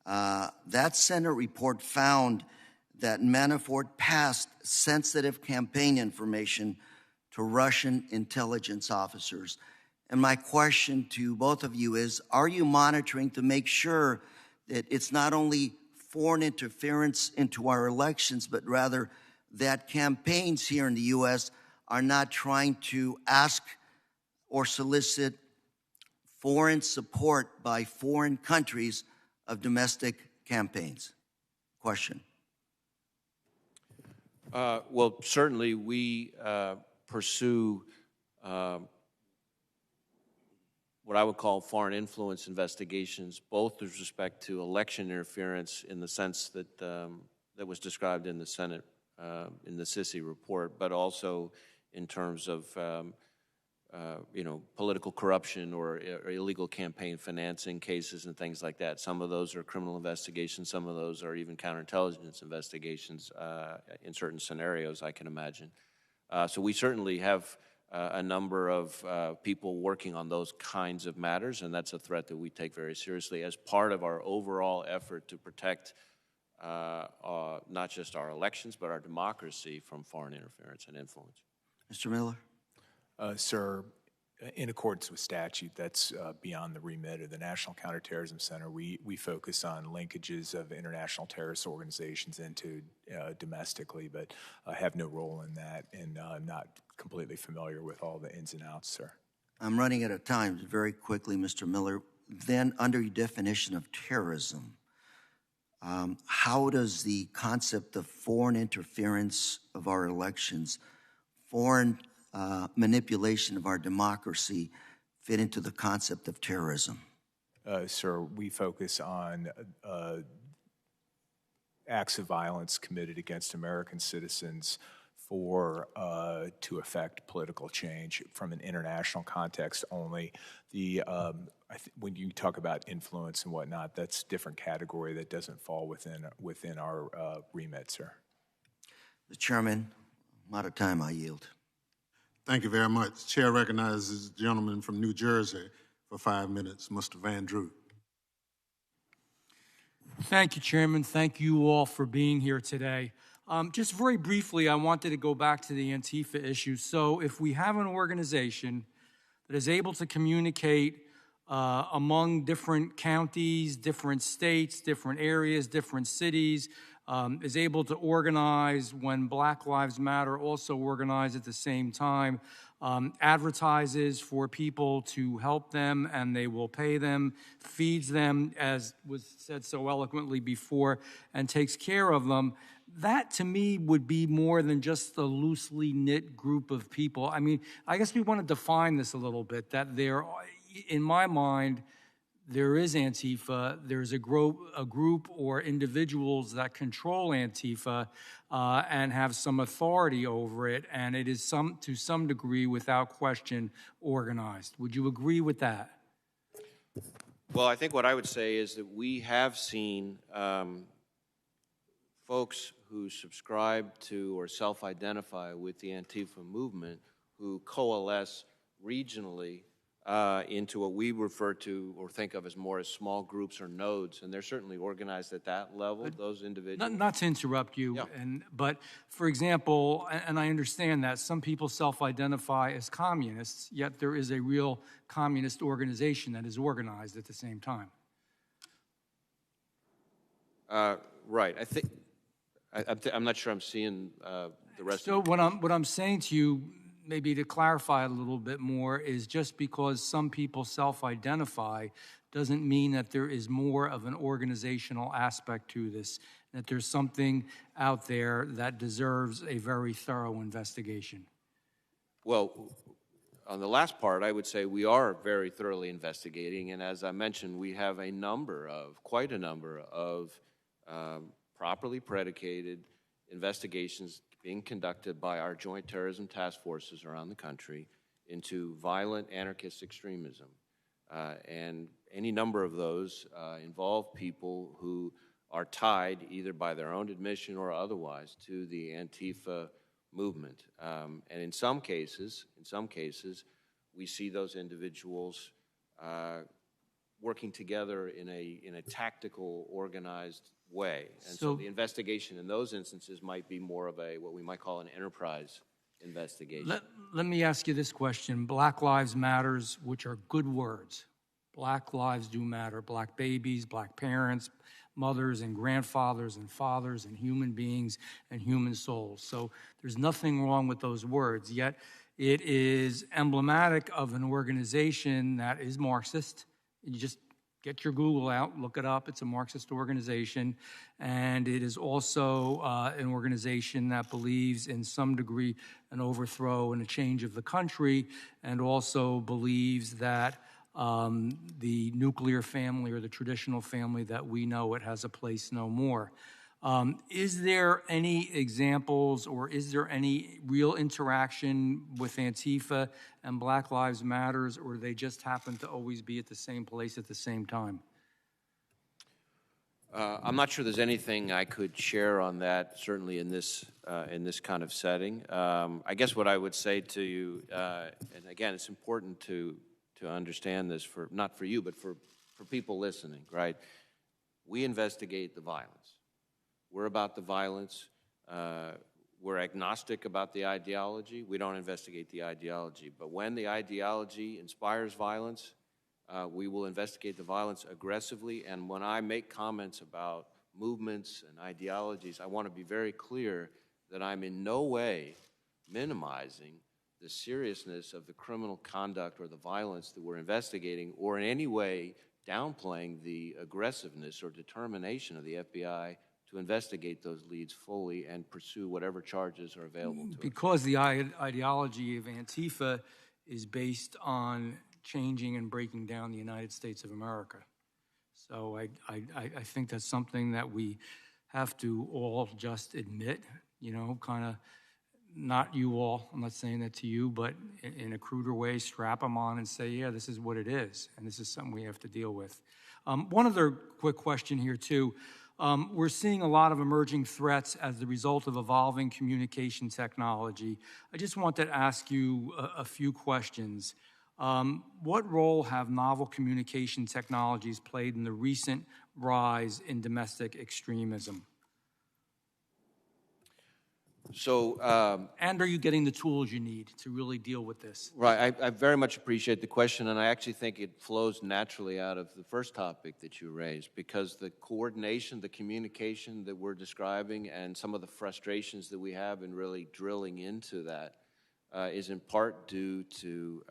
That Senate report found that Manafort passed sensitive campaign information to Russian intelligence officers. And my question to both of you is, are you monitoring to make sure that it's not only foreign interference into our elections, but rather that campaigns here in the U.S. are not trying to ask or solicit foreign support by foreign countries of domestic campaigns? Question. Well, certainly we pursue what I would call foreign influence investigations, both with respect to election interference in the sense that that was described in the Senate in the CICI report, but also in terms of political corruption or illegal campaign financing cases and things like that. Some of those are criminal investigations. Some of those are even counterintelligence investigations in certain scenarios, I can imagine. So we certainly have a number of people working on those kinds of matters, and that's a threat that we take very seriously as part of our overall effort to protect not just our elections, but our democracy from foreign interference and influence. Mr. Miller? Sir, in accordance with statute, that's beyond the remit of the National Counterterrorism Center. We focus on linkages of international terrorist organizations into domestically, but have no role in that, and I'm not completely familiar with all the ins and outs, sir. I'm running out of time. Very quickly, Mr. Miller. Then, under your definition of terrorism, how does the concept of foreign interference of our elections, foreign manipulation of our democracy fit into the concept of terrorism? Sir, we focus on acts of violence committed against American citizens to affect political change from an international context only. When you talk about influence and whatnot, that's a different category that doesn't fall within our remit, sir. The Chairman, I'm out of time. I yield. Thank you very much. Chair recognizes the gentleman from New Jersey for 5 minutes, Mr. Van Drew. Thank you, Chairman. Thank you all for being here today. Just very briefly, I wanted to go back to the Antifa issue. So if we have an organization that is able to communicate among different counties, different states, different areas, different cities, is able to organize when Black Lives Matter also organize at the same time, advertises for people to help them and they will pay them, feeds them, as was said so eloquently before, and takes care of them. That, to me, would be more than just a loosely knit group of people. I mean, I guess we want to define this a little bit, that there, in my mind, there is Antifa, there's a group or individuals that control Antifa and have some authority over it, and it is to some degree, without question, organized. Would you agree with that? Well, I think what I would say is that we have seen folks who subscribe to or self-identify with the Antifa movement who coalesce regionally into what we refer to or think of as more as small groups or nodes, and they're certainly organized at that level, those individuals. Not to interrupt you, yeah. But for example, and I understand that some people self-identify as communists, yet there is a real communist organization that is organized at the same time. Right. I think I'm not sure I'm seeing the rest. So what I'm saying to you, maybe to clarify a little bit more, is just because some people self-identify doesn't mean that there is more of an organizational aspect to this, that there's something out there that deserves a very thorough investigation. Well, on the last part, I would say we are very thoroughly investigating, and as I mentioned, we have quite a number of properly predicated investigations being conducted by our joint terrorism task forces around the country into violent anarchist extremism. And any number of those involve people who are tied either by their own admission or otherwise to the Antifa movement. And in some cases, we see those individuals working together in a tactical, organized way. And so the investigation in those instances might be more of what we might call an enterprise investigation. Let me ask you this question. Black Lives Matters, which are good words. Black lives do matter. Black babies, black parents, mothers and grandfathers and fathers and human beings and human souls. So there's nothing wrong with those words, yet it is emblematic of an organization that is Marxist. You just get your Google out, look it up. It's a Marxist organization. And it is also an organization that believes in some degree an overthrow and a change of the country, and also believes that the nuclear family or the traditional family that we know it has a place no more. Is there any examples or is there any real interaction with Antifa and Black Lives Matters, or do they just happen to always be at the same place at the same time? I'm not sure there's anything I could share on that, certainly in this kind of setting. I guess what I would say to you, and again, it's important to understand this, for not for you, but for people listening, right? We investigate the violence. We're about the violence. We're agnostic about the ideology. We don't investigate the ideology. But when the ideology inspires violence, we will investigate the violence aggressively. And when I make comments about movements and ideologies, I want to be very clear that I'm in no way minimizing the seriousness of the criminal conduct or the violence that we're investigating, or in any way downplaying the aggressiveness or determination of the FBI to investigate those leads fully and pursue whatever charges are available to us. Because the ideology of Antifa is based on changing and breaking down the United States of America. So I think that's something that we have to all just admit, you know, kind of, not you all, I'm not saying that to you, but in a cruder way, strap them on and say, yeah, this is what it is, and this is something we have to deal with. One other quick question here, too. We're seeing a lot of emerging threats as the result of evolving communication technology. I just wanted to ask you a few questions. What role have novel communication technologies played in the recent rise in domestic extremism? So, and are you getting the tools you need to really deal with this? Right, I very much appreciate the question, and I actually think it flows naturally out of the first topic that you raised, because the coordination, the communication that we're describing, and some of the frustrations that we have in really drilling into that is in part due to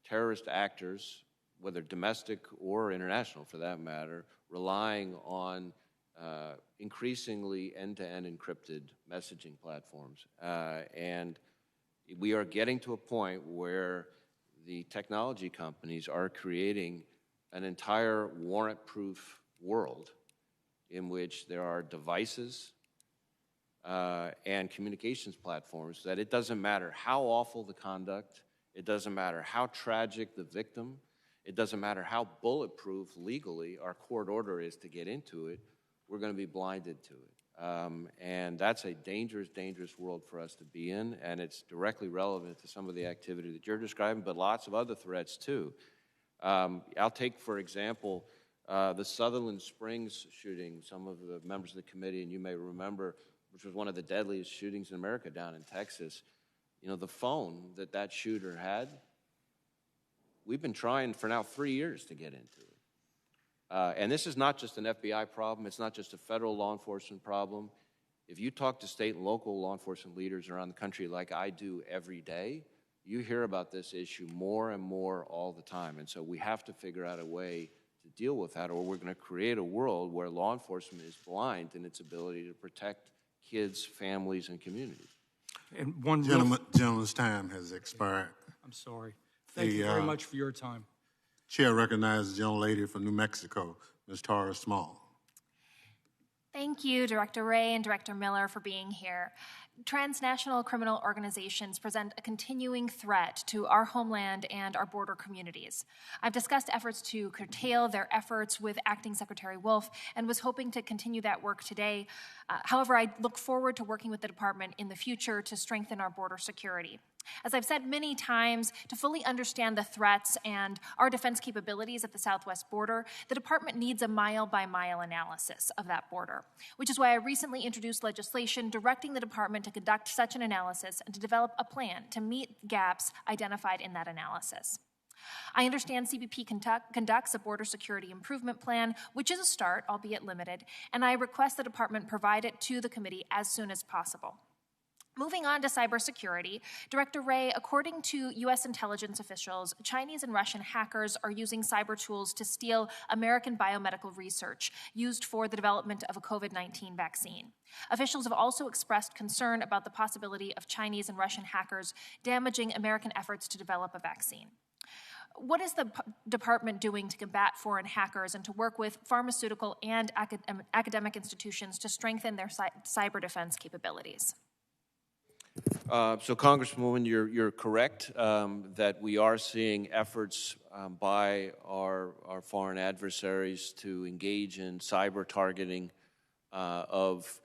terrorist actors, whether domestic or international for that matter, relying on increasingly end-to-end encrypted messaging platforms. And we are getting to a point where the technology companies are creating an entire warrant-proof world in which there are devices and communications platforms that it doesn't matter how awful the conduct, it doesn't matter how tragic the victim, it doesn't matter how bulletproof legally our court order is to get into it, we're going to be blinded to it. And that's a dangerous, dangerous world for us to be in, and it's directly relevant to some of the activity that you're describing, but lots of other threats too. I'll take, for example, the Sutherland Springs shooting. Some of the members of the committee, and you may remember, which was one of the deadliest shootings in America down in Texas. You know, the phone that shooter had, we've been trying for now 3 years to get into it. And this is not just an FBI problem. It's not just a federal law enforcement problem. If you talk to state and local law enforcement leaders around the country like I do every day, you hear about this issue more and more all the time. And so we have to figure out a way to deal with that, or we're going to create a world where law enforcement is blind in its ability to protect kids, families, and communities. And one Gentleman's time has expired. I'm sorry. Thank you very much for your time. Chair recognizes the gentlelady from New Mexico, Ms. Tara Small. Thank you, Director Wray and Director Miller, for being here. Transnational criminal organizations present a continuing threat to our homeland and our border communities. I've discussed efforts to curtail their efforts with Acting Secretary Wolf and was hoping to continue that work today. However, I look forward to working with the department in the future to strengthen our border security. As I've said many times, to fully understand the threats and our defense capabilities at the southwest border, the department needs a mile-by-mile analysis of that border, which is why I recently introduced legislation directing the department to conduct such an analysis and to develop a plan to meet gaps identified in that analysis. I understand CBP conducts a border security improvement plan, which is a start, albeit limited, and I request the department provide it to the committee as soon as possible. Moving on to cybersecurity, Director Wray, according to U.S. intelligence officials, Chinese and Russian hackers are using cyber tools to steal American biomedical research used for the development of a COVID-19 vaccine. Officials have also expressed concern about the possibility of Chinese and Russian hackers damaging American efforts to develop a vaccine. What is the department doing to combat foreign hackers and to work with pharmaceutical and academic institutions to strengthen their cyber defense capabilities? So, Congresswoman, you're correct that we are seeing efforts by our foreign adversaries to engage in cyber targeting of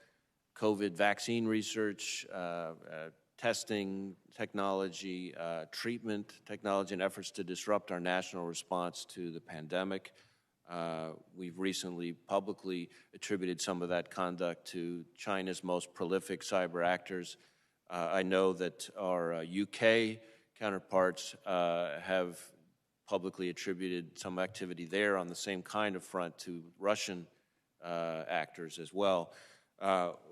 COVID vaccine research, testing technology, treatment technology, and efforts to disrupt our national response to the pandemic. We've recently publicly attributed some of that conduct to China's most prolific cyber actors. I know that our UK counterparts have publicly attributed some activity there on the same kind of front to Russian actors as well.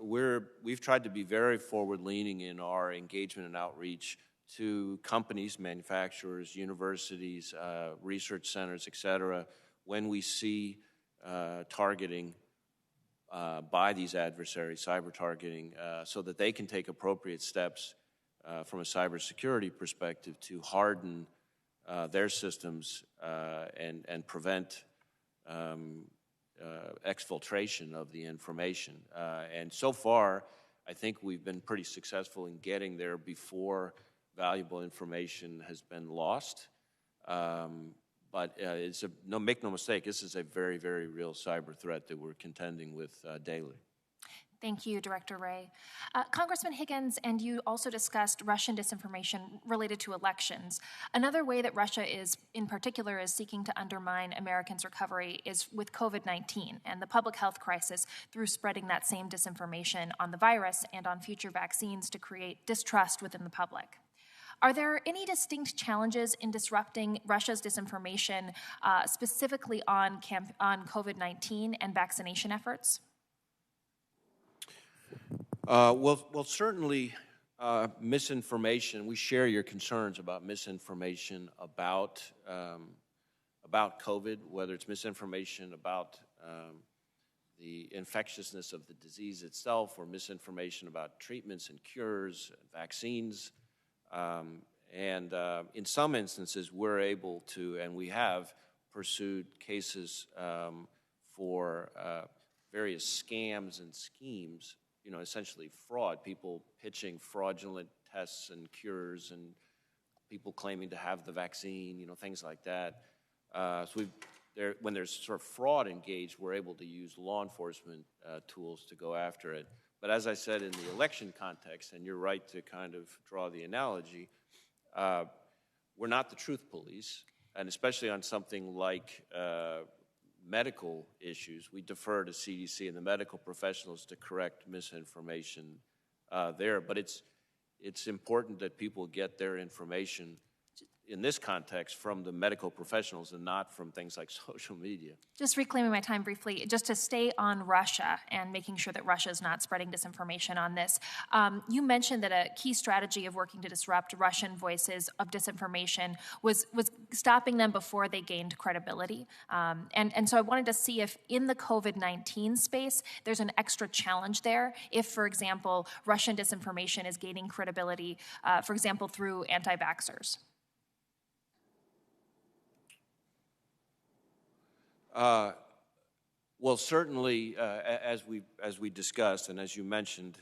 We've tried to be very forward-leaning in our engagement and outreach to companies, manufacturers, universities, research centers, et cetera, when we see targeting by these adversaries, cyber targeting, so that they can take appropriate steps from a cybersecurity perspective to harden their systems and prevent exfiltration of the information. And so far, I think we've been pretty successful in getting there before valuable information has been lost. But make no mistake, this is a very, very real cyber threat that we're contending with daily. Thank you, Director Wray. Congressman Higgins, and you also discussed Russian disinformation related to elections. Another way that Russia in particular, is seeking to undermine Americans' recovery is with COVID-19 and the public health crisis through spreading that same disinformation on the virus and on future vaccines to create distrust within the public. Are there any distinct challenges in disrupting Russia's disinformation, specifically on COVID-19 and vaccination efforts? Well, certainly misinformation. We share your concerns about misinformation about COVID, whether it's misinformation about the infectiousness of the disease itself or misinformation about treatments and cures, and vaccines. And in some instances, we're able to, and we have pursued cases for various scams and schemes, essentially fraud, people pitching fraudulent tests and cures and people claiming to have the vaccine, things like that. So when there's sort of fraud engaged, we're able to use law enforcement tools to go after it. But as I said, in the election context, and you're right to kind of draw the analogy, we're not the truth police, and especially on something like medical issues, we defer to CDC and the medical professionals to correct misinformation there. But it's important that people get their information in this context from the medical professionals and not from things like social media. Just reclaiming my time briefly, just to stay on Russia and making sure that Russia is not spreading disinformation on this. You mentioned that a key strategy of working to disrupt Russian voices of disinformation was stopping them before they gained credibility. And so I wanted to see if in the COVID-19 space, there's an extra challenge there. If, for example, Russian disinformation is gaining credibility, for example, through anti-vaxxers. Well, certainly, as we discussed, and as you mentioned,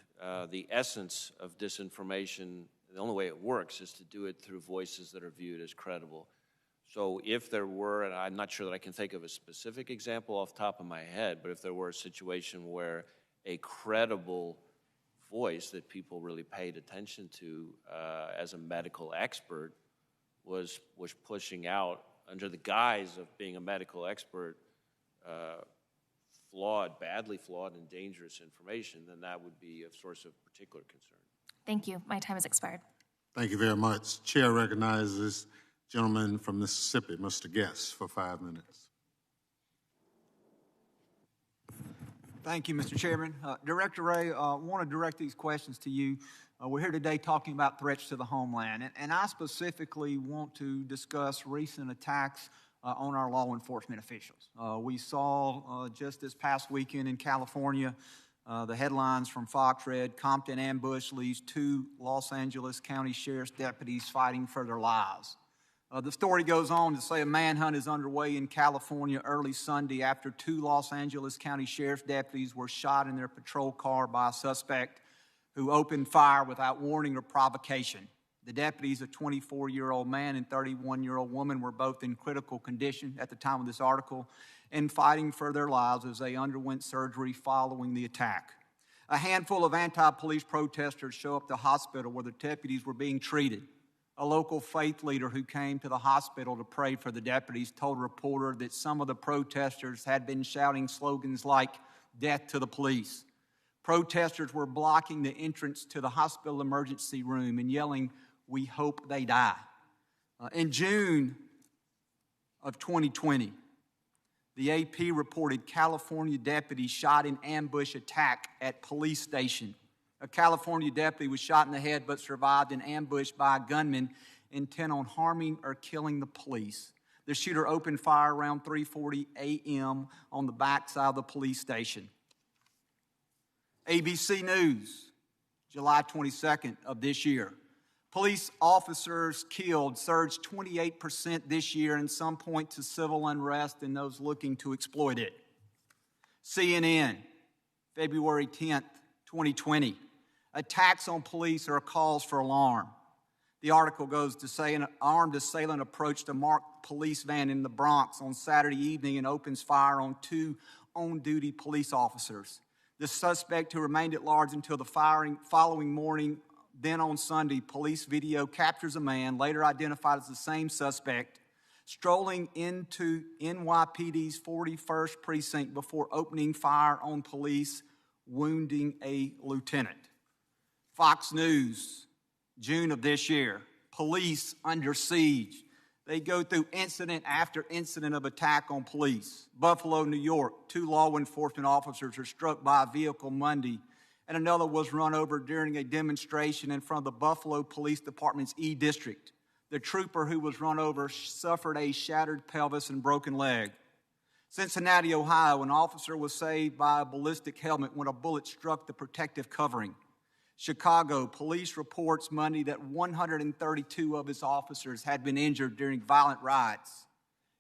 the essence of disinformation, the only way it works is to do it through voices that are viewed as credible. So if there were, and I'm not sure that I can think of a specific example off the top of my head, but if there were a situation where a credible voice that people really paid attention to as a medical expert was pushing out under the guise of being a medical expert, badly flawed and dangerous information, then that would be a source of particular concern. Thank you. My time has expired. Thank you very much. Chair recognizes Gentleman from Mississippi, Mr. Guest, for 5 minutes. Thank you, Mr. Chairman. Director Wray, I want to direct these questions to you. We're here today talking about threats to the homeland, and I specifically want to discuss recent attacks on our law enforcement officials. We saw just this past weekend in California the headlines from Fox read, Compton ambush leaves 2 Los Angeles County Sheriff's deputies fighting for their lives. The story goes on to say a manhunt is underway in California early Sunday after 2 Los Angeles County Sheriff's deputies were shot in their patrol car by a suspect who opened fire without warning or provocation. The deputies, a 24-year-old man and 31-year-old woman, were both in critical condition at the time of this article and fighting for their lives as they underwent surgery following the attack. A handful of anti-police protesters show up at the hospital where the deputies were being treated. A local faith leader who came to the hospital to pray for the deputies told a reporter that some of the protesters had been shouting slogans like, "Death to the police." Protesters were blocking the entrance to the hospital emergency room and yelling, "We hope they die." In June of 2020, the AP reported California deputies shot in ambush attack at police station. A California deputy was shot in the head but survived an ambush by a gunman intent on harming or killing the police. The shooter opened fire around 3:40 a.m. on the backside of the police station. ABC News, July 22nd of this year. Police officers killed surged 28% this year and some point to civil unrest and those looking to exploit it. CNN, February 10th, 2020. Attacks on police are a cause for alarm. The article goes to say an armed assailant approached a marked police van in the Bronx on Saturday evening and opens fire on 2 on-duty police officers. The suspect, who remained at large until the following morning, then on Sunday, police video captures a man, later identified as the same suspect, strolling into NYPD's 41st precinct before opening fire on police, wounding a lieutenant. Fox News, June of this year. Police under siege. They go through incident after incident of attack on police. Buffalo, New York, 2 law enforcement officers are struck by a vehicle Monday, and another was run over during a demonstration in front of the Buffalo Police Department's E District. The trooper who was run over suffered a shattered pelvis and broken leg. Cincinnati, Ohio, an officer was saved by a ballistic helmet when a bullet struck the protective covering. Chicago, police reports Monday that 132 of its officers had been injured during violent riots.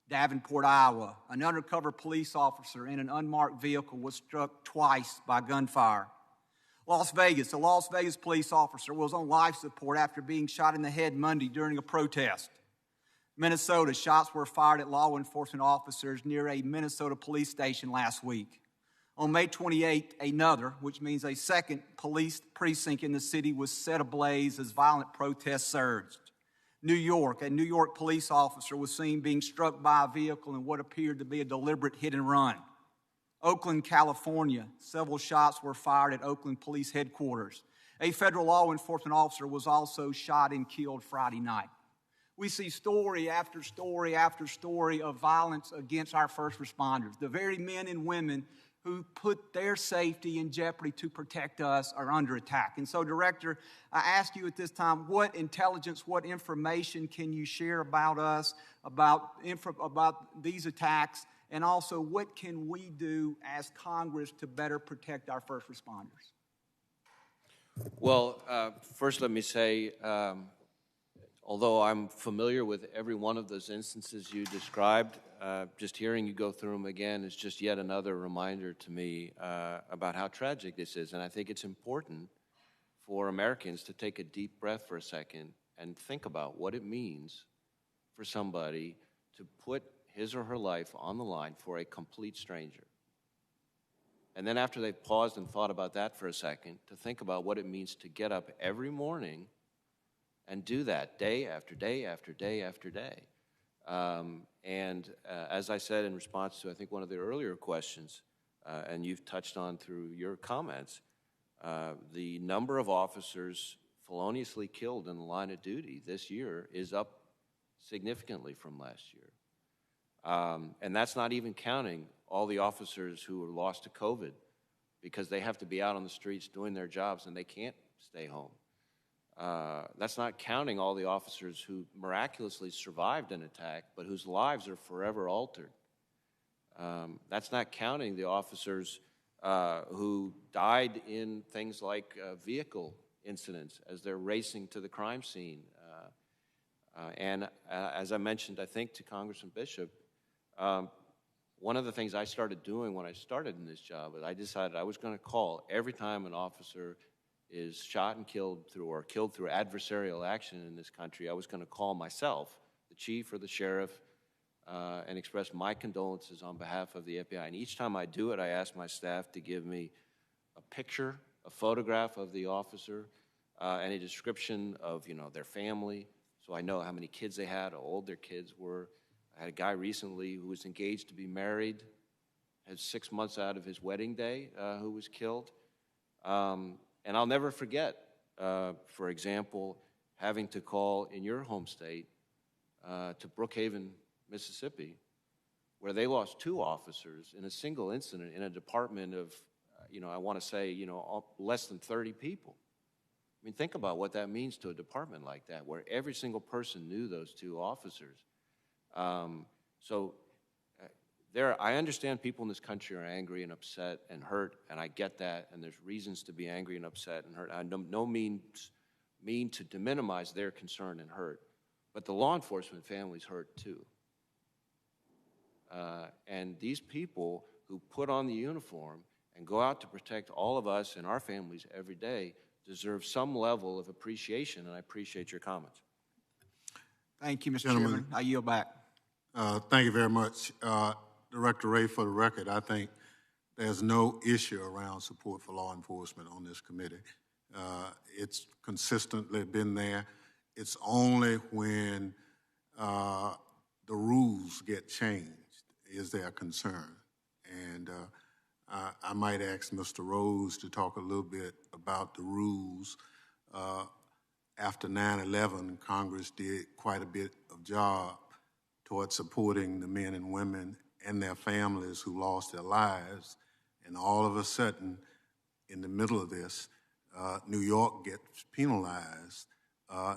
Davenport, Iowa, an undercover police officer in an unmarked vehicle was struck twice by gunfire. Las Vegas, a Las Vegas police officer was on life support after being shot in the head Monday during a protest. Minnesota, shots were fired at law enforcement officers near a Minnesota police station last week. On May 28th, another, which means a second, police precinct in the city was set ablaze as violent protests surged. New York, a New York police officer was seen being struck by a vehicle in what appeared to be a deliberate hit and run. Oakland, California, several shots were fired at Oakland Police Headquarters. A federal law enforcement officer was also shot and killed Friday night. We see story after story after story of violence against our first responders. The very men and women who put their safety in jeopardy to protect us are under attack. And so, Director, I ask you at this time, what intelligence, what information can you share about us, about these attacks, and also what can we do as Congress to better protect our first responders? Well, first let me say, although I'm familiar with every one of those instances you described, just hearing you go through them again is just yet another reminder to me about how tragic this is. And I think it's important for Americans to take a deep breath for a second and think about what it means for somebody to put his or her life on the line for a complete stranger. And then after they've paused and thought about that for a second, to think about what it means to get up every morning and do that day after day after day after day. As I said in response to, I think, one of the earlier questions, and you've touched on through your comments, the number of officers feloniously killed in the line of duty this year is up significantly from last year. And that's not even counting all the officers who were lost to COVID because they have to be out on the streets doing their jobs and they can't stay home. That's not counting all the officers who miraculously survived an attack, but whose lives are forever altered. That's not counting the officers who died in things like vehicle incidents as they're racing to the crime scene. And as I mentioned, I think, to Congressman Bishop, one of the things I started doing when I started in this job is I decided I was going to call every time an officer is shot and killed through or killed through adversarial action in this country, I was going to call myself, the chief or the sheriff, and express my condolences on behalf of the FBI. And each time I do it, I ask my staff to give me a picture, a photograph of the officer, and a description of, their family, so I know how many kids they had, how old their kids were. I had a guy recently who was engaged to be married, had 6 months out of his wedding day, who was killed. And I'll never forget, for example, having to call in your home state to Brookhaven, Mississippi, where they lost 2 officers in a single incident in a department of, I want to say, less than 30 people. I mean, think about what that means to a department like that, where every single person knew those 2 officers. I understand people in this country are angry and upset and hurt, and I get that, and there's reasons to be angry and upset and hurt. I no means mean to minimize their concern and hurt, but the law enforcement families hurt too. And these people who put on the uniform and go out to protect all of us and our families every day deserve some level of appreciation, and I appreciate your comments. Thank you, Mr. Chairman. I yield back. Thank you very much. Director Wray, for the record, I think there's no issue around support for law enforcement on this committee. It's consistently been there. It's only when the rules get changed is there a concern. And I might ask Mr. Rose to talk a little bit about the rules. After 9/11, Congress did quite a bit of job towards supporting the men and women and their families who lost their lives. And all of a sudden, in the middle of this, New York gets penalized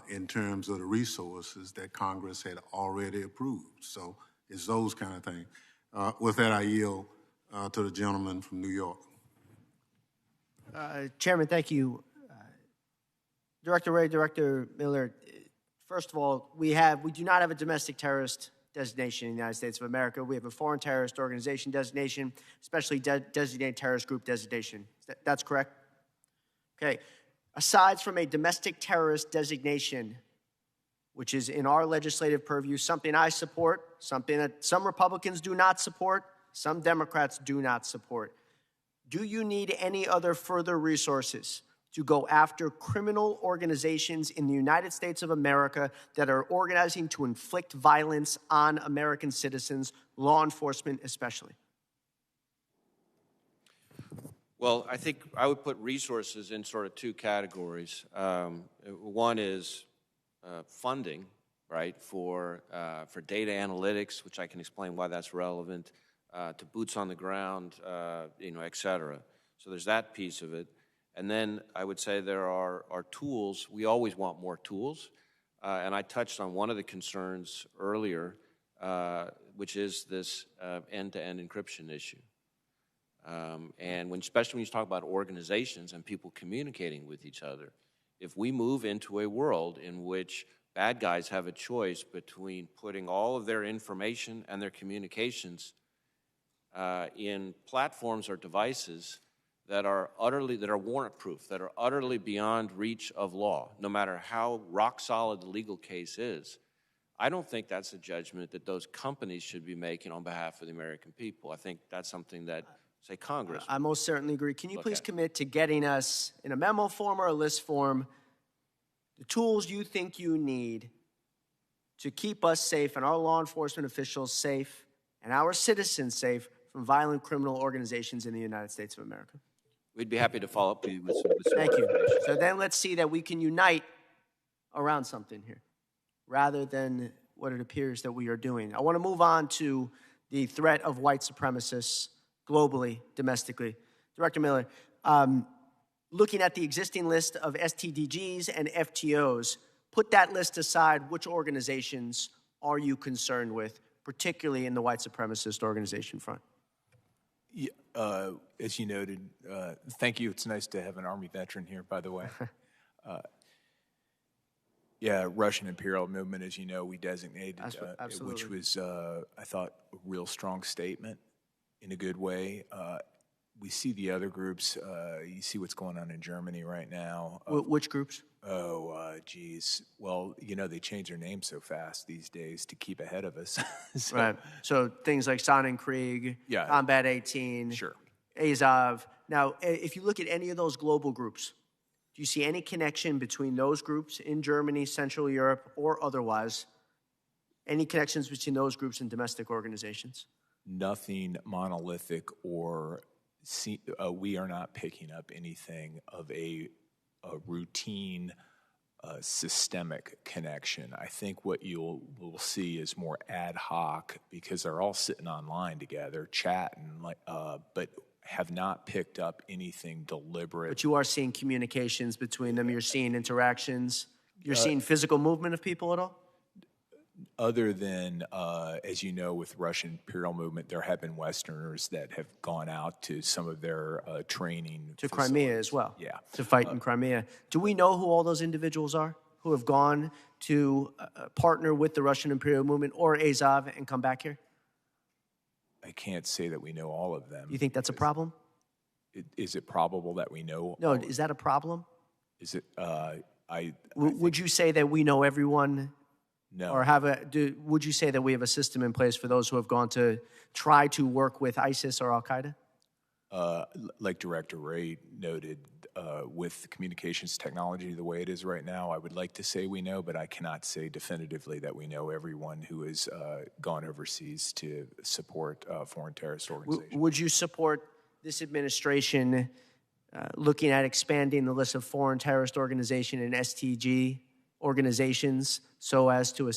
in terms of the resources that Congress had already approved. So it's those kind of things. With that, I yield to the gentleman from New York. Chairman, thank you. Director Wray, Director Miller, first of all, we do not have a domestic terrorist designation in the United States of America. We have a foreign terrorist organization designation, especially designated terrorist group designation. That's correct? Okay. Aside from a domestic terrorist designation, which is in our legislative purview, something I support, something that some Republicans do not support, some Democrats do not support, do you need any other further resources to go after criminal organizations in the United States of America that are organizing to inflict violence on American citizens, law enforcement especially? Well, I think I would put resources in sort of 2 categories. One is funding, right, for data analytics, which I can explain why that's relevant, to boots on the ground, et cetera. So there's that piece of it. And then I would say there are tools. We always want more tools. And I touched on one of the concerns earlier, which is this end-to-end encryption issue. And especially when you talk about organizations and people communicating with each other, if we move into a world in which bad guys have a choice between putting all of their information and their communications in platforms or devices that are warrant-proof, that are utterly beyond reach of law, no matter how rock-solid the legal case is, I don't think that's a judgment that those companies should be making on behalf of the American people. I think that's something that, say, Congress. I most certainly agree. Can you please commit to getting us, in a memo form or a list form, the tools you think you need to keep us safe and our law enforcement officials safe and our citizens safe from violent criminal organizations in the United States of America? We'd be happy to follow up with you with some Thank you. information. So then let's see that we can unite around something here, rather than what it appears that we are doing. I want to move on to the threat of white supremacists globally, domestically. Director Miller, looking at the existing list of STDGs and FTOs, put that list aside, which organizations are you concerned with, particularly in the white supremacist organization front? Yeah, as you noted, thank you. It's nice to have an Army veteran here, by the way. Yeah, Russian imperial movement, as you know, we designated, which was, I thought, a real strong statement in a good way. We see the other groups. You see what's going on in Germany right now. Which groups? Geez. Well, you know, they change their names so fast these days to keep ahead of us. Right. So things like Sonnenkrieg, Combat 18, Azov. Now, if you look at any of those global groups, do you see any connection between those groups in Germany, Central Europe, or otherwise? Any connections between those groups and domestic organizations? Nothing monolithic or we are not picking up anything of a routine systemic connection. I think what will see is more ad hoc because they're all sitting online together, chatting, but have not picked up anything deliberate. But you are seeing communications between them. You're seeing interactions. You're seeing physical movement of people at all? Other than, as you know, with Russian imperial movement, there have been Westerners that have gone out to some of their training. To Crimea as well. Yeah. To fight in Crimea. Do we know who all those individuals are who have gone to partner with the Russian imperial movement or Azov and come back here? I can't say that we know all of them. You think that's a problem? Is it probable that we know? No, is that a problem? Is it, would you say that we know everyone? No. Or would you say that we have a system in place for those who have gone to try to work with ISIS or Al-Qaeda? Like Director Wray noted, with communications technology the way it is right now, I would like to say we know, but I cannot say definitively that we know everyone who has gone overseas to support foreign terrorist organizations. Would you support this administration looking at expanding the list of foreign terrorist organization and STG organizations so as to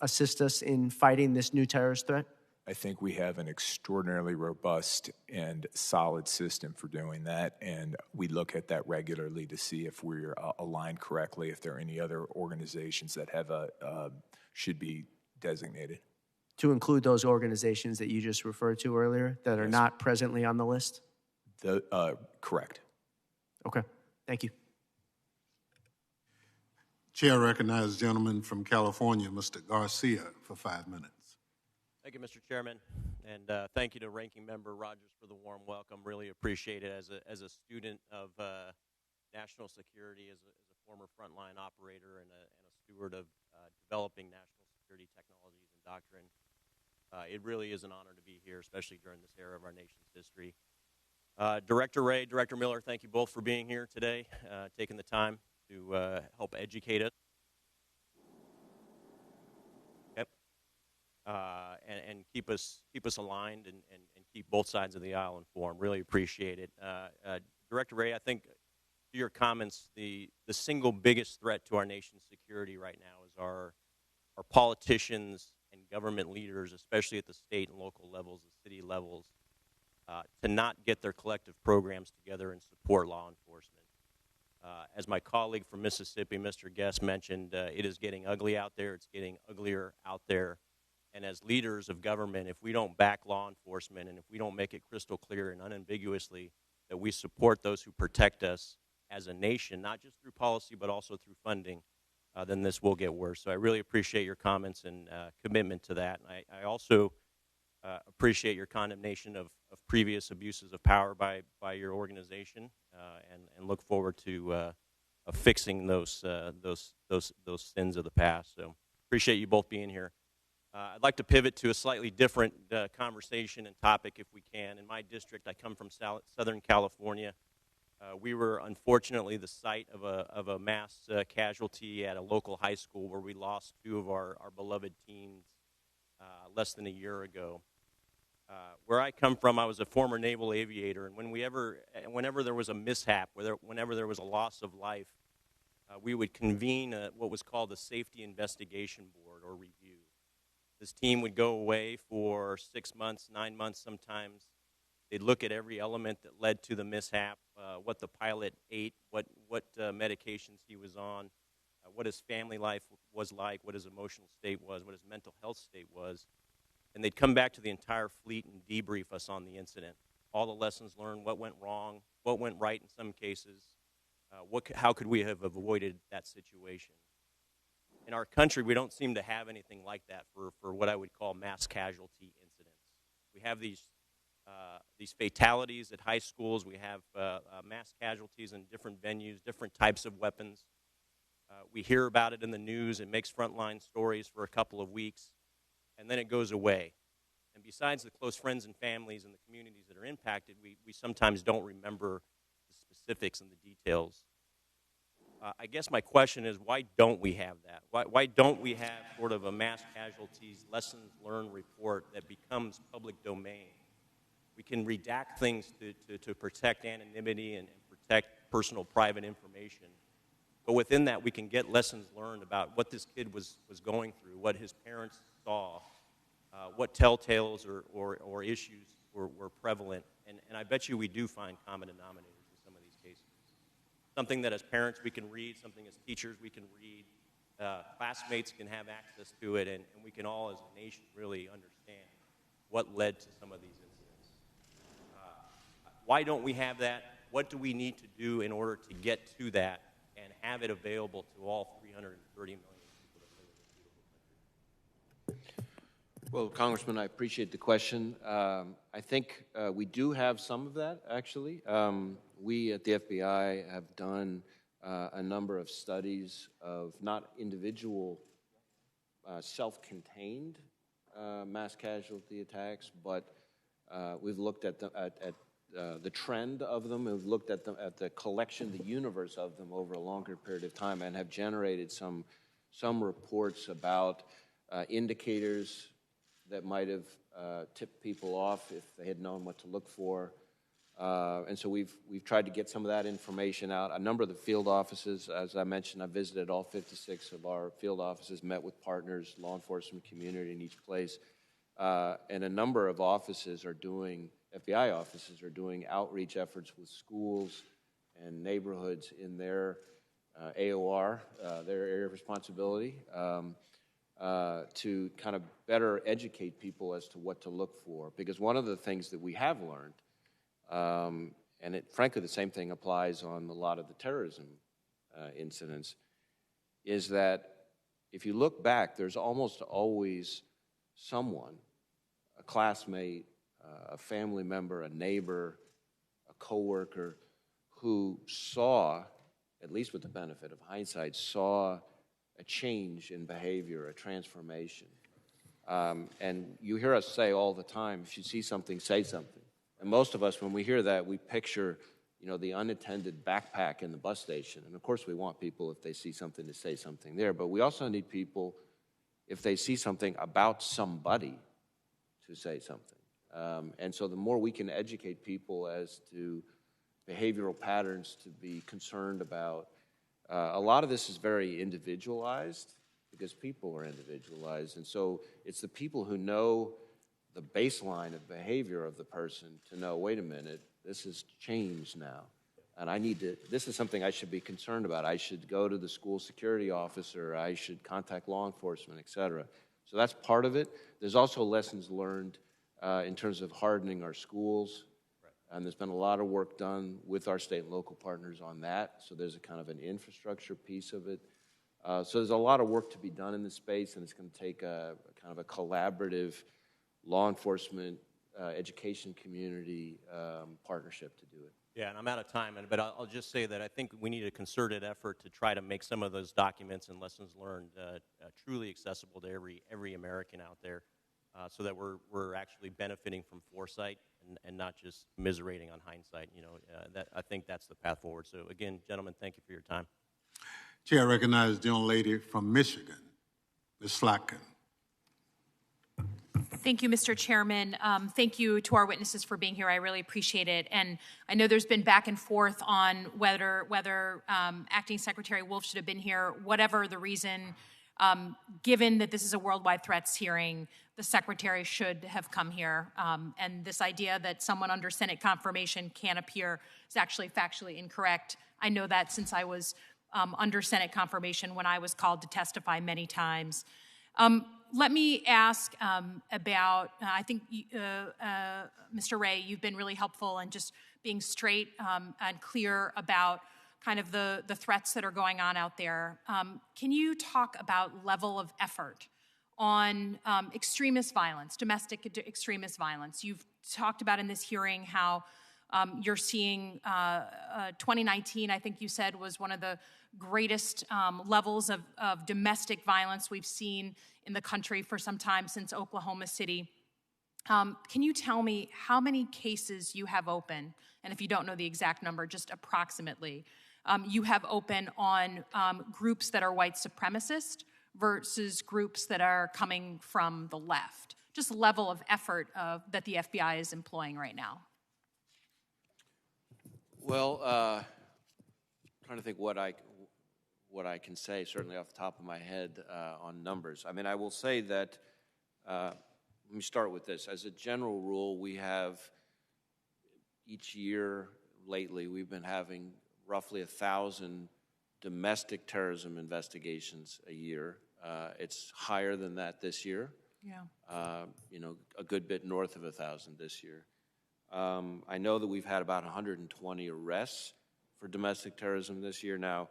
assist us in fighting this new terrorist threat? I think we have an extraordinarily robust and solid system for doing that, and we look at that regularly to see if we're aligned correctly, if there are any other organizations that have should be designated. To include those organizations that you just referred to earlier that are not presently on the list? Correct. Okay, thank you. Chair recognizes the gentleman from California, Mr. Garcia, for 5 minutes. Thank you, Mr. Chairman, and thank you to Ranking Member Rogers for the warm welcome. Really appreciate it as a student of national security, as a former frontline operator and a steward of developing national security technologies and doctrine. It really is an honor to be here, especially during this era of our nation's history. Director Wray, Director Miller, thank you both for being here today, taking the time to help educate us. And keep us aligned and keep both sides of the aisle informed. Really appreciate it. Director Wray, I think to your comments, the single biggest threat to our nation's security right now is our politicians and government leaders, especially at the state and local levels, the city levels, to not get their collective programs together and support law enforcement. As my colleague from Mississippi, Mr. Guest, mentioned, it is getting ugly out there. It's getting uglier out there. And as leaders of government, if we don't back law enforcement and if we don't make it crystal clear and unambiguously that we support those who protect us as a nation, not just through policy but also through funding, then this will get worse. So I really appreciate your comments and commitment to that. And I also appreciate your condemnation of previous abuses of power by your organization and look forward to fixing those sins of the past. So appreciate you both being here. I'd like to pivot to a slightly different conversation and topic if we can. In my district, I come from Southern California. We were unfortunately the site of a mass casualty at a local high school where we lost two of our beloved teens less than a year ago. Where I come from, I was a former naval aviator, and whenever there was a mishap, whenever there was a loss of life, we would convene what was called a safety investigation board or review. This team would go away for 6 months, 9 months sometimes. They'd look at every element that led to the mishap, what the pilot ate, what medications he was on, what his family life was like, what his emotional state was, what his mental health state was. And they'd come back to the entire fleet and debrief us on the incident. All the lessons learned, what went wrong, what went right in some cases, how could we have avoided that situation. In our country, we don't seem to have anything like that for what I would call mass casualty incidents. We have these fatalities at high schools. We have mass casualties in different venues, different types of weapons. We hear about it in the news. It makes frontline stories for a couple of weeks, and then it goes away. And besides the close friends and families and the communities that are impacted, we sometimes don't remember the specifics and the details. I guess my question is, why don't we have that? Why don't we have sort of a mass casualties lessons learned report that becomes public domain? We can redact things to protect anonymity and protect personal private information. But within that, we can get lessons learned about what this kid was going through, what his parents saw, what telltales or issues were prevalent. And I bet you we do find common denominators in some of these cases. Something that as parents we can read, something as teachers we can read, classmates can have access to it, and we can all as a nation really understand what led to some of these incidents. Why don't we have that? What do we need to do in order to get to that and have it available to all 330 million people that live in this beautiful country? Well, Congressman, I appreciate the question. I think we do have some of that, actually. We at the FBI have done a number of studies of not individual self-contained mass casualty attacks, but we've looked at the trend of them, and we've looked at the collection, the universe of them over a longer period of time, and have generated some reports about indicators that might have tipped people off if they had known what to look for. And so we've tried to get some of that information out. A number of the field offices, as I mentioned, I visited all 56 of our field offices, met with partners, law enforcement community in each place. And a number of offices are doing, FBI offices are doing outreach efforts with schools and neighborhoods in their AOR, their area of responsibility, to kind of better educate people as to what to look for. Because one of the things that we have learned, and frankly the same thing applies on a lot of the terrorism incidents, is that if you look back, there's almost always someone, a classmate, a family member, a neighbor, a coworker, who saw, at least with the benefit of hindsight, saw a change in behavior, a transformation. And you hear us say all the time, if you see something, say something. And most of us, when we hear that, we picture, the unattended backpack in the bus station. And of course we want people, if they see something, to say something there. But we also need people, if they see something about somebody, to say something. And so the more we can educate people as to behavioral patterns to be concerned about, a lot of this is very individualized because people are individualized. And so it's the people who know the baseline of behavior of the person to know, wait a minute, this has changed now. And this is something I should be concerned about. I should go to the school security officer. I should contact law enforcement, et cetera. So that's part of it. There's also lessons learned in terms of hardening our schools. And there's been a lot of work done with our state and local partners on that. So there's a kind of an infrastructure piece of it. So there's a lot of work to be done in this space, and it's going to take a kind of a collaborative law enforcement, education community partnership to do it. Yeah, and I'm out of time, but I'll just say that I think we need a concerted effort to try to make some of those documents and lessons learned truly accessible to every American out there, so that we're actually benefiting from foresight and not just commiserating on hindsight. I think that's the path forward. So again, gentlemen, thank you for your time. Chair, I recognize the young lady from Michigan, Ms. Slatkin. Thank you, Mr. Chairman. Thank you to our witnesses for being here. I really appreciate it. And I know there's been back and forth on whether Acting Secretary Wolf should have been here. Whatever the reason, Given that this is a worldwide threats hearing, the Secretary should have come here. And this idea that someone under Senate confirmation can't appear is actually factually incorrect. I know that since I was under Senate confirmation when I was called to testify many times. Let me ask about, I think, Mr. Wray, you've been really helpful in just being straight and clear about kind of the threats that are going on out there. Can you talk about level of effort on extremist violence, domestic extremist violence? You've talked about in this hearing how you're seeing 2019, I think you said, was one of the greatest levels of domestic violence we've seen in the country for some time since Oklahoma City. Can you tell me how many cases you have open, and if you don't know the exact number, just approximately, you have open on groups that are white supremacist versus groups that are coming from the left? Just level of effort that the FBI is employing right now. Well, trying to think what I can say, certainly off the top of my head on numbers. I mean, I will say that, let me start with this. As a general rule, we have each year lately, we've been having roughly 1,000 domestic terrorism investigations a year. It's higher than that this year. Yeah. You know, a good bit north of 1,000 this year. I know that we've had about 120 arrests for domestic terrorism this year. Now,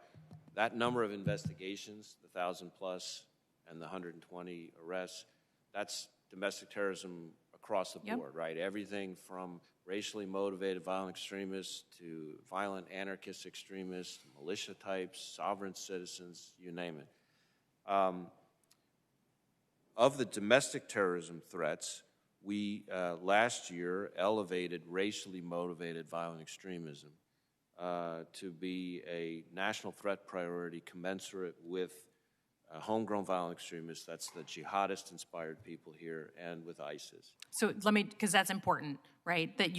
that number of investigations, the 1,000 plus and the 120 arrests, that's domestic terrorism across the board, right? Everything from racially motivated violent extremists to violent anarchist extremists, militia types, sovereign citizens, you name it. Of the domestic terrorism threats, we last year elevated racially motivated violent extremism to be a national threat priority commensurate with homegrown violent extremists, that's the jihadist-inspired people here, and with ISIS. So let me, because that's important, right? That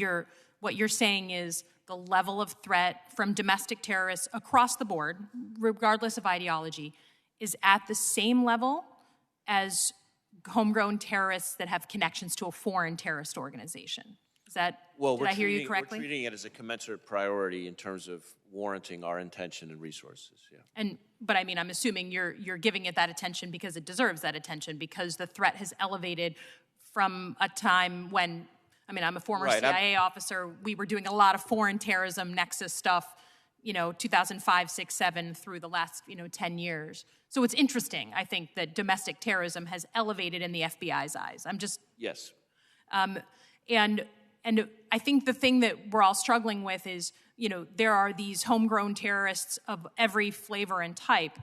what you're saying is the level of threat from domestic terrorists across the board, regardless of ideology, is at the same level as homegrown terrorists that have connections to a foreign terrorist organization. Is that, did I hear you correctly? We're treating it as a commensurate priority in terms of warranting our attention and resources, yeah. But I mean, I'm assuming you're giving it that attention because it deserves that attention, because the threat has elevated from a time when, I mean, I'm a former CIA officer. We were doing a lot of foreign terrorism nexus stuff, 2005, 6, 7 through the last, 10 years. So it's interesting, I think, that domestic terrorism has elevated in the FBI's eyes. I'm just... Yes. And I think the thing that we're all struggling with is, there are these homegrown terrorists of every flavor and type,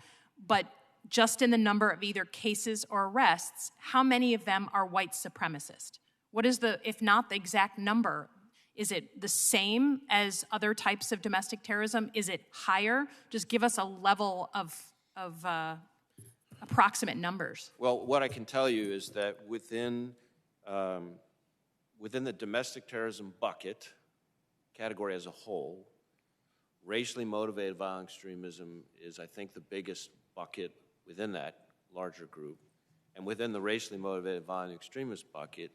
but just in the number of either cases or arrests, how many of them are white supremacist? What is if not the exact number, is it the same as other types of domestic terrorism? Is it higher? Just give us a level of approximate numbers. Well, what I can tell you is that within the domestic terrorism bucket, category as a whole, racially motivated violent extremism is, I think, the biggest bucket within that larger group. And within the racially motivated violent extremist bucket,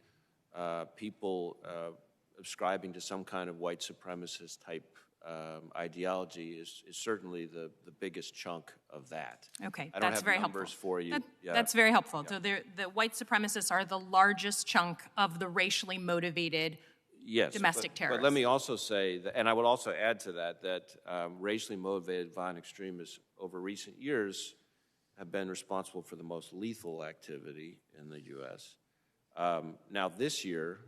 people ascribing to some kind of white supremacist type ideology is certainly the biggest chunk of that. Okay, I don't that's have very numbers helpful. for you. That's very helpful. So the white supremacists are the largest chunk of the racially motivated domestic terrorists. But let me also say, that, and I would also add to that racially motivated violent extremists over recent years have been responsible for the most lethal activity in the U.S. Now this year,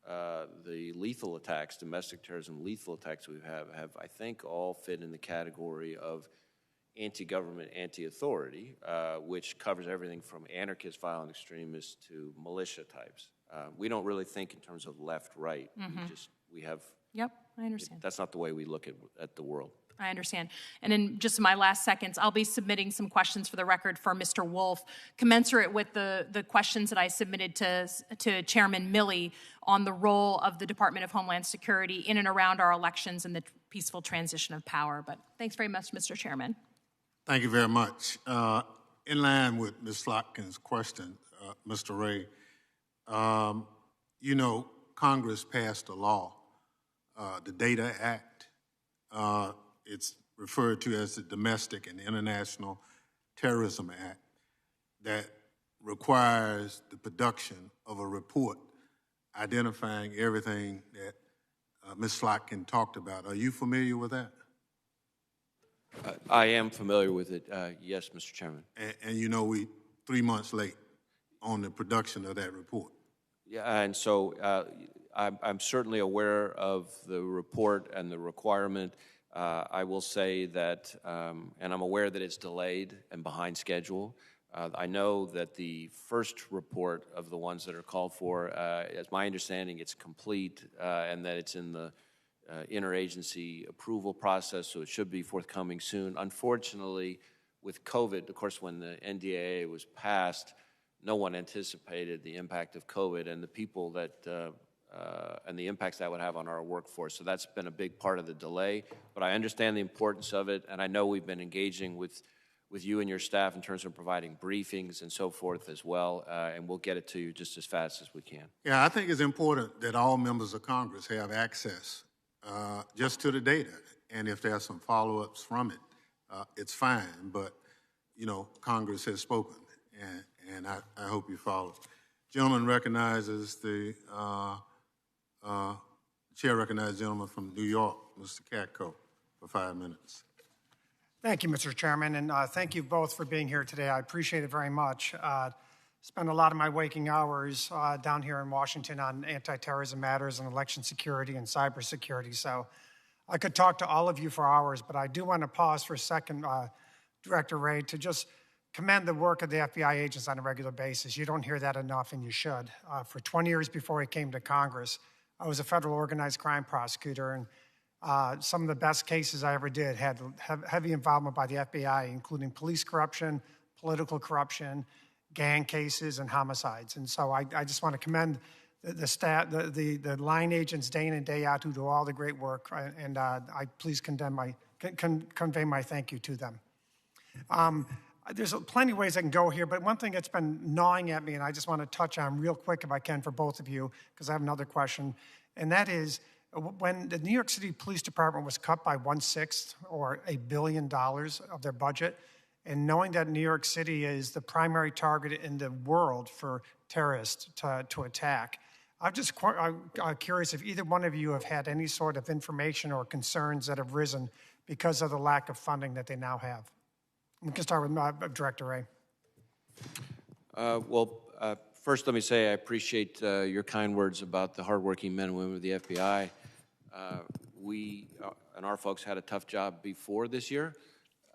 the lethal attacks, domestic terrorism lethal attacks we have, I think, all fit in the category of anti-government, anti-authority, which covers everything from anarchist violent extremists to militia types. We don't really think in terms of left-right. Mm-hmm. We have... Yep, I understand. That's not the way we look at the world. I understand. And in just my last seconds, I'll be submitting some questions for the record for Mr. Wolf, commensurate with the questions that I submitted to Chairman Milley on the role of the Department of Homeland Security in and around our elections and the peaceful transition of power. But thanks very much, Mr. Chairman. Thank you very much. In line with Ms. Slotkin's question, Mr. Wray, you know, Congress passed a law, the Data Act. It's referred to as the Domestic and International Terrorism Act, that requires the production of a report identifying everything that Ms. Slotkin talked about. Are you familiar with that? I am familiar with it, yes, Mr. Chairman. And you know, we 3 months late on the production of that report. Yeah, and so I'm certainly aware of the report and the requirement. I will say that, and I'm aware that it's delayed and behind schedule. I know that the first report of the ones that are called for, as my understanding, it's complete and that it's in the interagency approval process, so it should be forthcoming soon. Unfortunately, with COVID, of course, when the NDAA was passed, no one anticipated the impact of COVID and the people that and the impacts that would have on our workforce. So that's been a big part of the delay. But I understand the importance of it, and I know we've been engaging with you and your staff in terms of providing briefings and so forth as well, and we'll get it to you just as fast as we can. Yeah, I think it's important that all members of Congress have access just to the data, and if there's some follow-ups from it, it's fine, but, you know, Congress has spoken, and I hope you follow. Gentleman recognizes the, chair recognizes the gentleman from New York, Mr. Katko, for 5 minutes. Thank you, Mr. Chairman, and thank you both for being here today. I appreciate it very much. Spend a lot of my waking hours down here in Washington on anti-terrorism matters and election security and cybersecurity, so I could talk to all of you for hours, but I do want to pause for a second, Director Wray, to just commend the work of the FBI agents on a regular basis. You don't hear that enough, and you should. For 20 years before I came to Congress, I was a federal organized crime prosecutor, and some of the best cases I ever did had heavy involvement by the FBI, including police corruption, political corruption, gang cases, and homicides. And so I just want to commend the line agents day in and day out who do all the great work, and I please convey my thank you to them. There's plenty of ways I can go here, but one thing that's been gnawing at me, and I just want to touch on real quick if I can for both of you, because I have another question, and that is, when the New York City Police Department was cut by 1/6 or $1 billion of their budget, and knowing that New York City is the primary target in the world for terrorists to attack, I'm just curious if either one of you have had any sort of information or concerns that have risen because of the lack of funding that they now have. We can start with Director Wray. First let me say I appreciate your kind words about the hardworking men and women of the FBI. We and our folks had a tough job before this year,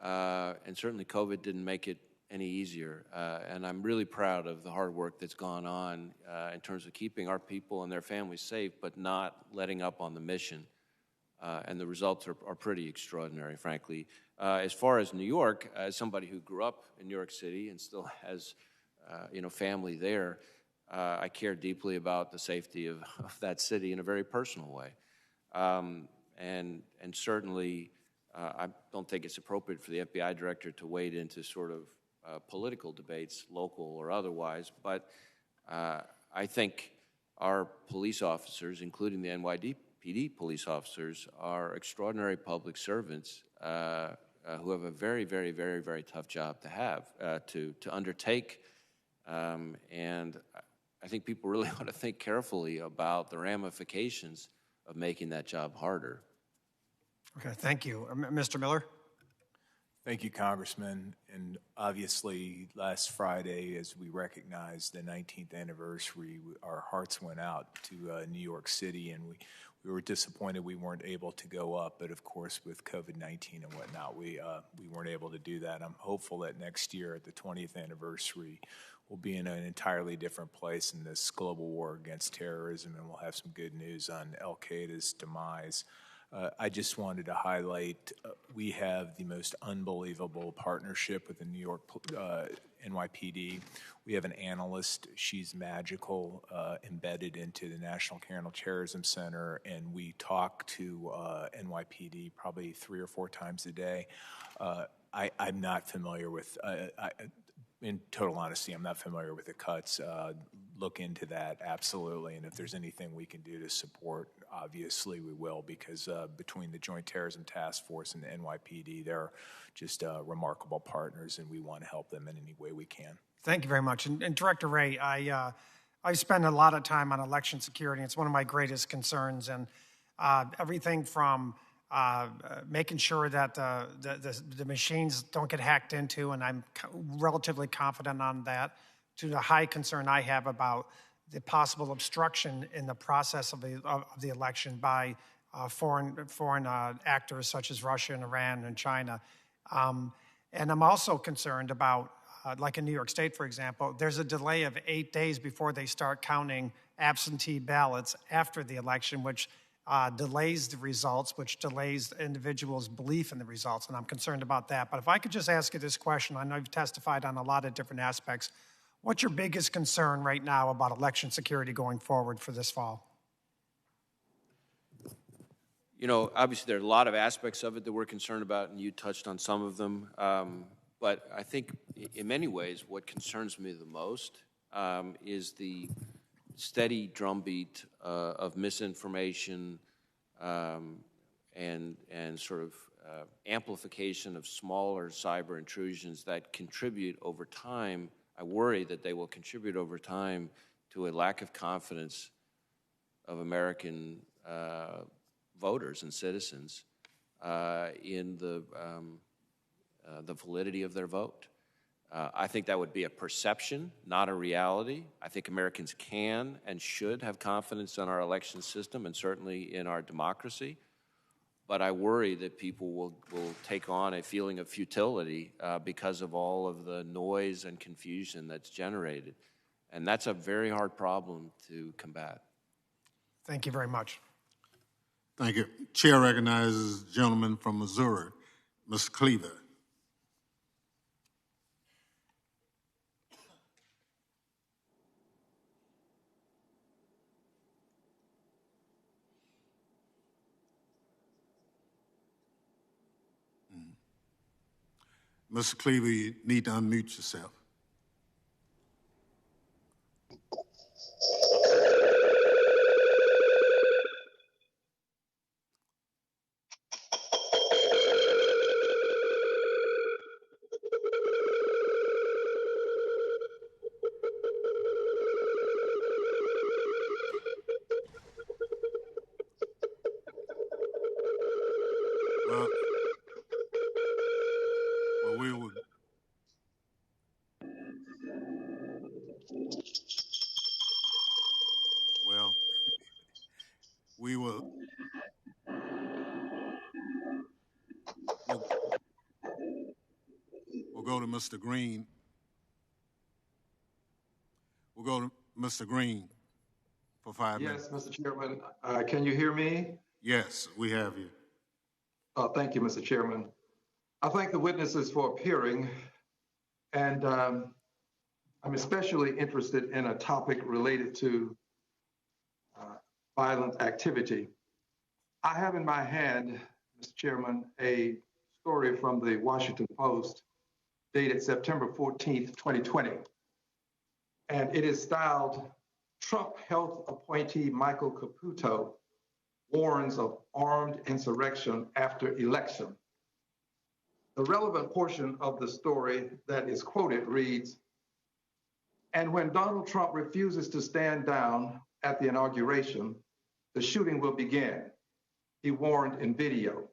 and certainly COVID didn't make it any easier. And I'm really proud of the hard work that's gone on in terms of keeping our people and their families safe, but not letting up on the mission. And the results are pretty extraordinary, frankly. As far as New York, as somebody who grew up in New York City and still has family there, I care deeply about the safety of that city in a very personal way. And certainly, I don't think it's appropriate for the FBI director to wade into sort of political debates, local or otherwise, but I think our police officers, including the NYPD police officers, are extraordinary public servants who have a very, very, very, very tough job to have, to undertake. And I think people really ought to think carefully about the ramifications of making that job harder. Okay, thank you. Mr. Miller? Thank you, Congressman. And obviously, last Friday, as we recognized the 19th anniversary, our hearts went out to New York City, and we were disappointed we weren't able to go up. But of course, with COVID-19 and whatnot, we weren't able to do that. I'm hopeful that next year at the 20th anniversary, we'll be in an entirely different place in this global war against terrorism, and we'll have some good news on Al-Qaeda's demise. I just wanted to highlight we have the most unbelievable partnership with the New York NYPD. We have an analyst, she's magical, embedded into the National Counterterrorism Center, and we talk to NYPD probably 3 or 4 times a day. I'm not familiar with in total honesty, I'm not familiar with the cuts. Look into that, absolutely. And if there's anything we can do to support, obviously we will, because between the Joint Terrorism Task Force and the NYPD, they're just remarkable partners, and we want to help them in any way we can. Thank you very much. And Director Wray, I spend a lot of time on election security. It's one of my greatest concerns, and everything from making sure that the machines don't get hacked into, and I'm relatively confident on that, to the high concern I have about the possible obstruction in the process of the election by foreign actors such as Russia and Iran and China. And I'm also concerned about, like in New York State, for example, there's a delay of 8 days before they start counting absentee ballots after the election, which delays the results, which delays individuals' belief in the results, and I'm concerned about that. But if I could just ask you this question, I know you've testified on a lot of different aspects. What's your biggest concern right now about election security going forward for this fall? You know, obviously there are a lot of aspects of it that we're concerned about, and you touched on some of them. But I think in many ways what concerns me the most is the steady drumbeat of misinformation and sort of amplification of smaller cyber intrusions that contribute over time. I worry that they will contribute over time to a lack of confidence of American voters and citizens in the validity of their vote. I think that would be a perception, not a reality. I think Americans can and should have confidence in our election system and certainly in our democracy. But I worry that people will take on a feeling of futility because of all of the noise and confusion that's generated. And that's a very hard problem to combat. Thank you very much. Thank you. Chair recognizes the gentleman from Missouri, Mr. Cleaver. Mr. Cleaver, you need to unmute yourself. We'll go to Mr. Green. We'll go to Mr. Green for 5 minutes. Yes, Mr. Chairman. Can you hear me? Yes, we have you. Thank you, Mr. Chairman. I thank the witnesses for appearing, and I'm especially interested in a topic related to violent activity. I have in my hand, Mr. Chairman, a story from the Washington Post dated September 14th, 2020. And it is styled, Trump Health Appointee Michael Caputo warns of armed insurrection after election. The relevant portion of the story that is quoted reads, and when Donald Trump refuses to stand down at the inauguration, the shooting will begin, he warned in video.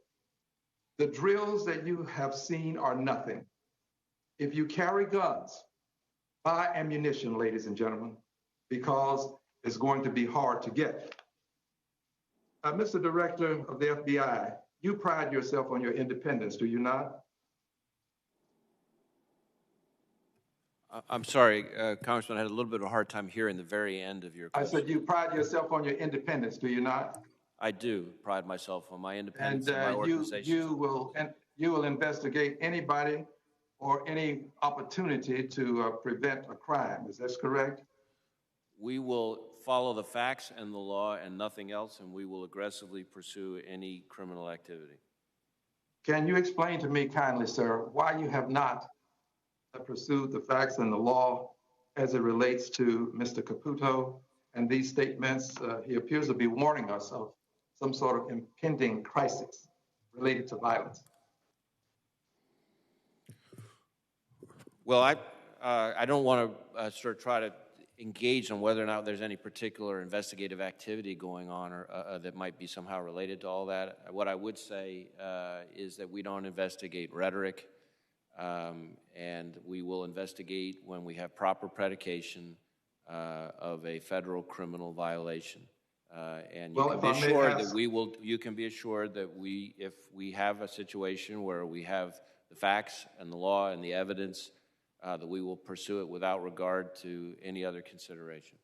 The drills that you have seen are nothing. If you carry guns, buy ammunition, ladies and gentlemen, because it's going to be hard to get. Mr. Director of the FBI, you pride yourself on your independence, do you not? I'm sorry, Congressman, I had a little bit of a hard time hearing the very end of your question. I said you pride yourself on your independence, do you not? I do pride myself on my independence and my And organization. you will investigate anybody or any opportunity to prevent a crime. Is that correct? We will follow the facts and the law and nothing else, and we will aggressively pursue any criminal activity. Can you explain to me kindly, sir, why you have not have pursued the facts and the law as it relates to Mr. Caputo and these statements. He appears to be warning us of some sort of impending crisis related to violence. Well, I don't want to sort of try to engage on whether or not there's any particular investigative activity going on or that might be somehow related to all that. What I would say is that we don't investigate rhetoric, and we will investigate when we have proper predication of a federal criminal violation. And you can be assured that you can be assured that if we have a situation where we have the facts and the law and the evidence, that we will pursue it without regard to any other consideration.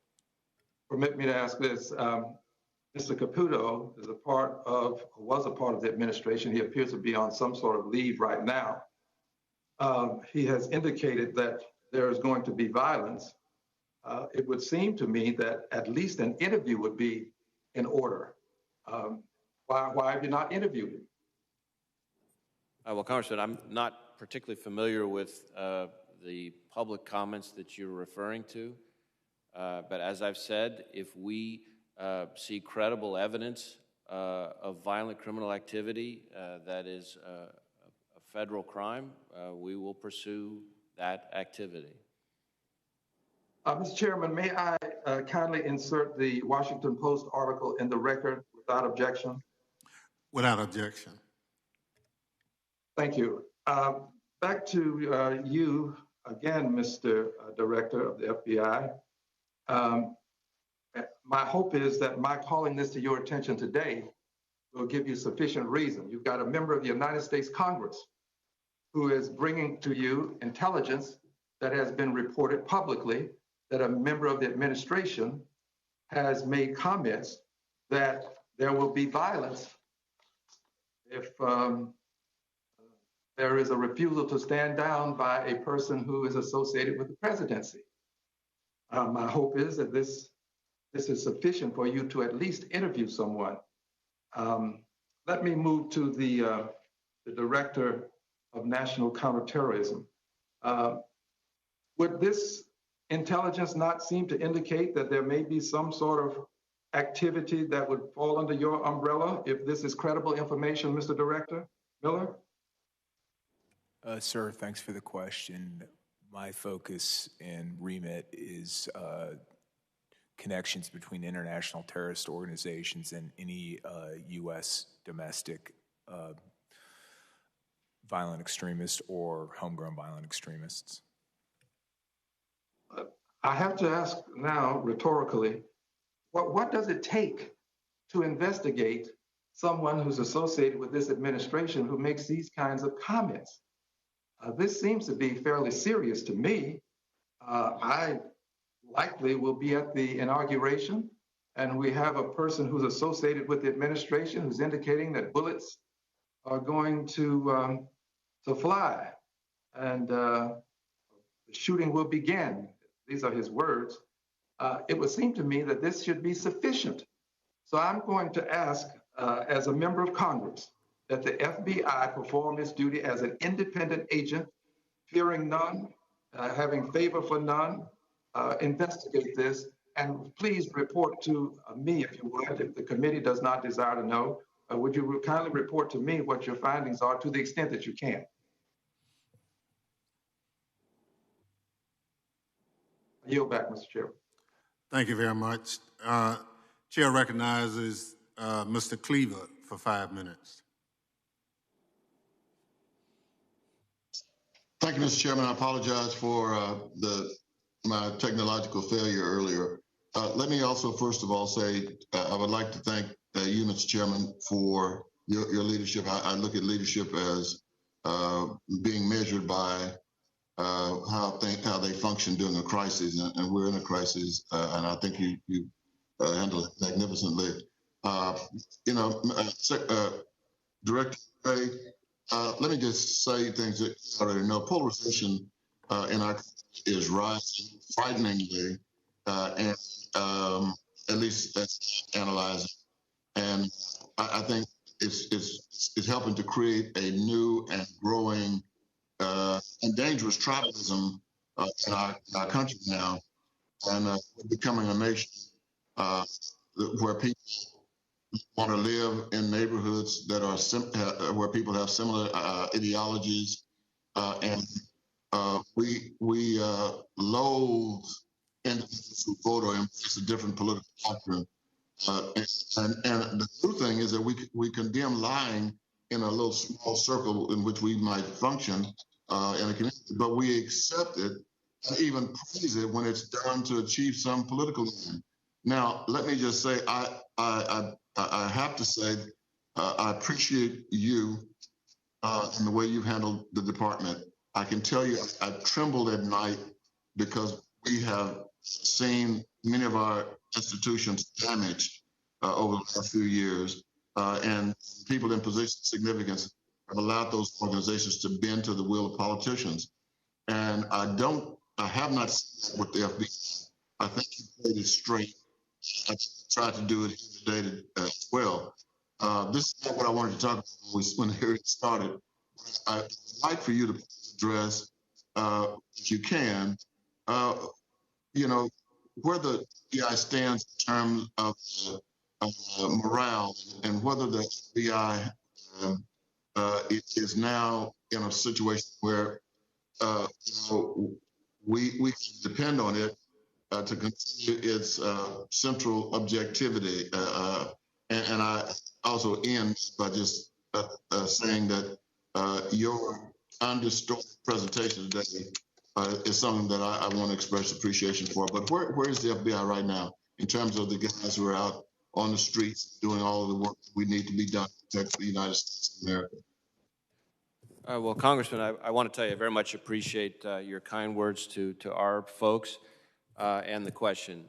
Permit me to ask this. Mr. Caputo was a part of the administration. He appears to be on some sort of leave right now. He has indicated that there is going to be violence. It would seem to me that at least an interview would be in order. Why have you not interviewed him? Well, Congressman, I'm not particularly familiar with the public comments that you're referring to. But as I've said, if we see credible evidence of violent criminal activity that is a federal crime, we will pursue that activity. Mr. Chairman, may I kindly insert the Washington Post article in the record without objection? Without objection. Thank you. Back to you again, Mr. Director of the FBI. My hope is that my calling this to your attention today will give you sufficient reason. You've got a member of the United States Congress who is bringing to you intelligence that has been reported publicly that a member of the administration has made comments that there will be violence if there is a refusal to stand down by a person who is associated with the presidency. My hope is that this is sufficient for you to at least interview someone. Let me move to the Director of National Counterterrorism. Would this intelligence not seem to indicate that there may be some sort of activity that would fall under your umbrella if this is credible information, Mr. Director Miller? Sir, thanks for the question. My focus and remit is connections between international terrorist organizations and any U.S. domestic violent extremists or homegrown violent extremists. I have to ask now, rhetorically, what does it take to investigate someone who's associated with this administration who makes these kinds of comments? This seems to be fairly serious to me. I likely will be at the inauguration, and we have a person who's associated with the administration who's indicating that bullets are going to fly, and the shooting will begin. These are his words. It would seem to me that this should be sufficient. So I'm going to ask, as a member of Congress, that the FBI perform its duty as an independent agent, fearing none, having favor for none, investigate this, and please report to me, if you would, if the committee does not desire to know. Would you kindly report to me what your findings are to the extent that you can? I yield back, Mr. Chair. Thank you very much. Chair recognizes Mr. Cleaver for 5 minutes. Thank you, Mr. Chairman. I apologize for my technological failure earlier. Let me also, first of all, say I would like to thank you, Mr. Chairman, for your leadership. I look at leadership as being measured by how they function during a crisis, and we're in a crisis, and I think you handle it magnificently. Director Wray, let me just say things that you already know. Polarization in our country is rising frighteningly, and at least that's analyzing. And I think it's helping to create a new and growing and dangerous tribalism in our country now. And we're becoming a nation where people want to live in neighborhoods that are where people have similar ideologies, and we loathe individuals who vote or embrace a different political doctrine. And the true thing is that we condemn lying in a little small circle in which we might function in a community, but we accept it and even praise it when it's done to achieve some political end. Now, let me just say, I have to say, I appreciate you and the way you've handled the department. I can tell you, I trembled at night because we have seen many of our institutions damaged over the last few years, and people in positions of significance have allowed those organizations to bend to the will of politicians. And I have not seen that with the FBI. I think you played it straight. I tried to do it here today as well. This is not what I wanted to talk about when the hearing started. I'd like for you to address, if you can, where the FBI stands in terms of morale and whether the FBI is now in a situation where we can depend on it to continue its central objectivity. And I also end by just saying that your undistorted presentation today is something that I want to express appreciation for. But where is the FBI right now in terms of the guys who are out on the streets doing all of the work that we need to be done to protect the United States of America? Well, Congressman, I want to tell you I very much appreciate your kind words to our folks and the question.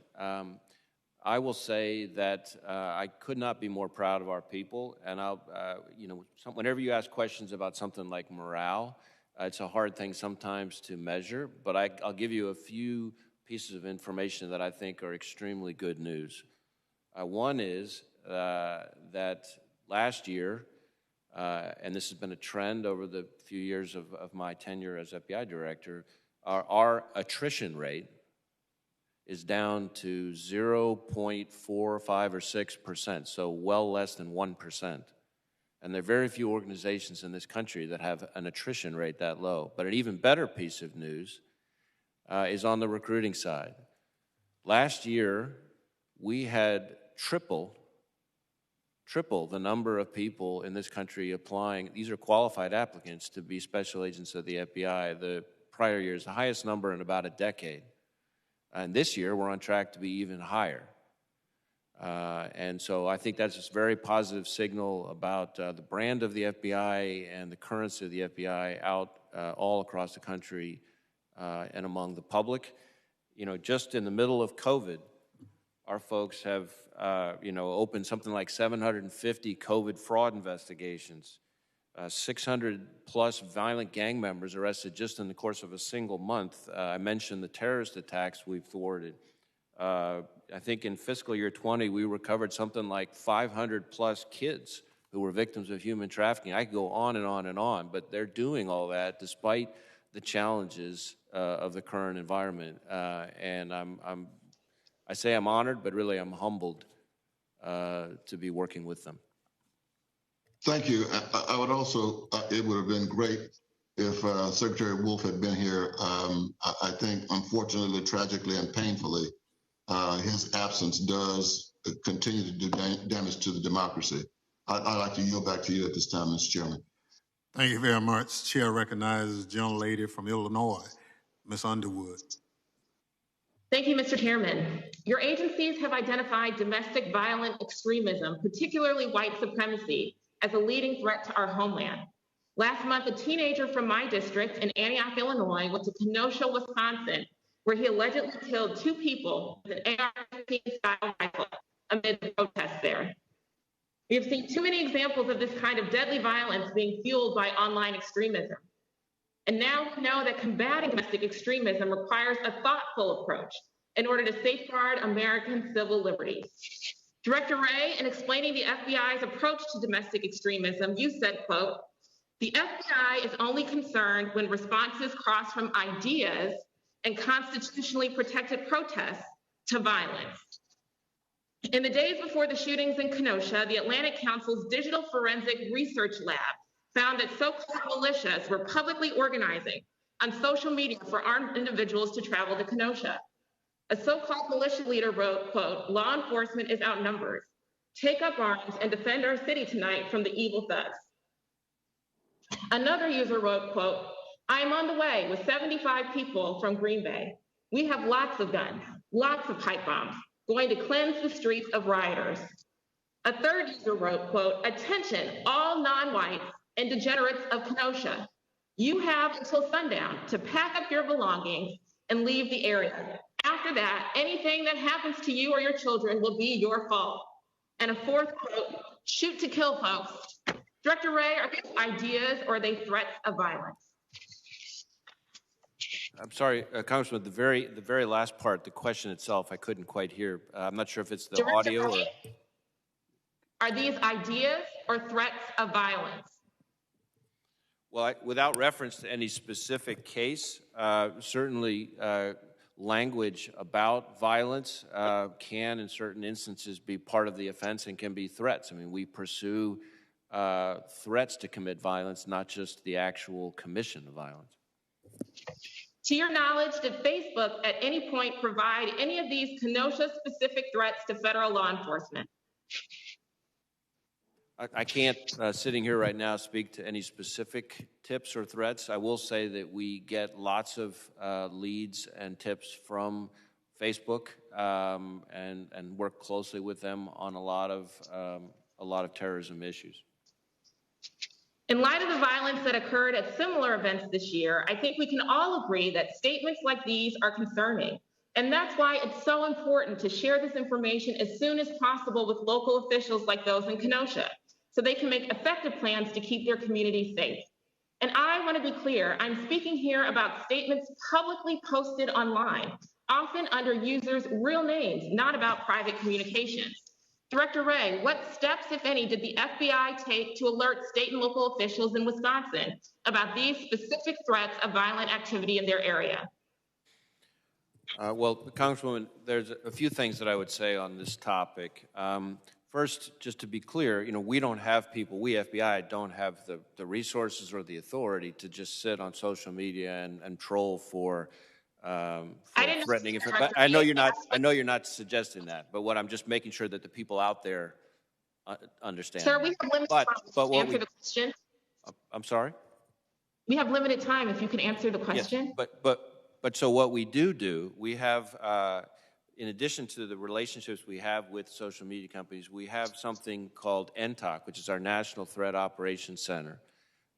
I will say that I could not be more proud of our people, and whenever you ask questions about something like morale, it's a hard thing sometimes to measure, but I'll give you a few pieces of information that I think are extremely good news. One is that last year, and this has been a trend over the few years of my tenure as FBI director, our attrition rate is down to 0.45 or 6%, so well less than 1%. And there are very few organizations in this country that have an attrition rate that low. But an even better piece of news is on the recruiting side. Last year, we had triple the number of people in this country applying. These are qualified applicants to be special agents of the FBI. The prior year is the highest number in about a decade. And this year, we're on track to be even higher. And so I think that's a very positive signal about the brand of the FBI and the currency of the FBI out all across the country and among the public. Just in the middle of COVID, our folks have, opened something like 750 COVID fraud investigations, 600 plus violent gang members arrested just in the course of a single month. I mentioned the terrorist attacks we've thwarted. I think in fiscal year 20, we recovered something like 500 plus kids who were victims of human trafficking. I could go on and on and on, but they're doing all that despite the challenges of the current environment. And I say I'm honored, but really I'm humbled to be working with them. Thank you. I would also, it would have been great if Secretary Wolf had been here. I think, unfortunately, tragically, and painfully, his absence does continue to do damage to the democracy. I'd like to yield back to you at this time, Mr. Chairman. Thank you very much. Chair recognizes the gentlelady from Illinois, Ms. Underwood. Thank you, Mr. Chairman. Your agencies have identified domestic violent extremism, particularly white supremacy, as a leading threat to our homeland. Last month, a teenager from my district in Antioch, Illinois, went to Kenosha, Wisconsin, where he allegedly killed 2 people with an AR-15 style rifle amid the protests there. We have seen too many examples of this kind of deadly violence being fueled by online extremism. And now we know that combating domestic extremism requires a thoughtful approach in order to safeguard American civil liberties. Director Wray, in explaining the FBI's approach to domestic extremism, you said, quote, The FBI is only concerned when responses cross from ideas and constitutionally protected protests to violence. In the days before the shootings in Kenosha, the Atlantic Council's Digital Forensic Research Lab found that so-called militias were publicly organizing on social media for armed individuals to travel to Kenosha. A so-called militia leader wrote, quote, "Law enforcement is outnumbered. Take up arms and defend our city tonight from the evil thugs." Another user wrote, quote, "I am on the way with 75 people from Green Bay. We have lots of guns, lots of pipe bombs, going to cleanse the streets of rioters." A third user wrote, quote, "Attention, all non-whites and degenerates of Kenosha. You have until sundown to pack up your belongings and leave the area. After that, anything that happens to you or your children will be your fault." And a fourth quote, "Shoot to kill, folks." Director Wray, are these ideas or are they threats of violence? I'm sorry, Congressman, the very last part, the question itself, I couldn't quite hear. I'm not sure if it's the Director audio Wray, or... Are these ideas or threats of violence? Well, without reference to any specific case, certainly language about violence can, in certain instances, be part of the offense and can be threats. I mean, we pursue threats to commit violence, not just the actual commission of violence. To your knowledge, did Facebook at any point provide any of these Kenosha-specific threats to federal law enforcement? I can't, sitting here right now, speak to any specific tips or threats. I will say that we get lots of leads and tips from Facebook and work closely with them on a lot of terrorism issues. In light of the violence that occurred at similar events this year, I think we can all agree that statements like these are concerning. And that's why it's so important to share this information as soon as possible with local officials like those in Kenosha, so they can make effective plans to keep their communities safe. And I want to be clear, I'm speaking here about statements publicly posted online, often under users' real names, not about private communications. Director Wray, what steps, if any, did the FBI take to alert state and local officials in Wisconsin about these specific threats of violent activity in their area? Well, Congresswoman, there's a few things that I would say on this topic. First, just to be clear, we don't have people, we FBI don't have the resources or the authority to just sit on social media and troll for threatening. But I know you're not suggesting that. But what I'm just making sure that the people out there understand. Sir, we have limited time to answer the question. I'm sorry. We have limited time. If you can answer the question. Yes, but so what we do, we have, in addition to the relationships we have with social media companies, we have something called NTOC, which is our National Threat Operations Center,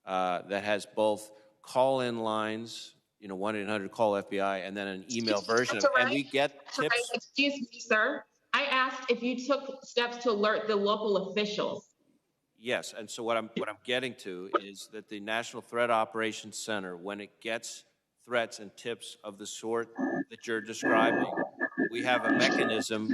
that has both call-in lines, 1-800-CALL-FBI, and then an email version. And we get tips. Excuse me, sir. I asked if you took steps to alert the local officials. Yes, and so what I'm getting to is that the National Threat Operations Center, when it gets threats and tips of the sort that you're describing, we have a mechanism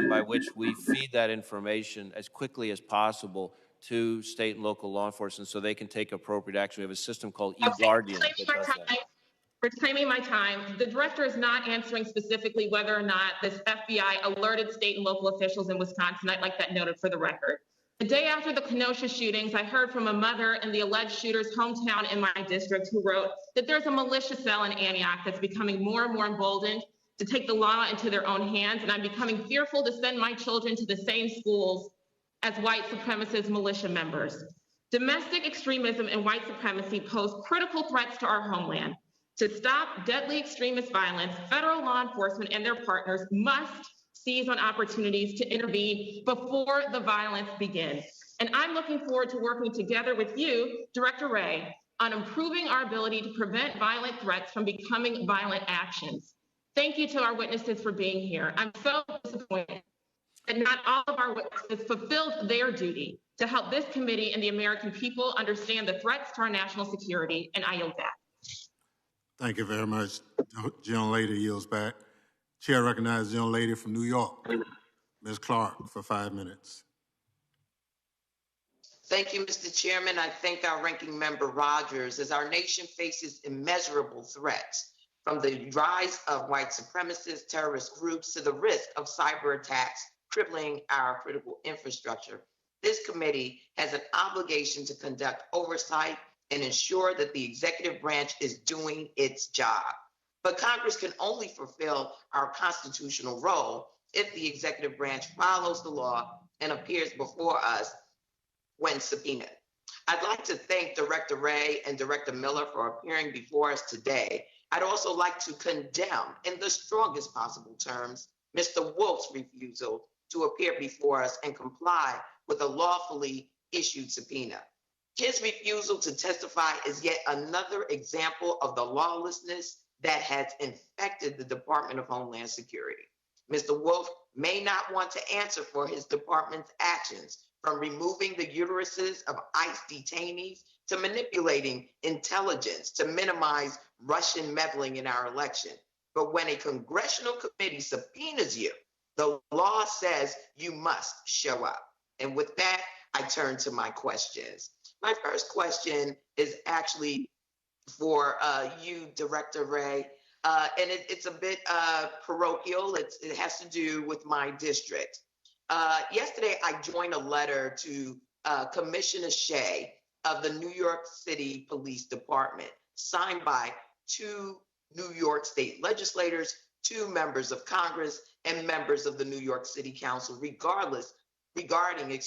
by which we feed that information as quickly as possible to state and local law enforcement so they can take appropriate action. We have a system called eGuardian that does that. Reclaiming my time, the director is not answering specifically whether or not this FBI alerted state and local officials in Wisconsin. I'd like that noted for the record. The day after the Kenosha shootings, I heard from a mother in the alleged shooter's hometown in my district who wrote that there's a militia cell in Antioch that's becoming more and more emboldened to take the law into their own hands, and I'm becoming fearful to send my children to the same schools as white supremacist militia members. Domestic extremism and white supremacy pose critical threats to our homeland. To stop deadly extremist violence, federal law enforcement and their partners must seize on opportunities to intervene before the violence begins. And I'm looking forward to working together with you, Director Wray, on improving our ability to prevent violent threats from becoming violent actions. Thank you to our witnesses for being here. I'm so disappointed that not all of our witnesses fulfilled their duty to help this committee and the American people understand the threats to our national security, and I yield back. Thank you very much. Gentlelady yields back. Chair recognizes the gentlelady from New York, Ms. Clark, for 5 minutes. Thank you, Mr. Chairman. I thank our ranking member Rogers. As our nation faces immeasurable threats, from the rise of white supremacist terrorist groups to the risk of cyber attacks crippling our critical infrastructure, this committee has an obligation to conduct oversight and ensure that the executive branch is doing its job. But Congress can only fulfill our constitutional role if the executive branch follows the law and appears before us when subpoenaed. I'd like to thank Director Wray and Director Miller for appearing before us today. I'd also like to condemn, in the strongest possible terms, Mr. Wolf's refusal to appear before us and comply with a lawfully issued subpoena. His refusal to testify is yet another example of the lawlessness that has infected the Department of Homeland Security. Mr. Wolf may not want to answer for his department's actions, from removing the uteruses of ICE detainees to manipulating intelligence to minimize Russian meddling in our election. But when a congressional committee subpoenas you, the law says you must show up. And with that, I turn to my questions. My first question is actually for you, Director Wray, and it's a bit parochial. It has to do with my district. Yesterday, I joined a letter to Commissioner Shea of the New York City Police Department, signed by 2 New York State legislators, 2 members of Congress, and members of the New York City Council, regarding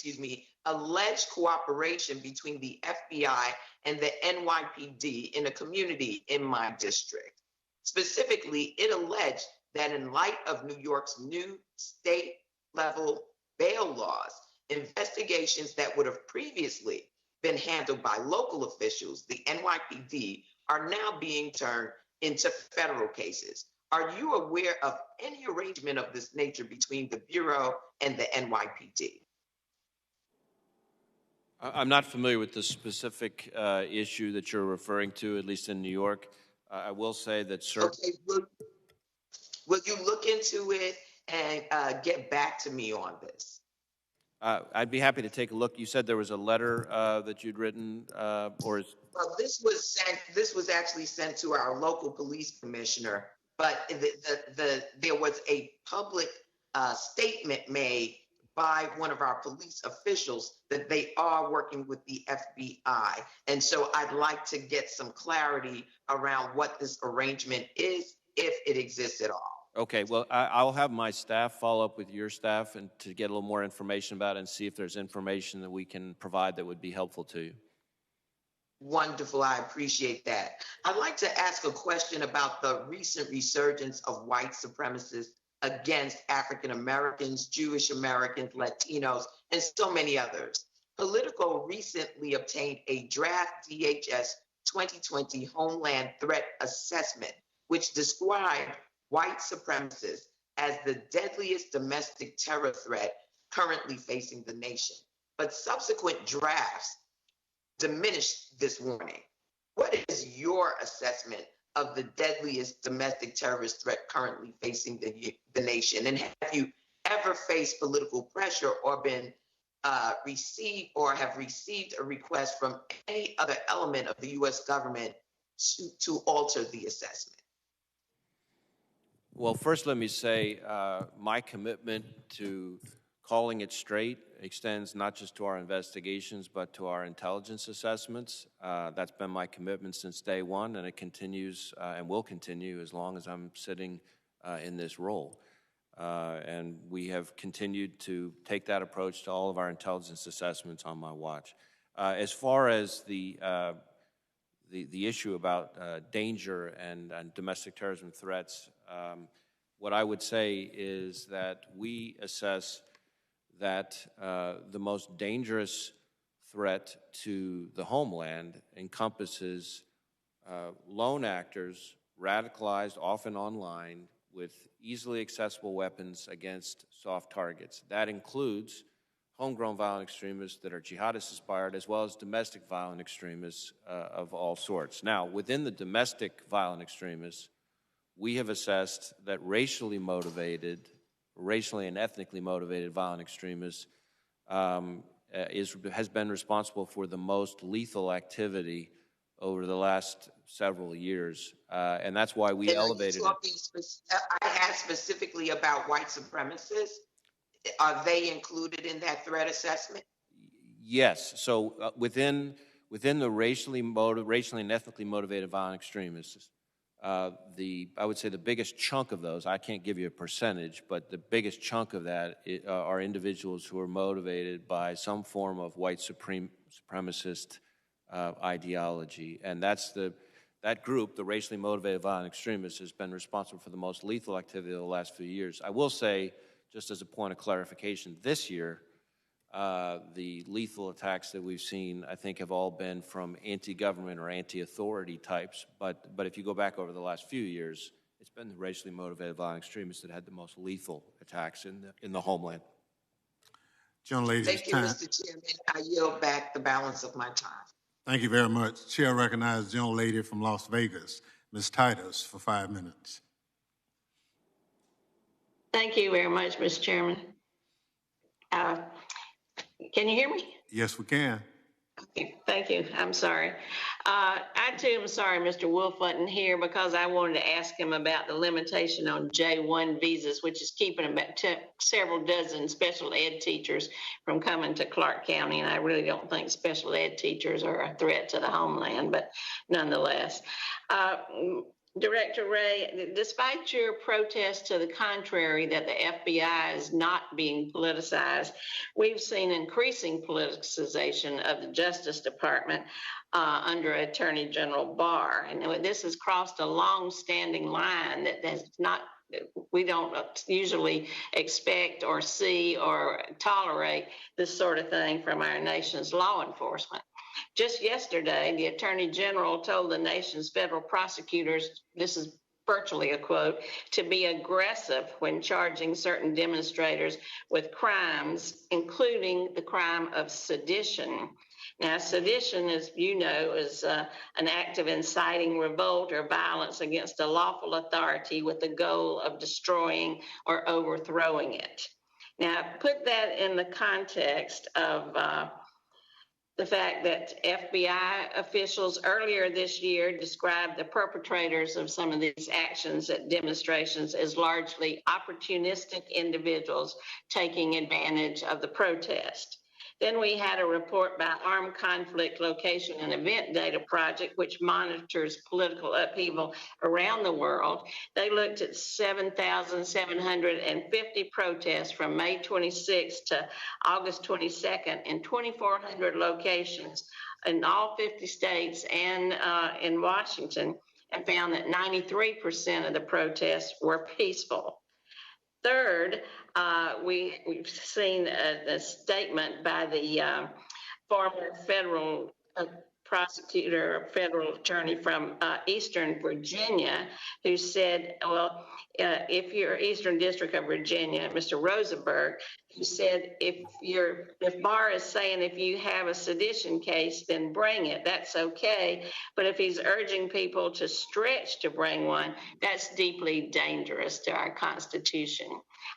alleged cooperation between the FBI and the NYPD in a community in my district. Specifically, it alleged that in light of New York's new state-level bail laws, investigations that would have previously been handled by local officials, the NYPD, are now being turned into federal cases. Are you aware of any arrangement of this nature between the Bureau and the NYPD? I'm not familiar with the specific issue that you're referring to, at least in New York. I will say that Okay, will you look into it and get back to me on this? I'd be happy to take a look. You said there was a letter that you'd written, or is... Well, this was actually sent to our local police commissioner, but there was a public statement made by one of our police officials that they are working with the FBI. And so I'd like to get some clarity around what this arrangement is, if it exists at all. Okay, well, I'll have my staff follow up with your staff and to get a little more information about it and see if there's information that we can provide that would be helpful to you. Wonderful, I appreciate that. I'd like to ask a question about the recent resurgence of white supremacists against African Americans, Jewish Americans, Latinos, and so many others. Politico recently obtained a draft DHS 2020 Homeland Threat Assessment, which described white supremacists as the deadliest domestic terror threat currently facing the nation. But subsequent drafts diminished this warning. What is your assessment of the deadliest domestic terrorist threat currently facing the nation? And have you ever faced political pressure or been received a request from any other element of the U.S. government to alter the assessment? Well, first let me say my commitment to calling it straight extends not just to our investigations, but to our intelligence assessments. That's been my commitment since day one, and it continues and will continue as long as I'm sitting in this role. And we have continued to take that approach to all of our intelligence assessments on my watch. As far as the issue about danger and domestic terrorism threats, what I would say is that we assess that the most dangerous threat to the homeland encompasses lone actors, radicalized, often online, with easily accessible weapons against soft targets. That includes homegrown violent extremists that are jihadist-inspired, as well as domestic violent extremists of all sorts. Now, within the domestic violent extremists, we have assessed that racially and ethnically motivated violent extremists has been responsible for the most lethal activity over the last several years, and that's why we elevated it. I asked specifically about white supremacists. Are they included in that threat assessment? Yes. So within the racially and ethnically motivated violent extremists, I would say the biggest chunk of those, I can't give you a percentage, but the biggest chunk of that are individuals who are motivated by some form of white supremacist ideology, and that group, the racially motivated violent extremists, has been responsible for the most lethal activity of the last few years. I will say, just as a point of clarification, this year, the lethal attacks that we've seen, I think, have all been from anti-government or anti-authority types. But if you go back over the last few years, it's been the racially motivated violent extremists that had the most lethal attacks in the homeland. Thank you, Mr. Chairman. I yield back the balance of my time. Thank you very much. Chair recognizes the gentlelady from Las Vegas, Ms. Titus, for 5 minutes. Thank you very much, Mr. Chairman. Can you hear me? Yes, we can. Okay, thank you. I'm sorry. I too am sorry Mr. Wolf wasn't here because I wanted to ask him about the limitation on J1 visas, which is keeping about several dozen special ed teachers from coming to Clark County. And I really don't think special ed teachers are a threat to the homeland, but nonetheless. Director Wray, despite your protest to the contrary that the FBI is not being politicized, we've seen increasing politicization of the Justice Department under Attorney General Barr. And this has crossed a long-standing line that we don't usually expect or see or tolerate this sort of thing from our nation's law enforcement. Just yesterday, the Attorney General told the nation's federal prosecutors, this is virtually a quote, to be aggressive when charging certain demonstrators with crimes, including the crime of sedition. Now, sedition, as you know, is an act of inciting revolt or violence against a lawful authority with the goal of destroying or overthrowing it. Now, put that in the context of the fact that FBI officials earlier this year described the perpetrators of some of these actions at demonstrations as largely opportunistic individuals taking advantage of the protest. Then we had a report by Armed Conflict Location and Event Data Project, which monitors political upheaval around the world. They looked at 7,750 protests from May 26th to August 22nd in 2,400 locations in all 50 states and in Washington, and found that 93% of the protests were peaceful. Third, we've seen a statement by the former federal prosecutor, federal attorney from Eastern Virginia, who said, well, if you're Eastern District of Virginia, Mr. Rosenberg, who said, if Barr is saying if you have a sedition case, then bring it, that's okay. But if he's urging people to stretch to bring one, that's deeply dangerous to our Constitution.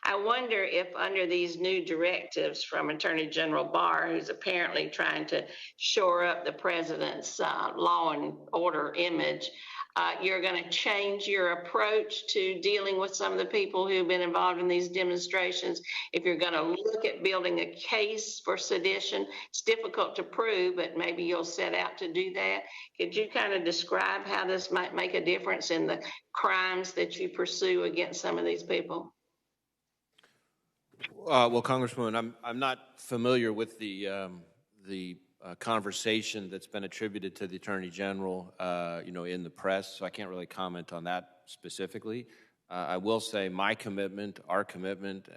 I wonder if under these new directives from Attorney General Barr, who's apparently trying to shore up the president's law and order image, you're going to change your approach to dealing with some of the people who've been involved in these demonstrations. If you're going to look at building a case for sedition, it's difficult to prove, but maybe you'll set out to do that. Could you kind of describe how this might make a difference in the crimes that you pursue against some of these people? Well, Congresswoman, I'm not familiar with the conversation that's been attributed to the Attorney General, in the press, so I can't really comment on that specifically. I will say my commitment, our commitment,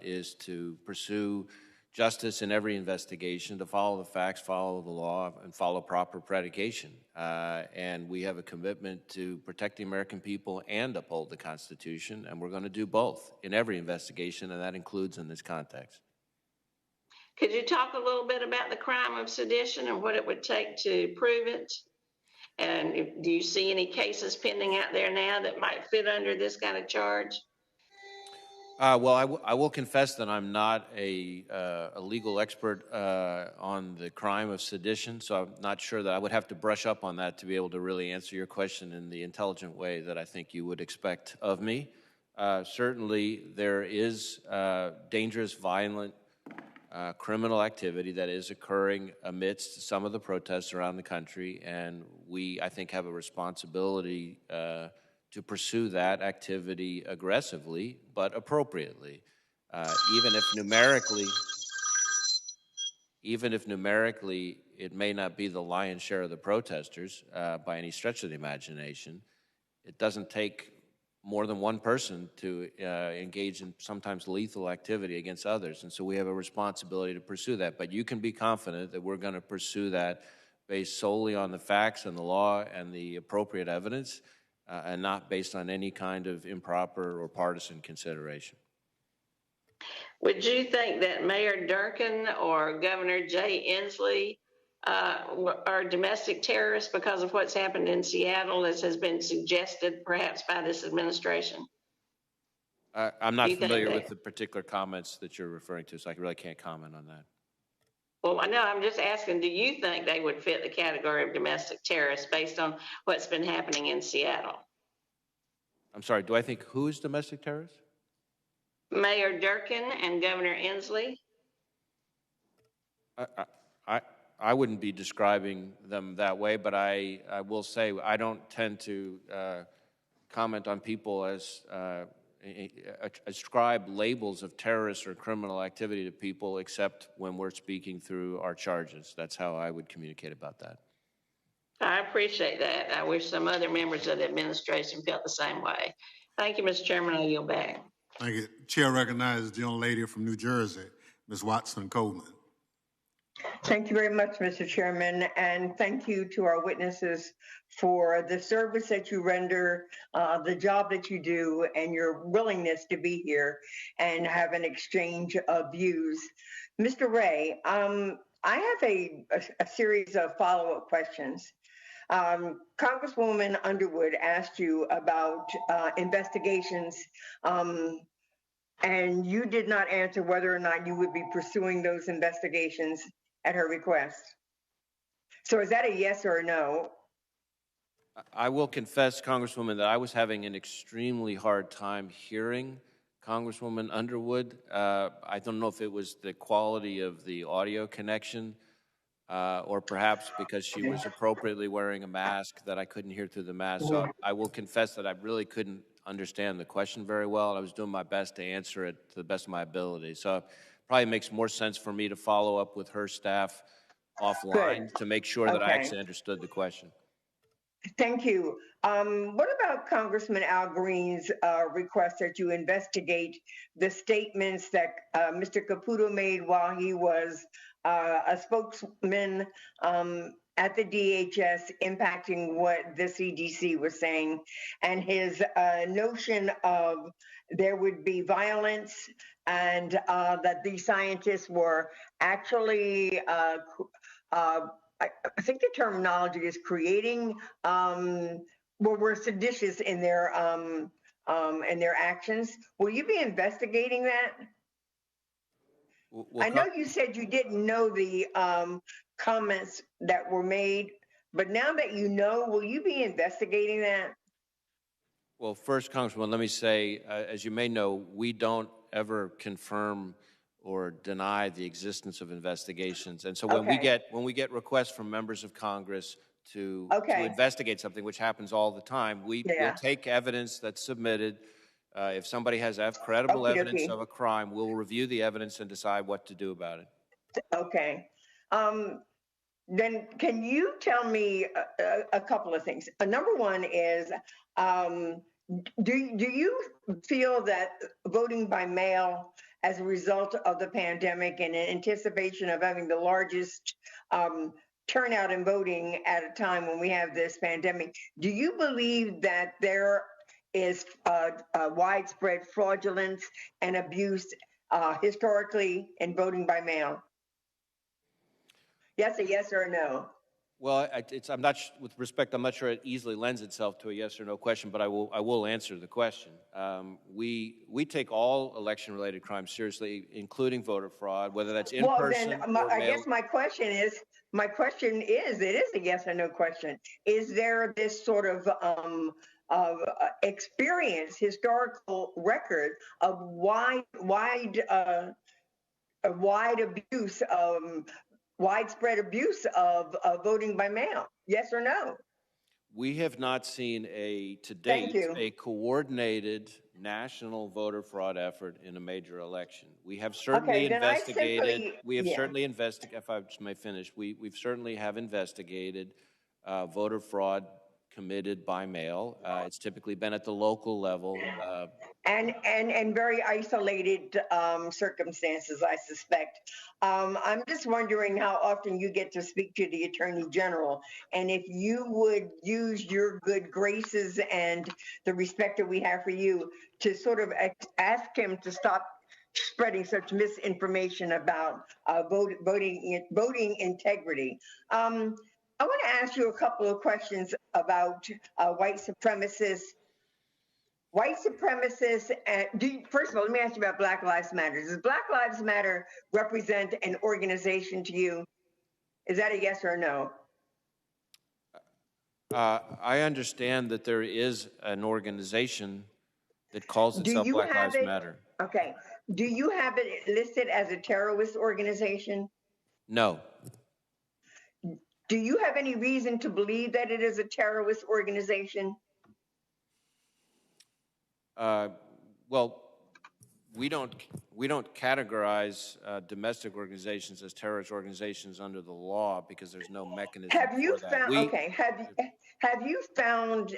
is to pursue justice in every investigation, to follow the facts, follow the law, and follow proper predication. And we have a commitment to protect the American people and uphold the Constitution, and we're going to do both in every investigation, and that includes in this context. Could you talk a little bit about the crime of sedition and what it would take to prove it? And do you see any cases pending out there now that might fit under this kind of charge? Well, I will confess that I'm not a legal expert on the crime of sedition, so I'm not sure that I would have to brush up on that to be able to really answer your question in the intelligent way that I think you would expect of me. Certainly, there is dangerous, violent, criminal activity that is occurring amidst some of the protests around the country, and we, I think, have a responsibility to pursue that activity aggressively, but appropriately. Even if numerically it may not be the lion's share of the protesters by any stretch of the imagination, it doesn't take more than one person to engage in sometimes lethal activity against others. And so we have a responsibility to pursue that. But you can be confident that we're going to pursue that based solely on the facts and the law and the appropriate evidence, and not based on any kind of improper or partisan consideration. Would you think that Mayor Durkin or Governor Jay Inslee are domestic terrorists because of what's happened in Seattle, as has been suggested perhaps by this administration? I'm not familiar with the particular comments that you're referring to, so I really can't comment on that. Well, I know, I'm just asking, do you think they would fit the category of domestic terrorists based on what's been happening in Seattle? I'm sorry, do I think who is domestic terrorists? Mayor Durkin and Governor Inslee? I wouldn't be describing them that way, but I will say I don't tend to comment on people as ascribe labels of terrorist or criminal activity to people except when we're speaking through our charges. That's how I would communicate about that. I appreciate that. I wish some other members of the administration felt the same way. Thank you, Mr. Chairman. I'll yield back. Thank you. Chair recognizes the young lady from New Jersey, Ms. Watson Coleman. Thank you very much, Mr. Chairman, and thank you to our witnesses for the service that you render, the job that you do, and your willingness to be here and have an exchange of views. Mr. Wray, I have a series of follow-up questions. Congresswoman Underwood asked you about investigations, and you did not answer whether or not you would be pursuing those investigations at her request. So is that a yes or a no? I will confess, Congresswoman, that I was having an extremely hard time hearing Congresswoman Underwood. I don't know if it was the quality of the audio connection or perhaps because she was appropriately wearing a mask that I couldn't hear through the mask. So I will confess that I really couldn't understand the question very well. I was doing my best to answer it to the best of my ability. So it probably makes more sense for me to follow up with her staff offline to make sure that I actually understood the question. Thank you. What about Congressman Al Green's request that you investigate the statements that Mr. Caputo made while he was a spokesman at the DHS, impacting what the CDC was saying, and his notion of there would be violence and that these scientists were actually I think the terminology is creating, were seditious in their actions. Will you be investigating that? I know you said you didn't know the comments that were made, but now that you know, will you be investigating that? Well, first, Congresswoman, let me say, as you may know, we don't ever confirm or deny the existence of investigations. And so when we get requests from members of Congress to investigate something, which happens all the time, we will take evidence that's submitted. If somebody has credible evidence of a crime, we'll review the evidence and decide what to do about it. Okay. Then can you tell me a couple of things? Number one is, do you feel that voting by mail as a result of the pandemic and in anticipation of having the largest turnout in voting at a time when we have this pandemic, do you believe that there is widespread fraudulence and abuse historically in voting by mail? Yes, a yes or a no? Well, I'm not, with respect, I'm not sure it easily lends itself to a yes or no question, but I will answer the question. We take all election-related crimes seriously, including voter fraud, whether that's in person or mail. I guess my question is, it is a yes or no question. Is there this sort of experience, historical record of widespread abuse of voting by mail? Yes or no? We have not seen to date a coordinated national voter fraud effort in a major election. We have certainly investigated. If I just may finish, we've certainly have investigated voter fraud committed by mail. It's typically been at the local level. And very isolated circumstances, I suspect. I'm just wondering how often you get to speak to the Attorney General, and if you would use your good graces and the respect that we have for you to sort of ask him to stop spreading such misinformation about voting integrity. I want to ask you a couple of questions about white supremacists. And first of all, let me ask you about Black Lives Matter. Does Black Lives Matter represent an organization to you? Is that a yes or a no? I understand that there is an organization that calls itself Black Lives Matter. Okay. Do you have it listed as a terrorist organization? No. Do you have any reason to believe that it is a terrorist organization? Well, we don't categorize domestic organizations as terrorist organizations under the law because there's no mechanism for that. Have you found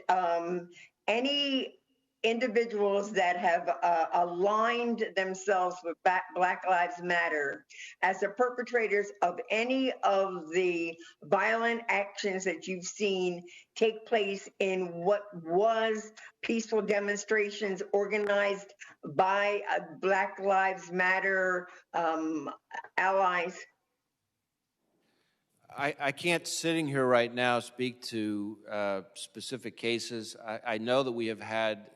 any individuals that have aligned themselves with Black Lives Matter as the perpetrators of any of the violent actions that you've seen take place in what was peaceful demonstrations organized by Black Lives Matter allies? I can't, sitting here right now, speak to specific cases. I know that we have had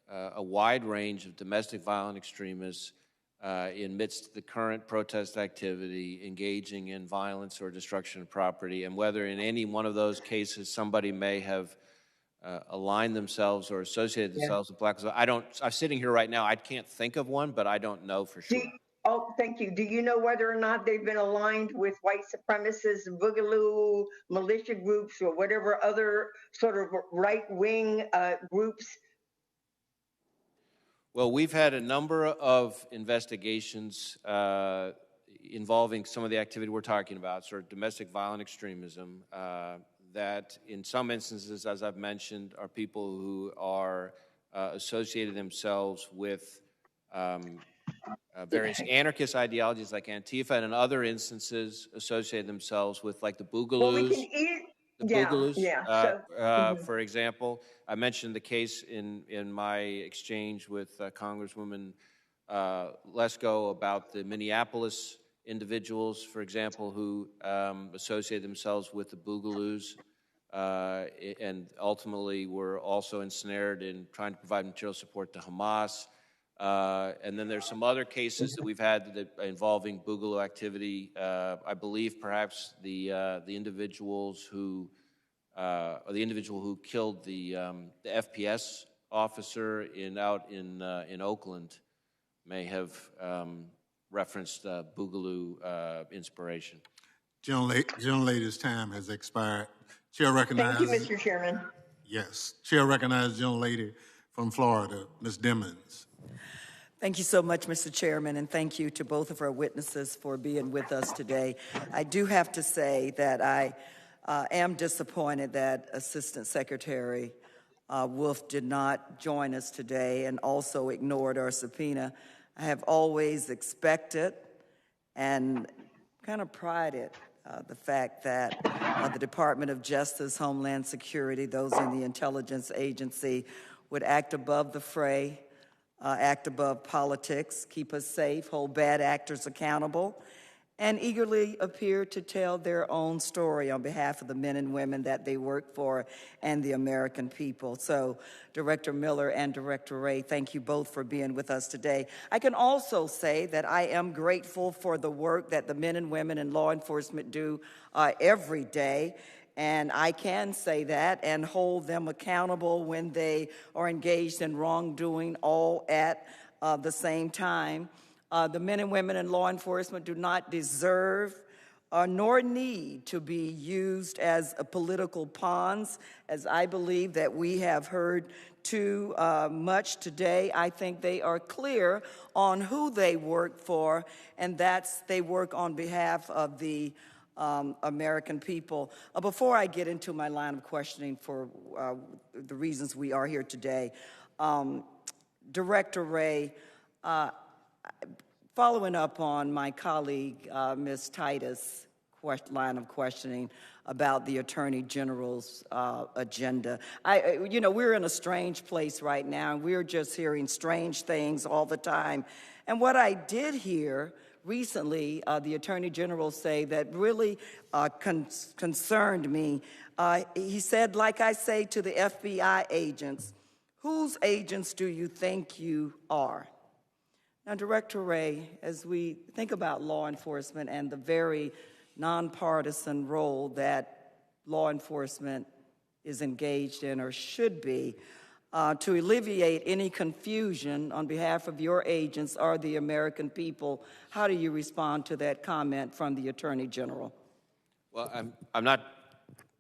a wide range of domestic violent extremists amidst the current protest activity engaging in violence or destruction of property, and whether in any one of those cases somebody may have aligned themselves or associated themselves with Black Lives Matter. I'm sitting here right now, I can't think of one, but I don't know for sure. Thank you. Do you know whether or not they've been aligned with white supremacists, boogaloo, militia groups, or whatever other sort of right-wing groups? Well, we've had a number of investigations involving some of the activity we're talking about, sort of domestic violent extremism, that in some instances, as I've mentioned, are people who are associated themselves with various anarchist ideologies like Antifa, and in other instances associate themselves with like the Boogaloos. For example, I mentioned the case in my exchange with Congresswoman Lesko about the Minneapolis individuals, for example, who associated themselves with the Boogaloos and ultimately were also ensnared in trying to provide material support to Hamas. And then there's some other cases that we've had that involving Boogaloo activity. I believe perhaps the individual who killed the FPS officer out in Oakland may have referenced Boogaloo inspiration. Gentlelady's time has expired. Chair recognizes. Thank you, Mr. Chairman. Yes. Chair recognizes gentlelady from Florida, Ms. Dimmons. Thank you so much, Mr. Chairman, and thank you to both of our witnesses for being with us today. I do have to say that I am disappointed that Assistant Secretary Wolf did not join us today and also ignored our subpoena. I have always expected and kind of prided the fact that the Department of Justice, Homeland Security, those in the intelligence agency would act above the fray, act above politics, keep us safe, hold bad actors accountable, and eagerly appear to tell their own story on behalf of the men and women that they work for and the American people. So, Director Miller and Director Wray, thank you both for being with us today. I can also say that I am grateful for the work that the men and women in law enforcement do every day. And I can say that and hold them accountable when they are engaged in wrongdoing all at the same time. The men and women in law enforcement do not deserve nor need to be used as political pawns, as I believe that we have heard too much today. I think they are clear on who they work for, and that's they work on behalf of the American people. Before I get into my line of questioning for the reasons we are here today, Director Wray, following up on my colleague, Ms. Titus' line of questioning about the Attorney General's agenda. We're in a strange place right now, and we're just hearing strange things all the time. And what I did hear recently, the Attorney General say that really concerned me. He said, like I say to the FBI agents, whose agents do you think you are? Now, Director Wray, as we think about law enforcement and the very nonpartisan role that law enforcement is engaged in or should be, to alleviate any confusion on behalf of your agents or the American people, how do you respond to that comment from the Attorney General? Well, I'm not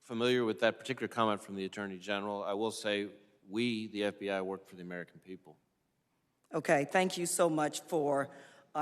familiar with that particular comment from the Attorney General. I will say we, the FBI, work for the American people. Okay, thank you so much for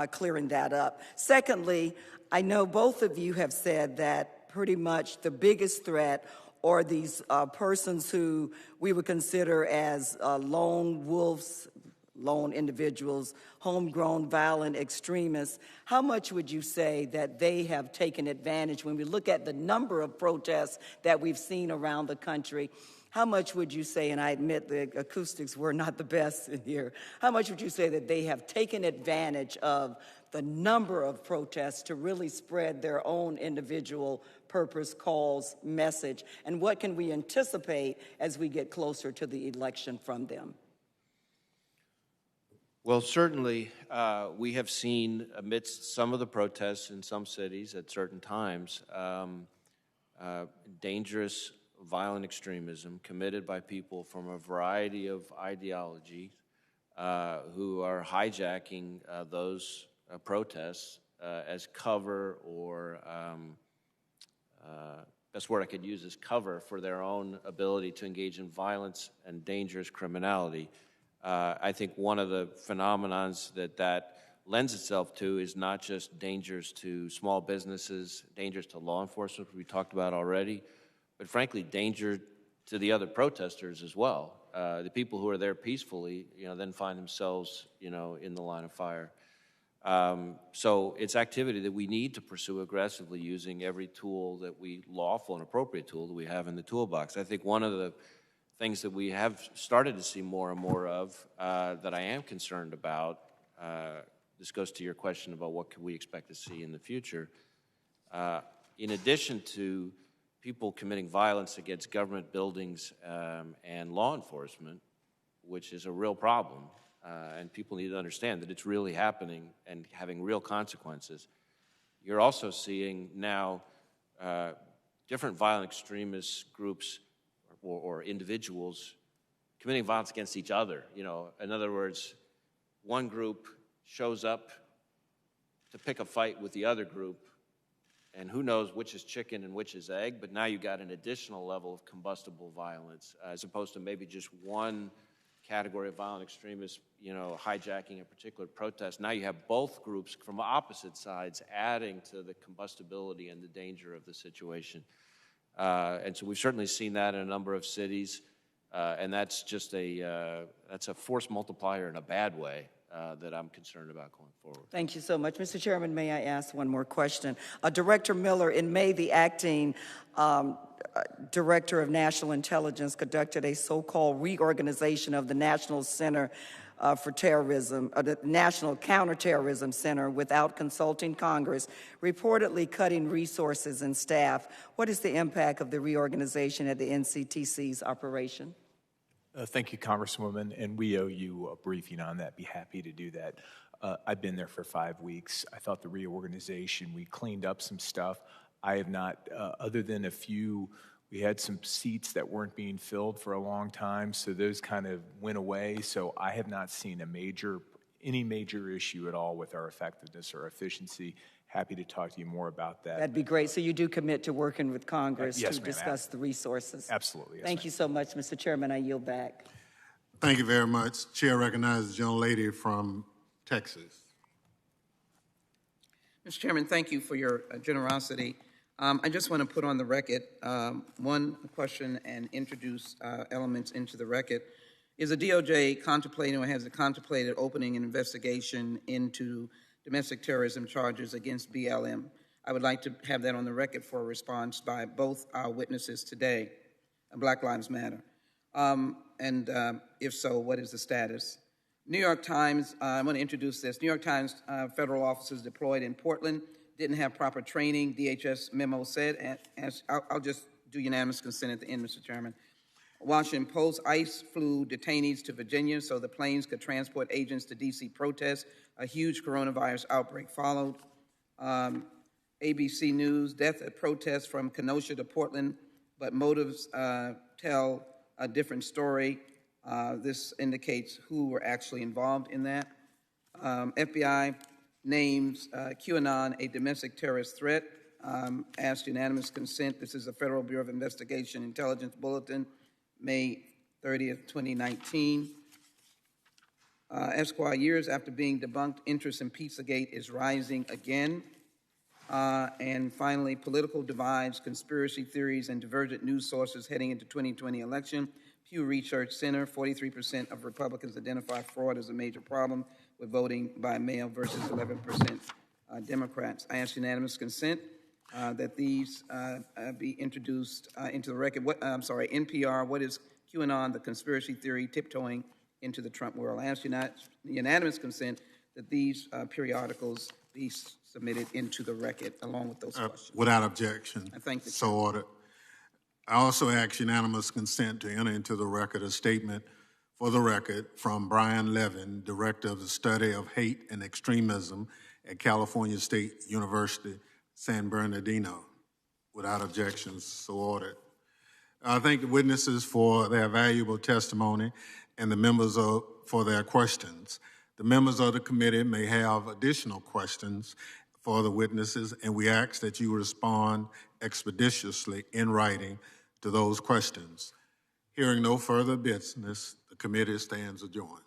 clearing that up. Secondly, I know both of you have said that pretty much the biggest threat are these persons who we would consider as lone wolves, lone individuals, homegrown violent extremists. How much would you say that they have taken advantage when we look at the number of protests that we've seen around the country? How much would you say, and I admit the acoustics were not the best in here, how much would you say that they have taken advantage of the number of protests to really spread their own individual purpose, cause, message? And what can we anticipate as we get closer to the election from them? Well, certainly we have seen amidst some of the protests in some cities at certain times dangerous violent extremism committed by people from a variety of ideologies who are hijacking those protests as cover or best word I could use is cover for their own ability to engage in violence and dangerous criminality. I think one of the phenomenons that lends itself to is not just dangers to small businesses, dangers to law enforcement, which we talked about already, but frankly, danger to the other protesters as well. The people who are there peacefully, then find themselves, in the line of fire. So it's activity that we need to pursue aggressively using every tool that lawful and appropriate tool that we have in the toolbox. I think one of the things that we have started to see more and more of that I am concerned about, this goes to your question about what can we expect to see in the future. In addition to people committing violence against government buildings and law enforcement, which is a real problem, and people need to understand that it's really happening and having real consequences. You're also seeing now different violent extremist groups or individuals committing violence against each other. In other words, one group shows up to pick a fight with the other group, and who knows which is chicken and which is egg, but now you've got an additional level of combustible violence, as opposed to maybe just one category of violent extremists, hijacking a particular protest. Now you have both groups from opposite sides adding to the combustibility and the danger of the situation. And so we've certainly seen that in a number of cities, and that's just that's a force multiplier in a bad way. That I'm concerned about going forward. Thank you so much. Mr. Chairman, may I ask one more question? Director Miller, in May, the acting Director of National Intelligence conducted a so-called reorganization of the National Center for Terrorism, the National Counterterrorism Center, without consulting Congress, reportedly cutting resources and staff. What is the impact of the reorganization at the NCTC's operation? Thank you, Congresswoman, and we owe you a briefing on that. Be happy to do that. I've been there for 5 weeks. I thought the reorganization, we cleaned up some stuff. I have not, other than a few, we had some seats that weren't being filled for a long time, so those kind of went away. So I have not seen any major issue at all with our effectiveness or efficiency. Happy to talk to you more about that. That'd be great. So you do commit to working with Congress yes, to discuss the resources? Absolutely. Yes, Thank you so much, Mr. Chairman. I yield back. Thank you very much. Chair recognizes the gentlelady from Texas. Mr. Chairman, thank you for your generosity. I just want to put on the record one question and introduce elements into the record. Is the DOJ contemplating or has it contemplated opening an investigation into domestic terrorism charges against BLM? I would like to have that on the record for a response by both our witnesses today, Black Lives Matter. If so, what is the status? New York Times, I want to introduce this. New York Times federal officers deployed in Portland didn't have proper training, DHS memo said. I'll just do unanimous consent at the end, Mr. Chairman. Washington Post, ICE flew detainees to Virginia so the planes could transport agents to D.C. protests. A huge coronavirus outbreak followed. ABC News, death at protests from Kenosha to Portland, but motives tell a different story. This indicates who were actually involved in that. FBI names QAnon a domestic terrorist threat. Asked unanimous consent. This is a Federal Bureau of Investigation Intelligence Bulletin, May 30th, 2019. Esquire, years after being debunked, interest in Pizzagate is rising again. And finally, political divides, conspiracy theories, and divergent news sources heading into 2020 election. Pew Research Center, 43% of Republicans identify fraud as a major problem with voting by mail versus 11% Democrats. I ask unanimous consent that these be introduced into the record. NPR, what is QAnon, the conspiracy theory tiptoeing into the Trump world? I ask unanimous consent that these periodicals be submitted into the record along with those questions. Without objection. I thank the So ordered. I also ask unanimous consent to enter into the record a statement for the record from Brian Levin, Director of the Study of Hate and Extremism at California State University, San Bernardino. Without objections, so ordered. I thank the witnesses for their valuable testimony and the members for their questions. The members of the committee may have additional questions for the witnesses, and we ask that you respond expeditiously in writing to those questions. Hearing no further business, the committee stands adjourned.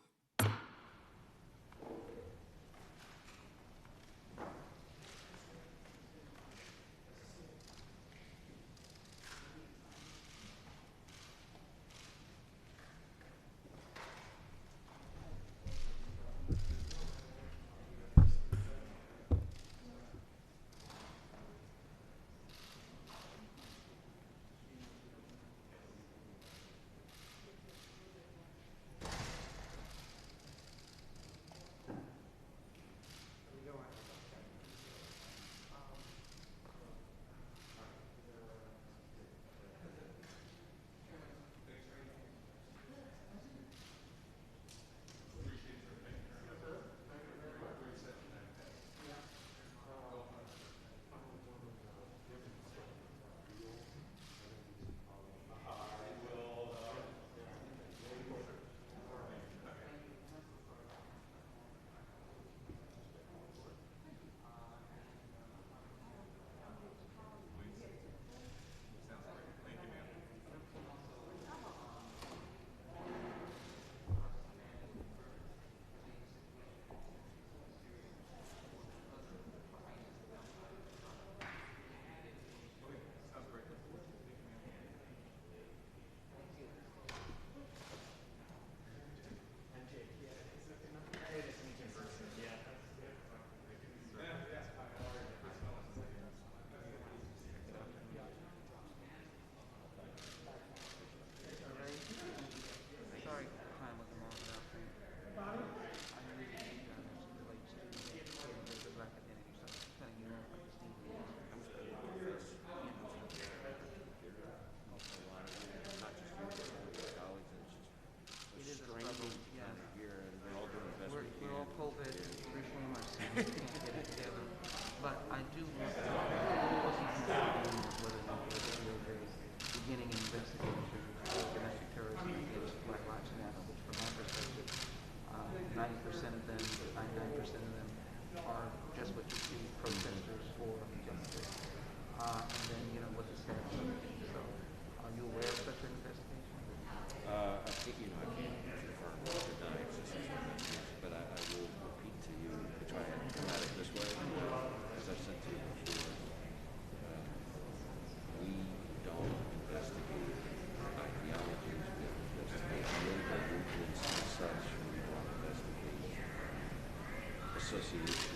to